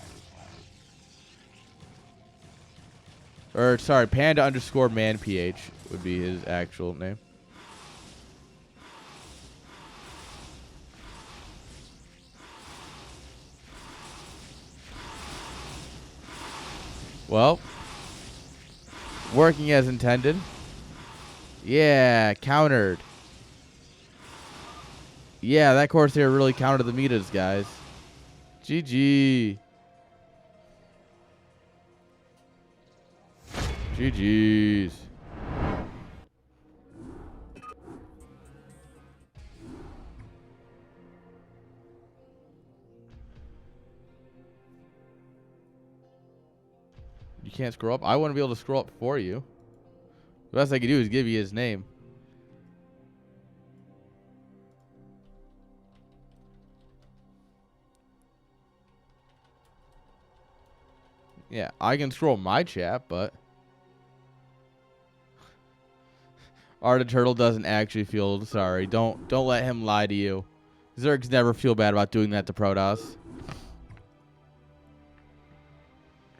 Or sorry, Panda_man PH would be his actual name. Well, working as intended. Yeah, countered. Yeah, that Corsair really countered the metas, guys. GG. GG's. You can't scroll up? I want to be able to scroll up for you. The best I can do is give you his name. Yeah, I can scroll my chat, but Art of Turtle doesn't actually feel sorry. Don't let him lie to you. Zergs never feel bad about doing that to Protoss.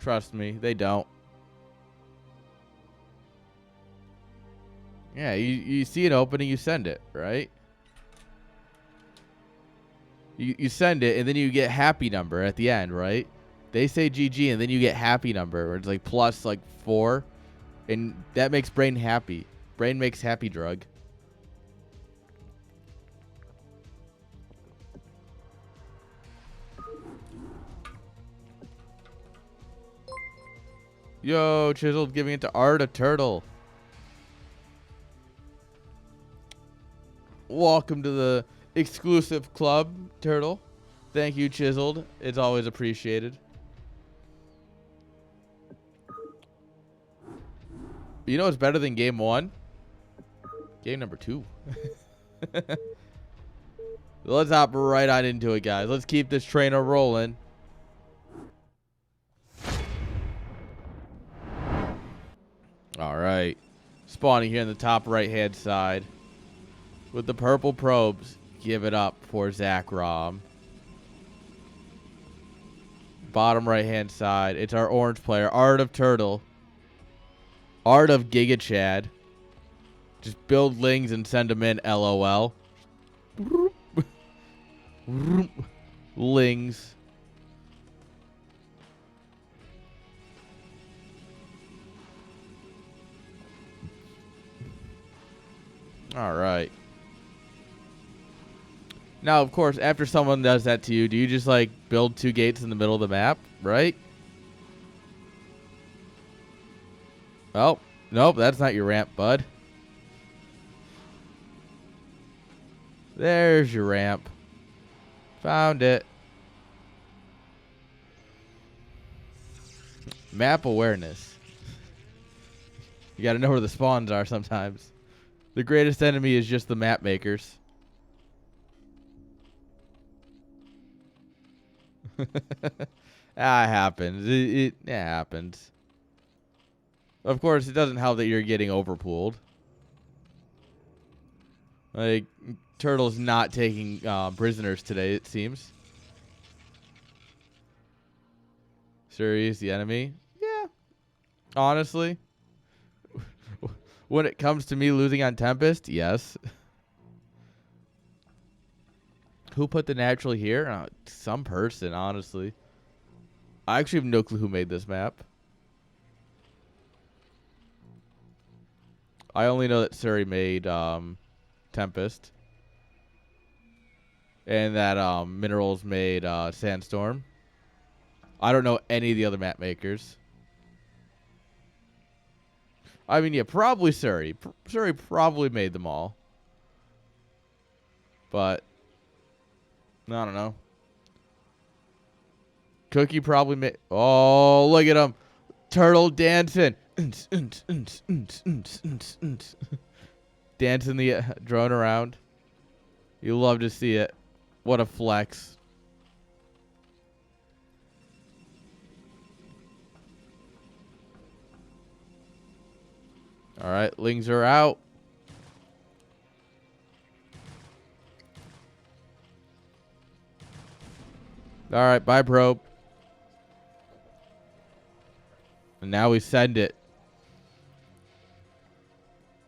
Trust me, they don't. Yeah, you see an opening, you send it, right? You send it, and then you get happy number at the end, right? They say GG, and then you get happy number, where it's like plus like 4, and that makes brain happy. Brain makes happy drug. Yo, Chiseled giving it to Art of Turtle. Welcome to the exclusive club, Turtle. Thank you, Chiseled. It's always appreciated. You know what's better than game 1? Game number 2. Let's hop right on into it, guys. Let's keep this trainer rolling. All right. Spawning here in the top right-hand side. With the purple probes, give it up for Zekrom. Bottom right-hand side, it's our orange player, Art of Turtle. Art of Giga Chad. Just build Lings and send them in, LOL. Lings. All right. Now, of course, after someone does that to you, do you just, like, build 2 gates in the middle of the map, right? Oh, nope, that's not your ramp, bud. There's your ramp. Found it. Map awareness. You gotta know where the spawns are sometimes. The greatest enemy is just the map makers. It happens. It happens. Of course, it doesn't help that you're getting overpooled. Like, Turtle's not taking prisoners today, it seems. Suri is the enemy. Yeah. Honestly. When it comes to me losing on Tempest, yes. Who put the natural here? Some person, honestly. I actually have no clue who made this map. I only know that Suri made Tempest. And that Minerals made Sandstorm. I don't know any of the other map makers. I mean, yeah, probably Suri. Suri probably made them all. But, I don't know. Cookie probably made... Oh, look at him. Turtle dancing. Dancing the drone around. You love to see it. What a flex. All right, Lings are out. All right, bye, probe. And now we send it.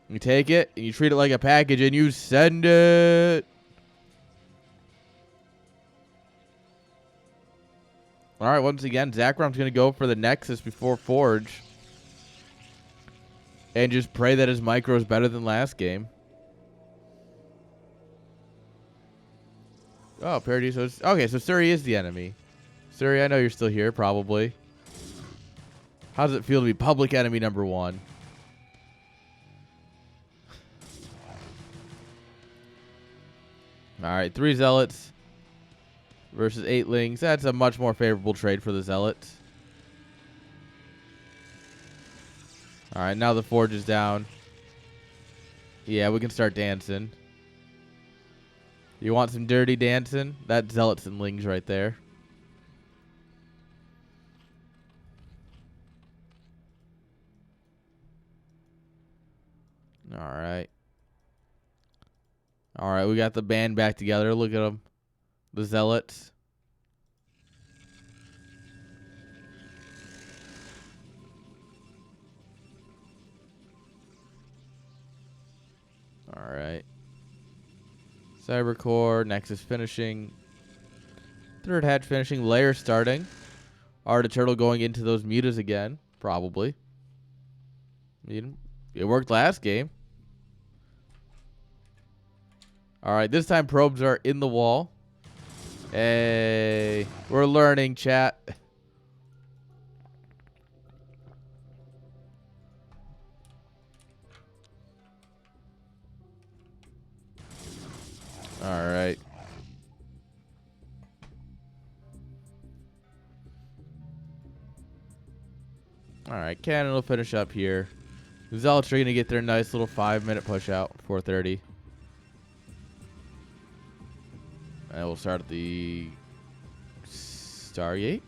You take it, and you treat it like a package, and you send it. All right, once again, Zakrom's going to go for the Nexus before Forge. And just pray that his micro is better than last game. Oh, Paradiso. Okay, so Suri is the enemy. Suri, I know you're still here, probably. How does it feel to be public enemy number 1? All right, 3 Zealots versus 8 Lings. That's a much more favorable trade for the Zealots. All right, now the Forge is down. Yeah, we can start dancing. You want some dirty dancing? That's Zealots and Lings right there. All right. All right, we got the band back together. Look at them. The Zealots. All right. Cybercore, Nexus finishing. Third hatch finishing. Layer starting. Arda Turtle going into those mutas again. Probably. It worked last game. All right, this time probes are in the wall. Hey, we're learning, chat. All right. All right, Cannon will finish up here. Zealots are going to get their nice little 5-minute push out, 4:30. And we'll start at the Stargate.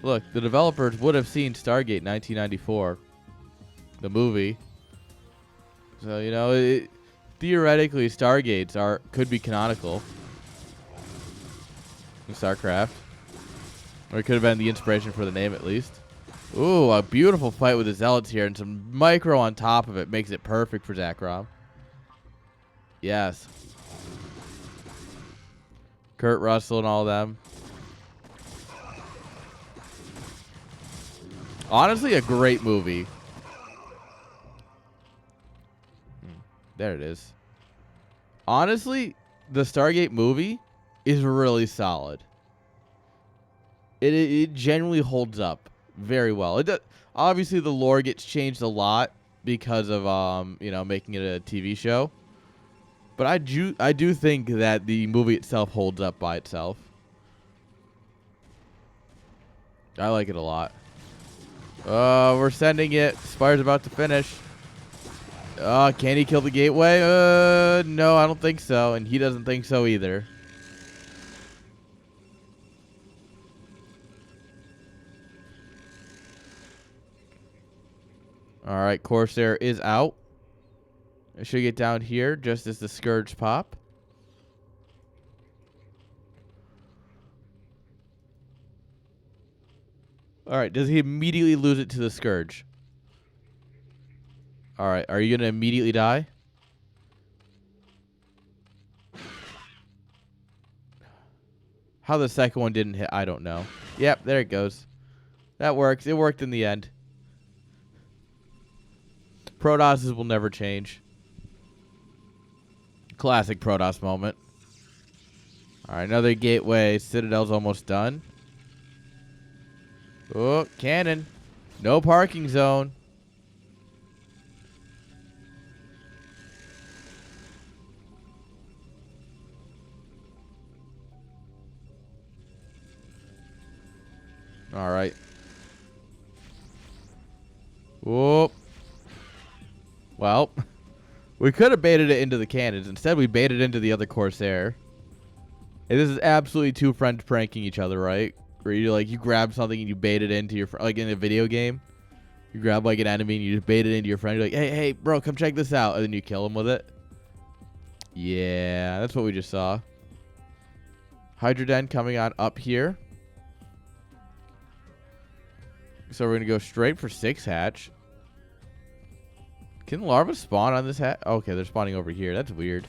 Look, the developers would have seen Stargate 1994, the movie. So, you know, theoretically, Stargates could be canonical in StarCraft. Or it could have been the inspiration for the name, at least. Ooh, a beautiful fight with the Zealots here, and some micro on top of it makes it perfect for Zakrom. Yes. Kurt Russell and all of them. Honestly, a great movie. There it is. Honestly, the Stargate movie is really solid. It genuinely holds up very well. Obviously, the lore gets changed a lot because of making it a TV show. But I do think that the movie itself holds up by itself. I like it a lot. We're sending it. Spire's about to finish. Can he kill the gateway? No, I don't think so. And he doesn't think so either. All right, Corsair is out. It should get down here just as the Scourge pop. All right, does he immediately lose it to the Scourge? All right, are you going to immediately die? How the second one didn't hit, I don't know. Yep, there it goes. That works. It worked in the end. Protosses will never change. Classic Protoss moment. All right, another gateway. Citadel's almost done. Oh, cannon. No parking zone. All right. Whoop. Well, we could have baited it into the cannons. Instead, we baited into the other Corsair. And this is absolutely two friends pranking each other, right? Where you grab something and you bait it into your friend, like in a video game. You grab like an enemy and you just bait it into your friend. You're like, hey, bro, come check this out, and then you kill him with it. Yeah, that's what we just saw. Hydroden coming on up here. So we're gonna go straight for 6 hatch. Can larva spawn on this hatch? Okay, they're spawning over here. That's weird.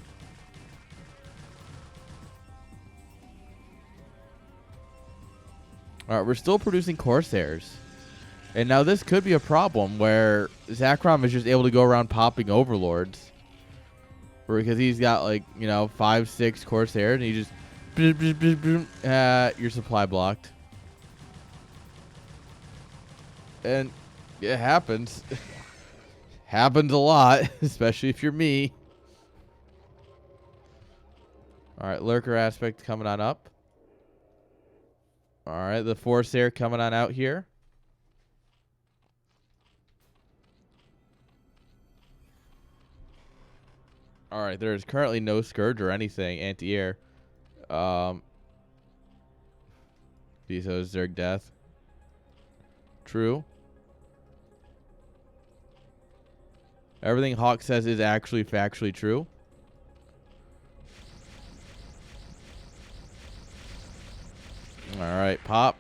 All right, we're still producing Corsairs. And now this could be a problem where Zakrom is just able to go around popping Overlords. Because he's got, like, 5, 6 Corsairs, and he just... your supply blocked. And it happens. Happens a lot, especially if you're me. All right, Lurker aspect coming on up. All right, the Forsair coming on out here. All right, there is currently no Scourge or anything anti-air. Viso Zerg death. True. Everything Hawk says is actually factually true. All right, pop.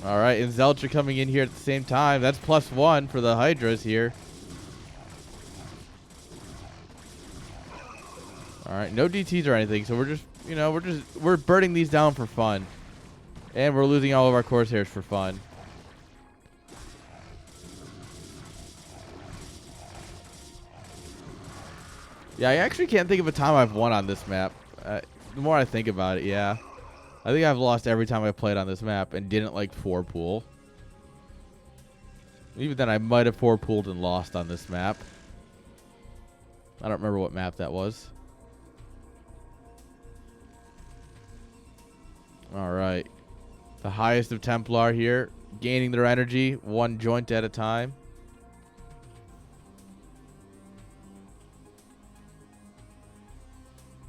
All right, and Zelcha coming in here at the same time. That's +1 for the Hydras here. All right, no DTs or anything, so we're just, we're burning these down for fun. And we're losing all of our Corsairs for fun. Yeah, I actually can't think of a time I've won on this map. The more I think about it, yeah. I think I've lost every time I played on this map and didn't, 4-pool. Even then, I might have 4-pooled and lost on this map. I don't remember what map that was. All right. The highest of Templar here, gaining their energy, 1 joint at a time.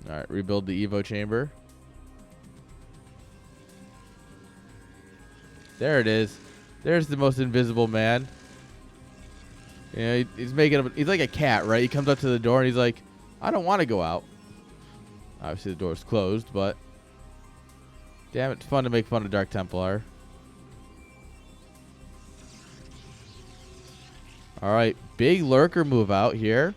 All right, rebuild the Evo chamber. There it is. There's the most invisible man. He's he's like a cat, right? He comes up to the door and he's like, I don't want to go out. Obviously the door's closed, but damn, it's fun to make fun of Dark Templar. All right, big lurker move out here.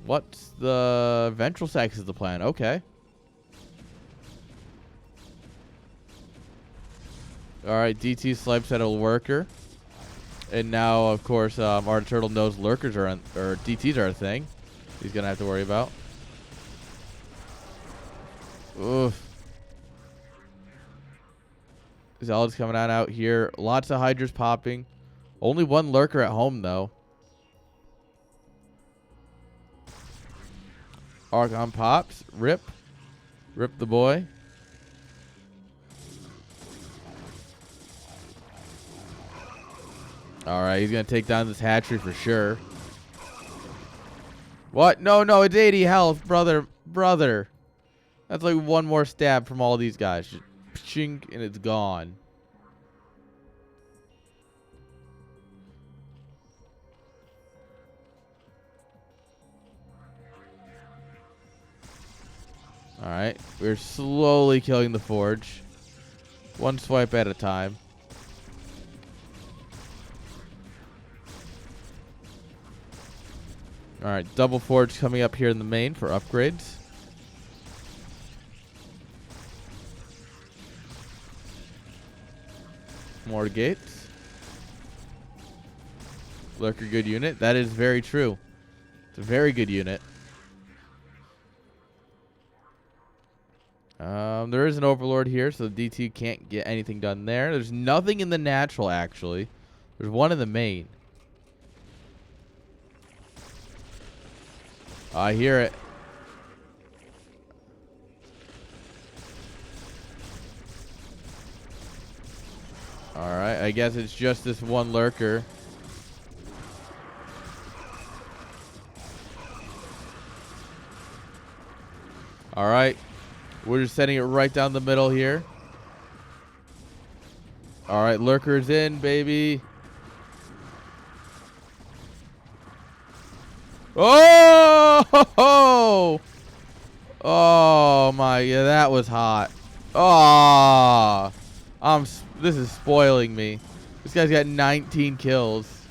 What's the ventral sacs is the plan? Okay. All right, DT swipes at a lurker, and now of course our turtle knows lurkers are or DTs are a thing. He's gonna have to worry about. Oof. Zealot's coming on out here. Lots of Hydras popping. Only 1 lurker at home though. Archon pops. Rip. Rip the boy. Alright, he's going to take down this hatchery for sure. What? No, no, it's 80 health, brother. Brother. That's like 1 more stab from all these guys. Chink, and it's gone. Alright, we're slowly killing the forge. One swipe at a time. Alright, double forge coming up here in the main for upgrades. More gates. Lurker good unit. That is very true. It's a very good unit. There is an overlord here, so the DT can't get anything done there. There's nothing in the natural, actually. There's one in the main. I hear it. Alright, I guess it's just this one lurker. Alright. We're just setting it right down the middle here. Alright, lurkers in, baby. Oh! Oh my, yeah, that was hot. Oh, this is spoiling me. This guy's got 19 kills.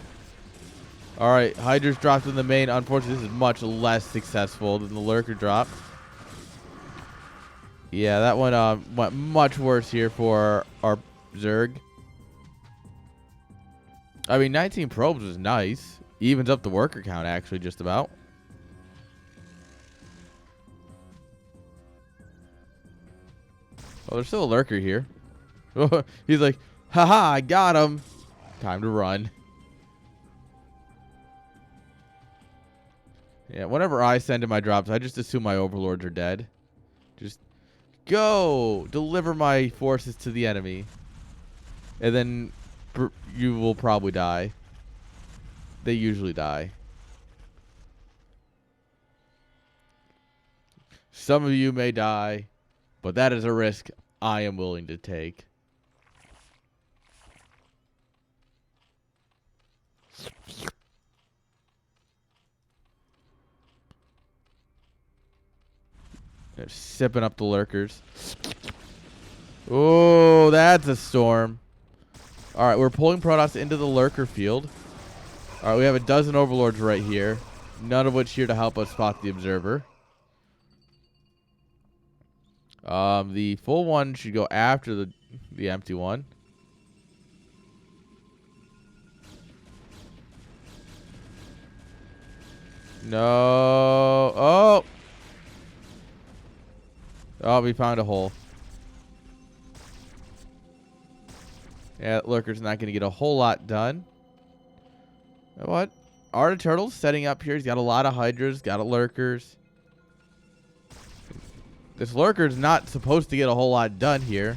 Alright, Hydra's dropped in the main. Unfortunately, this is much less successful than the lurker drop. Yeah, that one went much worse here for our Zerg. I mean, 19 probes was nice. Evens up the worker count, actually, just about. Oh, there's still a lurker here. He's like, haha, I got him. Time to run. Yeah, whenever I send in my drops, I just assume my overlords are dead. Just go! Deliver my forces to the enemy. And then you will probably die. They usually die. Some of you may die, but that is a risk I am willing to take. They're sipping up the lurkers. Oh, that's a storm. Alright, we're pulling Protoss into the lurker field. Alright, we have a dozen overlords right here. None of which here to help us spot the observer. The full one should go after the empty one. No. Oh! Oh, we found a hole. Yeah, that lurker's not going to get a whole lot done. You know what? Art of Turtle's setting up here. He's got a lot of Hydras, got a lurkers. This lurker's not supposed to get a whole lot done here.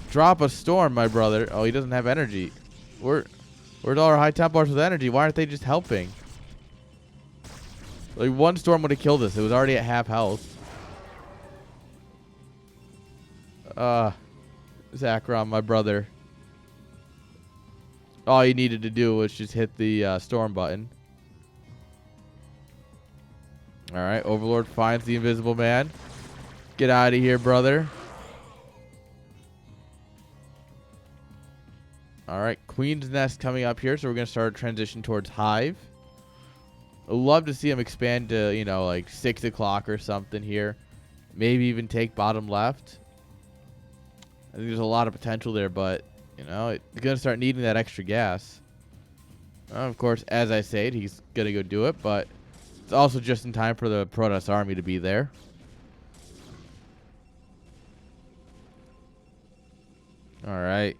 Drop a storm, my brother. Oh, he doesn't have energy. Where's all our high Templars with energy? Why aren't they just helping? Like, one storm would have killed us. It was already at half health. Zachron, my brother. All you needed to do was just hit the storm button. Alright, Overlord finds the invisible man. Get out of here, brother. Alright, Queen's Nest coming up here, so we're going to start a transition towards Hive. I'd love to see him expand to, you know, like 6 o'clock or something here. Maybe even take bottom left. I think there's a lot of potential there, but, you know, it's going to start needing that extra gas. Of course, as I said, he's going to go do it, but it's also just in time for the Protoss army to be there. Alright.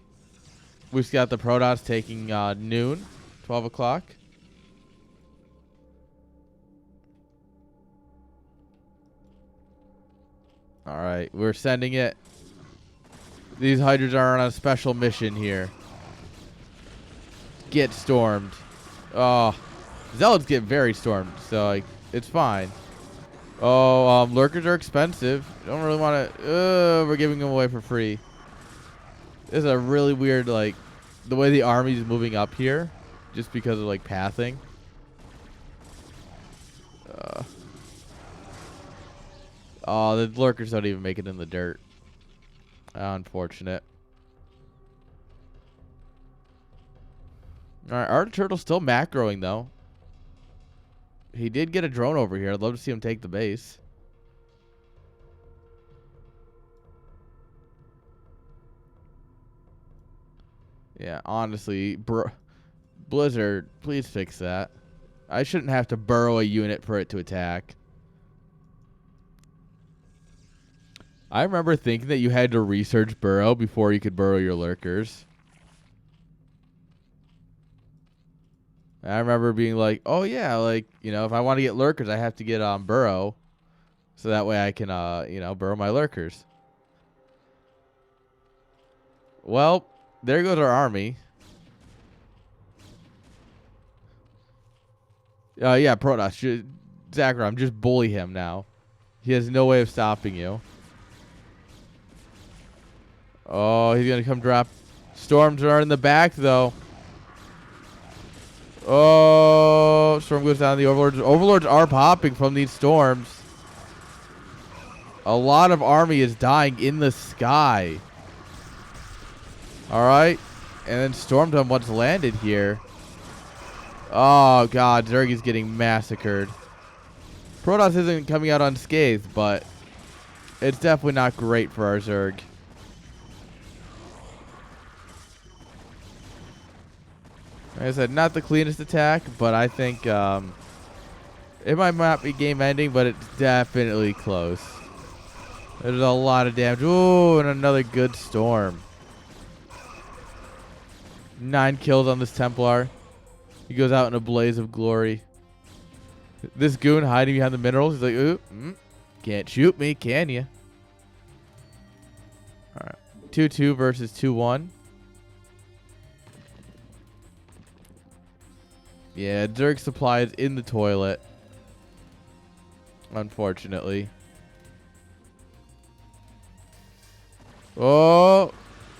We've got the Protoss taking noon, 12 o'clock. Alright, we're sending it. These Hydras are on a special mission here. Get stormed. Oh, Zealots get very stormed, so like, it's fine. Oh, lurkers are expensive. Don't really want to. We're giving them away for free. This is a really weird, like, the way the army is moving up here, just because of like pathing. Oh, the lurkers don't even make it in the dirt. Unfortunate. All right, our turtle's still macroing though. He did get a drone over here. I'd love to see him take the base. Yeah, honestly, Blizzard, please fix that. I shouldn't have to burrow a unit for it to attack. I remember thinking that you had to research burrow before you could burrow your lurkers. I remember being like, oh yeah, like, you know, if I want to get lurkers, I have to get burrow. So that way I can, you know, burrow my lurkers. Well, there goes our army. Yeah, Protoss. Zachram, just bully him now. He has no way of stopping you. Oh, he's going to come drop. Storms are in the back, though. Oh, storm goes down the overlords. Overlords are popping from these storms. A lot of army is dying in the sky. All right. And then stormed on what's landed here. Oh, God. Zerg is getting massacred. Protoss isn't coming out unscathed, but it's definitely not great for our Zerg. Like I said, not the cleanest attack, but I think it might not be game ending, but it's definitely close. There's a lot of damage. Ooh, and another good storm. 9 kills on this Templar. He goes out in a blaze of glory. This goon hiding behind the minerals. He's like, ooh, can't shoot me, can you? All right. 2-2 versus 2-1. Yeah, Zerg supply is in the toilet. Unfortunately. Oh,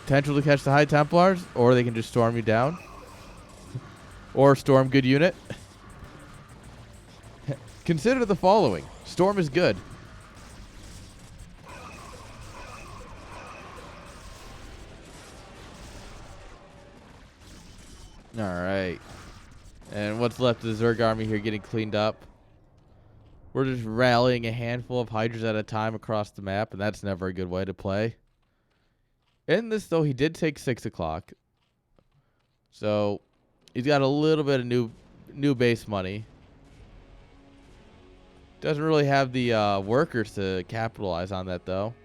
potential to catch the High Templars, or they can just storm you down. Or storm good unit. Consider the following. Storm is good. All right. And what's left of the Zerg army here getting cleaned up. We're just rallying a handful of Hydras at a time across the map, and that's never a good way to play. In this, though, he did take 6 o'clock. So he's got a little bit of new base money. Doesn't really have the workers to capitalize on that, though.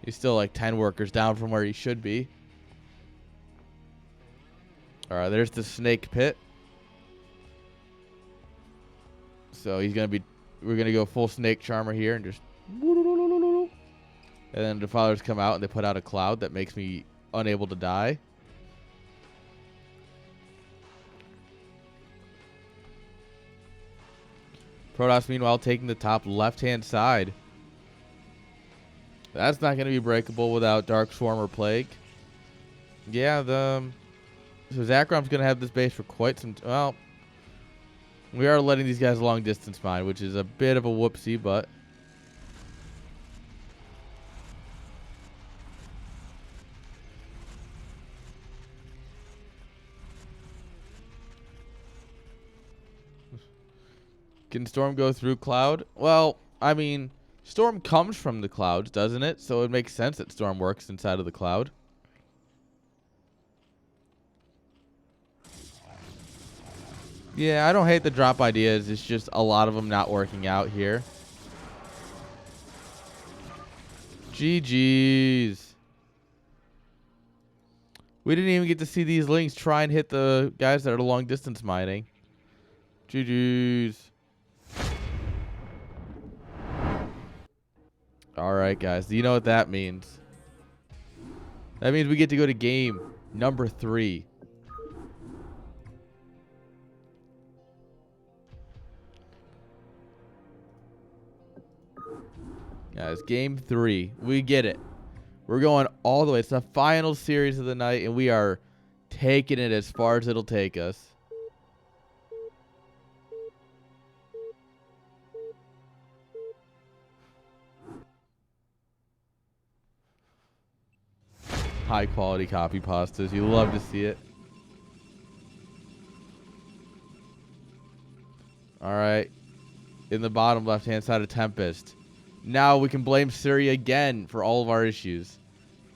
He's still like 10 workers down from where he should be. All right, there's the snake pit. So we're going to go full snake charmer here and just. And then the fathers come out and they put out a cloud that makes me unable to die. Protoss, meanwhile, taking the top left-hand side. That's not going to be breakable without Dark Swarm or Plague. Yeah, so Zachram's going to have this base for quite some time. Well, we are letting these guys long distance mine, which is a bit of a whoopsie, but. Can Storm go through Cloud? Well, I mean, Storm comes from the clouds, doesn't it? So it makes sense that Storm works inside of the cloud. Yeah, I don't hate the drop ideas. It's just a lot of them not working out here. GG's. We didn't even get to see these links try and hit the guys that are long distance mining. GG's. All right, guys. Do you know what that means? That means we get to go to game number 3. Guys, game 3. We get it. We're going all the way. It's the final series of the night, and we are taking it as far as it'll take us. High quality copy pastas. You love to see it. All right. In the bottom left-hand side of Tempest. Now we can blame Suri again for all of our issues.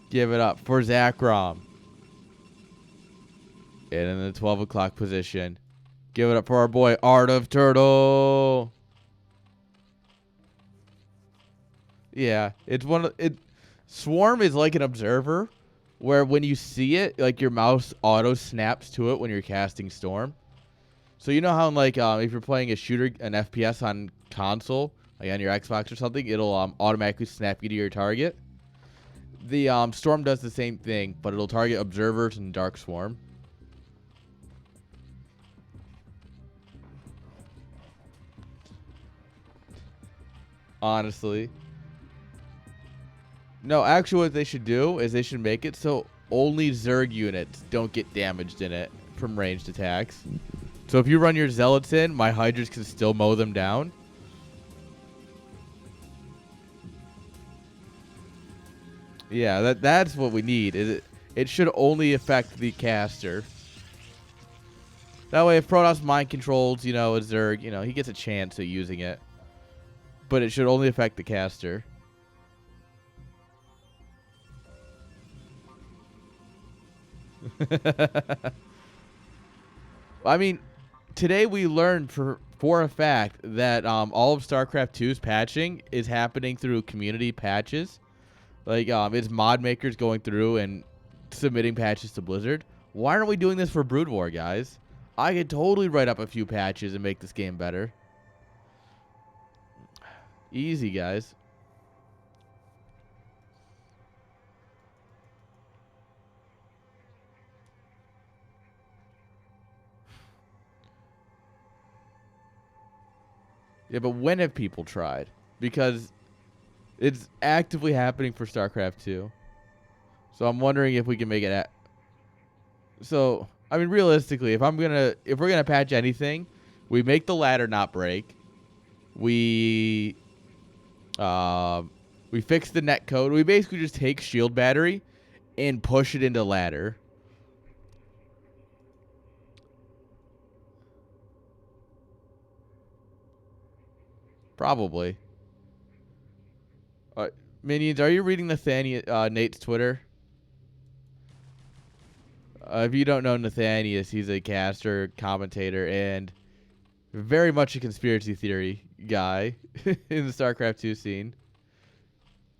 Give it up for Zakrom. And in the 12 o'clock position. Give it up for our boy, Art of Turtle. Yeah, it's one of it. Swarm is like an observer, where when you see it, like your mouse auto snaps to it when you're casting Storm. So you know how like if you're playing a shooter, an FPS on console, like on your Xbox or something, it'll automatically snap you to your target. The Storm does the same thing, but it'll target observers and Dark Swarm. Honestly. No, actually what they should do is they should make it so only Zerg units don't get damaged in it from ranged attacks. So if you run your Zealots in, my Hydras can still mow them down. Yeah, that's what we need. It should only affect the caster. That way if Protoss mind controls, a Zerg, he gets a chance at using it. But it should only affect the caster. I mean, today we learned for a fact that all of StarCraft 2's patching is happening through community patches. Like, it's mod makers going through and submitting patches to Blizzard. Why aren't we doing this for Brood War, guys? I could totally write up a few patches and make this game better. Easy, guys. Yeah, but when have people tried? Because it's actively happening for StarCraft 2. So I'm wondering if we can make it So, I mean, realistically, if we're gonna patch anything, we make the ladder not break. We fix the net code. We basically just take shield battery and push it into ladder. Probably. Minions, are you reading Nate's Twitter? If you don't know Nathanius, he's a caster, commentator, and very much a conspiracy theory guy in the StarCraft 2 scene.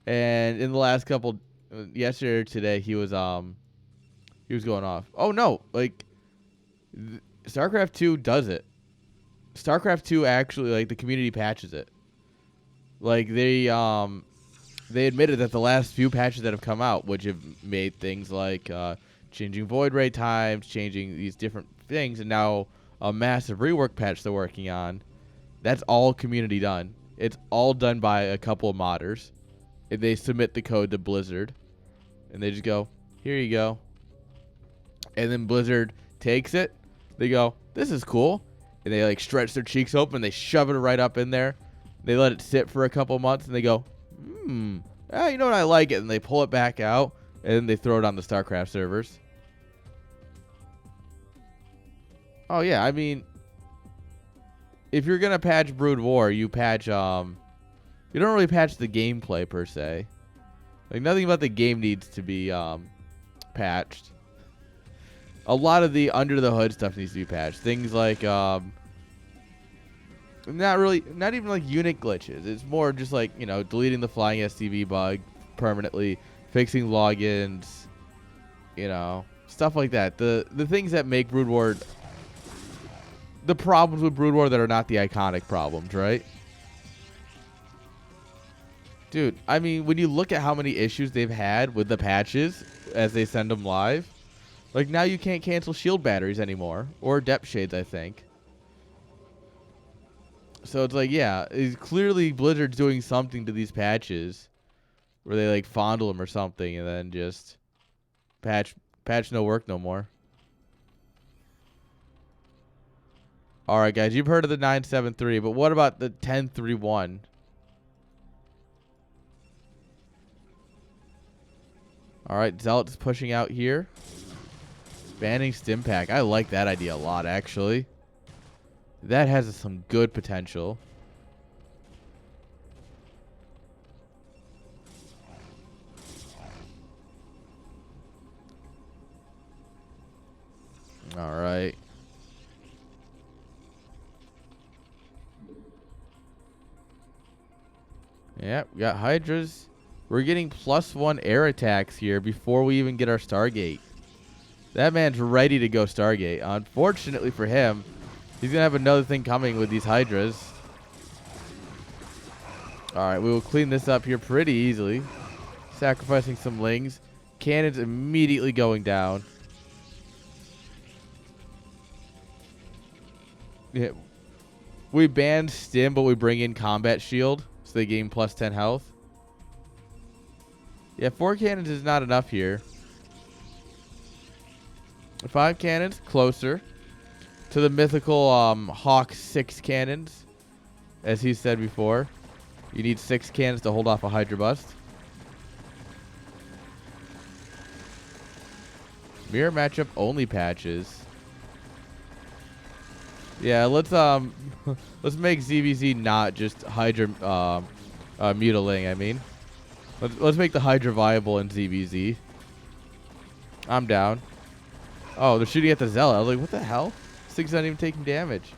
And in the last couple, yesterday or today, he was going off. Oh no, like StarCraft 2 does it. StarCraft 2 actually, like, the community patches it. Like, they admitted that the last few patches that have come out, which have made things like changing void ray times, changing these different things, and now a massive rework patch they're working on, that's all community done. It's all done by a couple of modders. And they submit the code to Blizzard, and they just go, here you go. And then Blizzard takes it. They go, this is cool. And they like stretch their cheeks open. They shove it right up in there. They let it sit for a couple months, and they go, you know what, I like it. And they pull it back out, and then they throw it on the StarCraft servers. Oh yeah, I mean, if you're gonna patch Brood War, you patch you don't really patch the gameplay per se. Like, nothing about the game needs to be patched. A lot of the under the hood stuff needs to be patched. Things like not even like unit glitches. It's more just like, deleting the flying SCV bug permanently, fixing logins, stuff like that. The things that make Brood War, the problems with Brood War that are not the iconic problems, right? Dude, I mean, when you look at how many issues they've had with the patches as they send them live, like, now you can't cancel shield batteries anymore, or depth shades, I think. So it's like, yeah, it's clearly Blizzard's doing something to these patches where they like fondle them or something and then just patch no work no more. All right, guys, you've heard of the 973, but what about the 1031? All right, Zealot's pushing out here. Banning Stimpack. I like that idea a lot, actually. That has some good potential. All right. Yep, we got Hydras. We're getting +1 air attacks here before we even get our Stargate. That man's ready to go Stargate. Unfortunately for him, he's going to have another thing coming with these Hydras. All right, we will clean this up here pretty easily. Sacrificing some Lings. Cannons immediately going down. Yeah. We banned Stim, but we bring in Combat Shield, so they gain +10 health. Yeah, 4 cannons is not enough here. 5 cannons, closer to the mythical Hawk 6 cannons. As he said before, you need 6 cannons to hold off a Hydra bust. Mirror matchup only patches. Yeah, let's let's make ZVZ not just Hydra mutiling. I mean, let's make the Hydra viable in ZVZ. I'm down. Oh, they're shooting at the Zealot. I was like, what the hell? This thing's not even taking damage.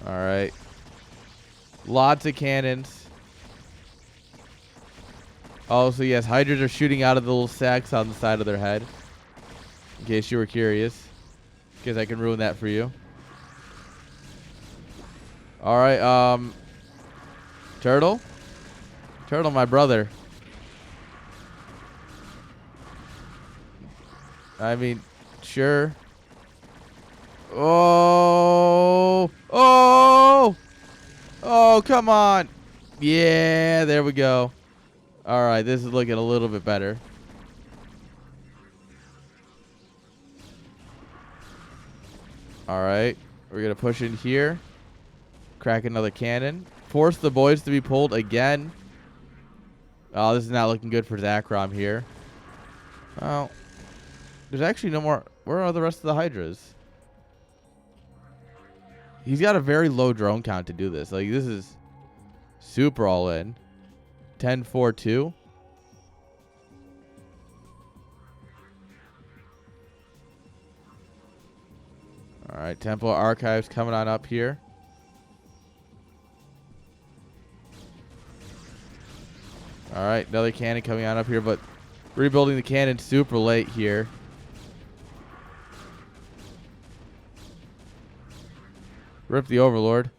All right. Lots of cannons. Oh, so yes, Hydras are shooting out of the little sacks on the side of their head. In case you were curious. Because I can ruin that for you. All right, Turtle? Turtle, my brother. I mean, sure. Oh! Oh! Oh, come on. Yeah, there we go. All right, this is looking a little bit better. All right, we're going to push in here. Crack another cannon. Force the boys to be pulled again. Oh, this is not looking good for Zakrom here. Oh, there's actually no more. Where are the rest of the Hydras? He's got a very low drone count to do this. Like, this is super all in. 10-4-2. All right, Temple Archives coming on up here. All right, another cannon coming on up here, but rebuilding the cannon super late here. Rip the Overlord.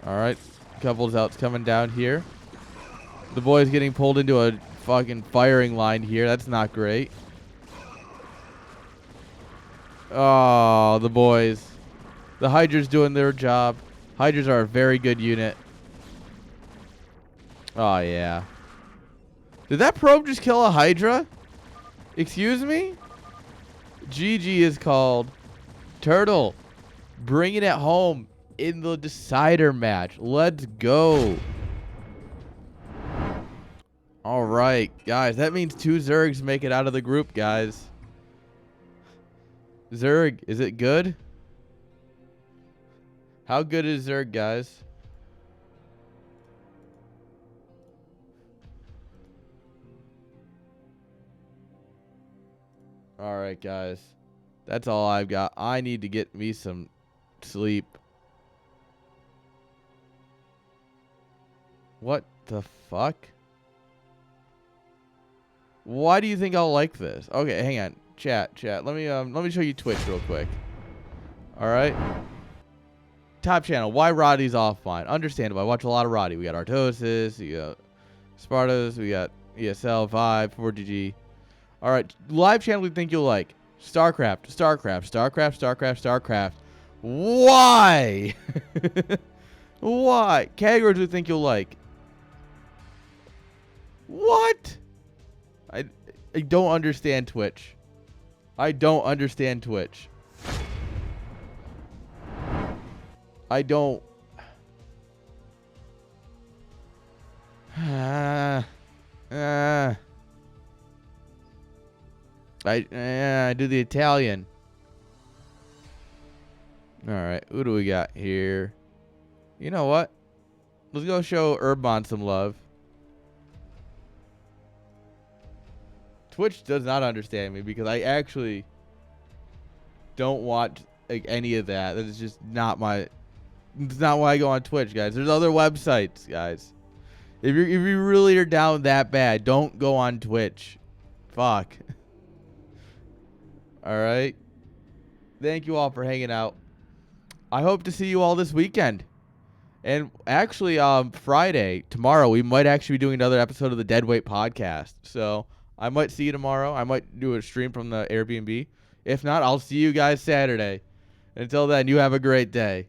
All right, couple Zealots coming down here. The boys getting pulled into a fucking firing line here. That's not great. Oh, the boys. The Hydras doing their job. Hydras are a very good unit. Oh, yeah. Did that probe just kill a Hydra? Excuse me? GG is called. Turtle, bringing it home in the decider match. Let's go. All right, guys. That means 2 Zergs make it out of the group, guys. Zerg, is it good? How good is Zerg, guys? All right, guys. That's all I've got. I need to get me some sleep. What the fuck? Why do you think I'll like this? Okay, hang on. Chat. Let me show you Twitch real quick. All right. Top channel. Why Roddy's offline? Understandable. I watch a lot of Roddy. We got Artosis. We got Spartas. We got ESL, Vive, 4GG. All right, live channel we think you'll like. StarCraft. Why? Why? Categories we think you'll like. What? I don't understand Twitch. I don't understand Twitch. I don't. I do the Italian. All right, who do we got here? You know what? Let's go show Urbon some love. Twitch does not understand me because I actually don't watch like any of that. That is just not my. It's not why I go on Twitch, guys. There's other websites, guys. If you really are down that bad, don't go on Twitch. Fuck. All right. Thank you all for hanging out. I hope to see you all this weekend. And actually, Friday, tomorrow, we might actually be doing another episode of the Deadweight podcast. So I might see you tomorrow. I might do a stream from the Airbnb. If not, I'll see you guys Saturday. Until then, you have a great day.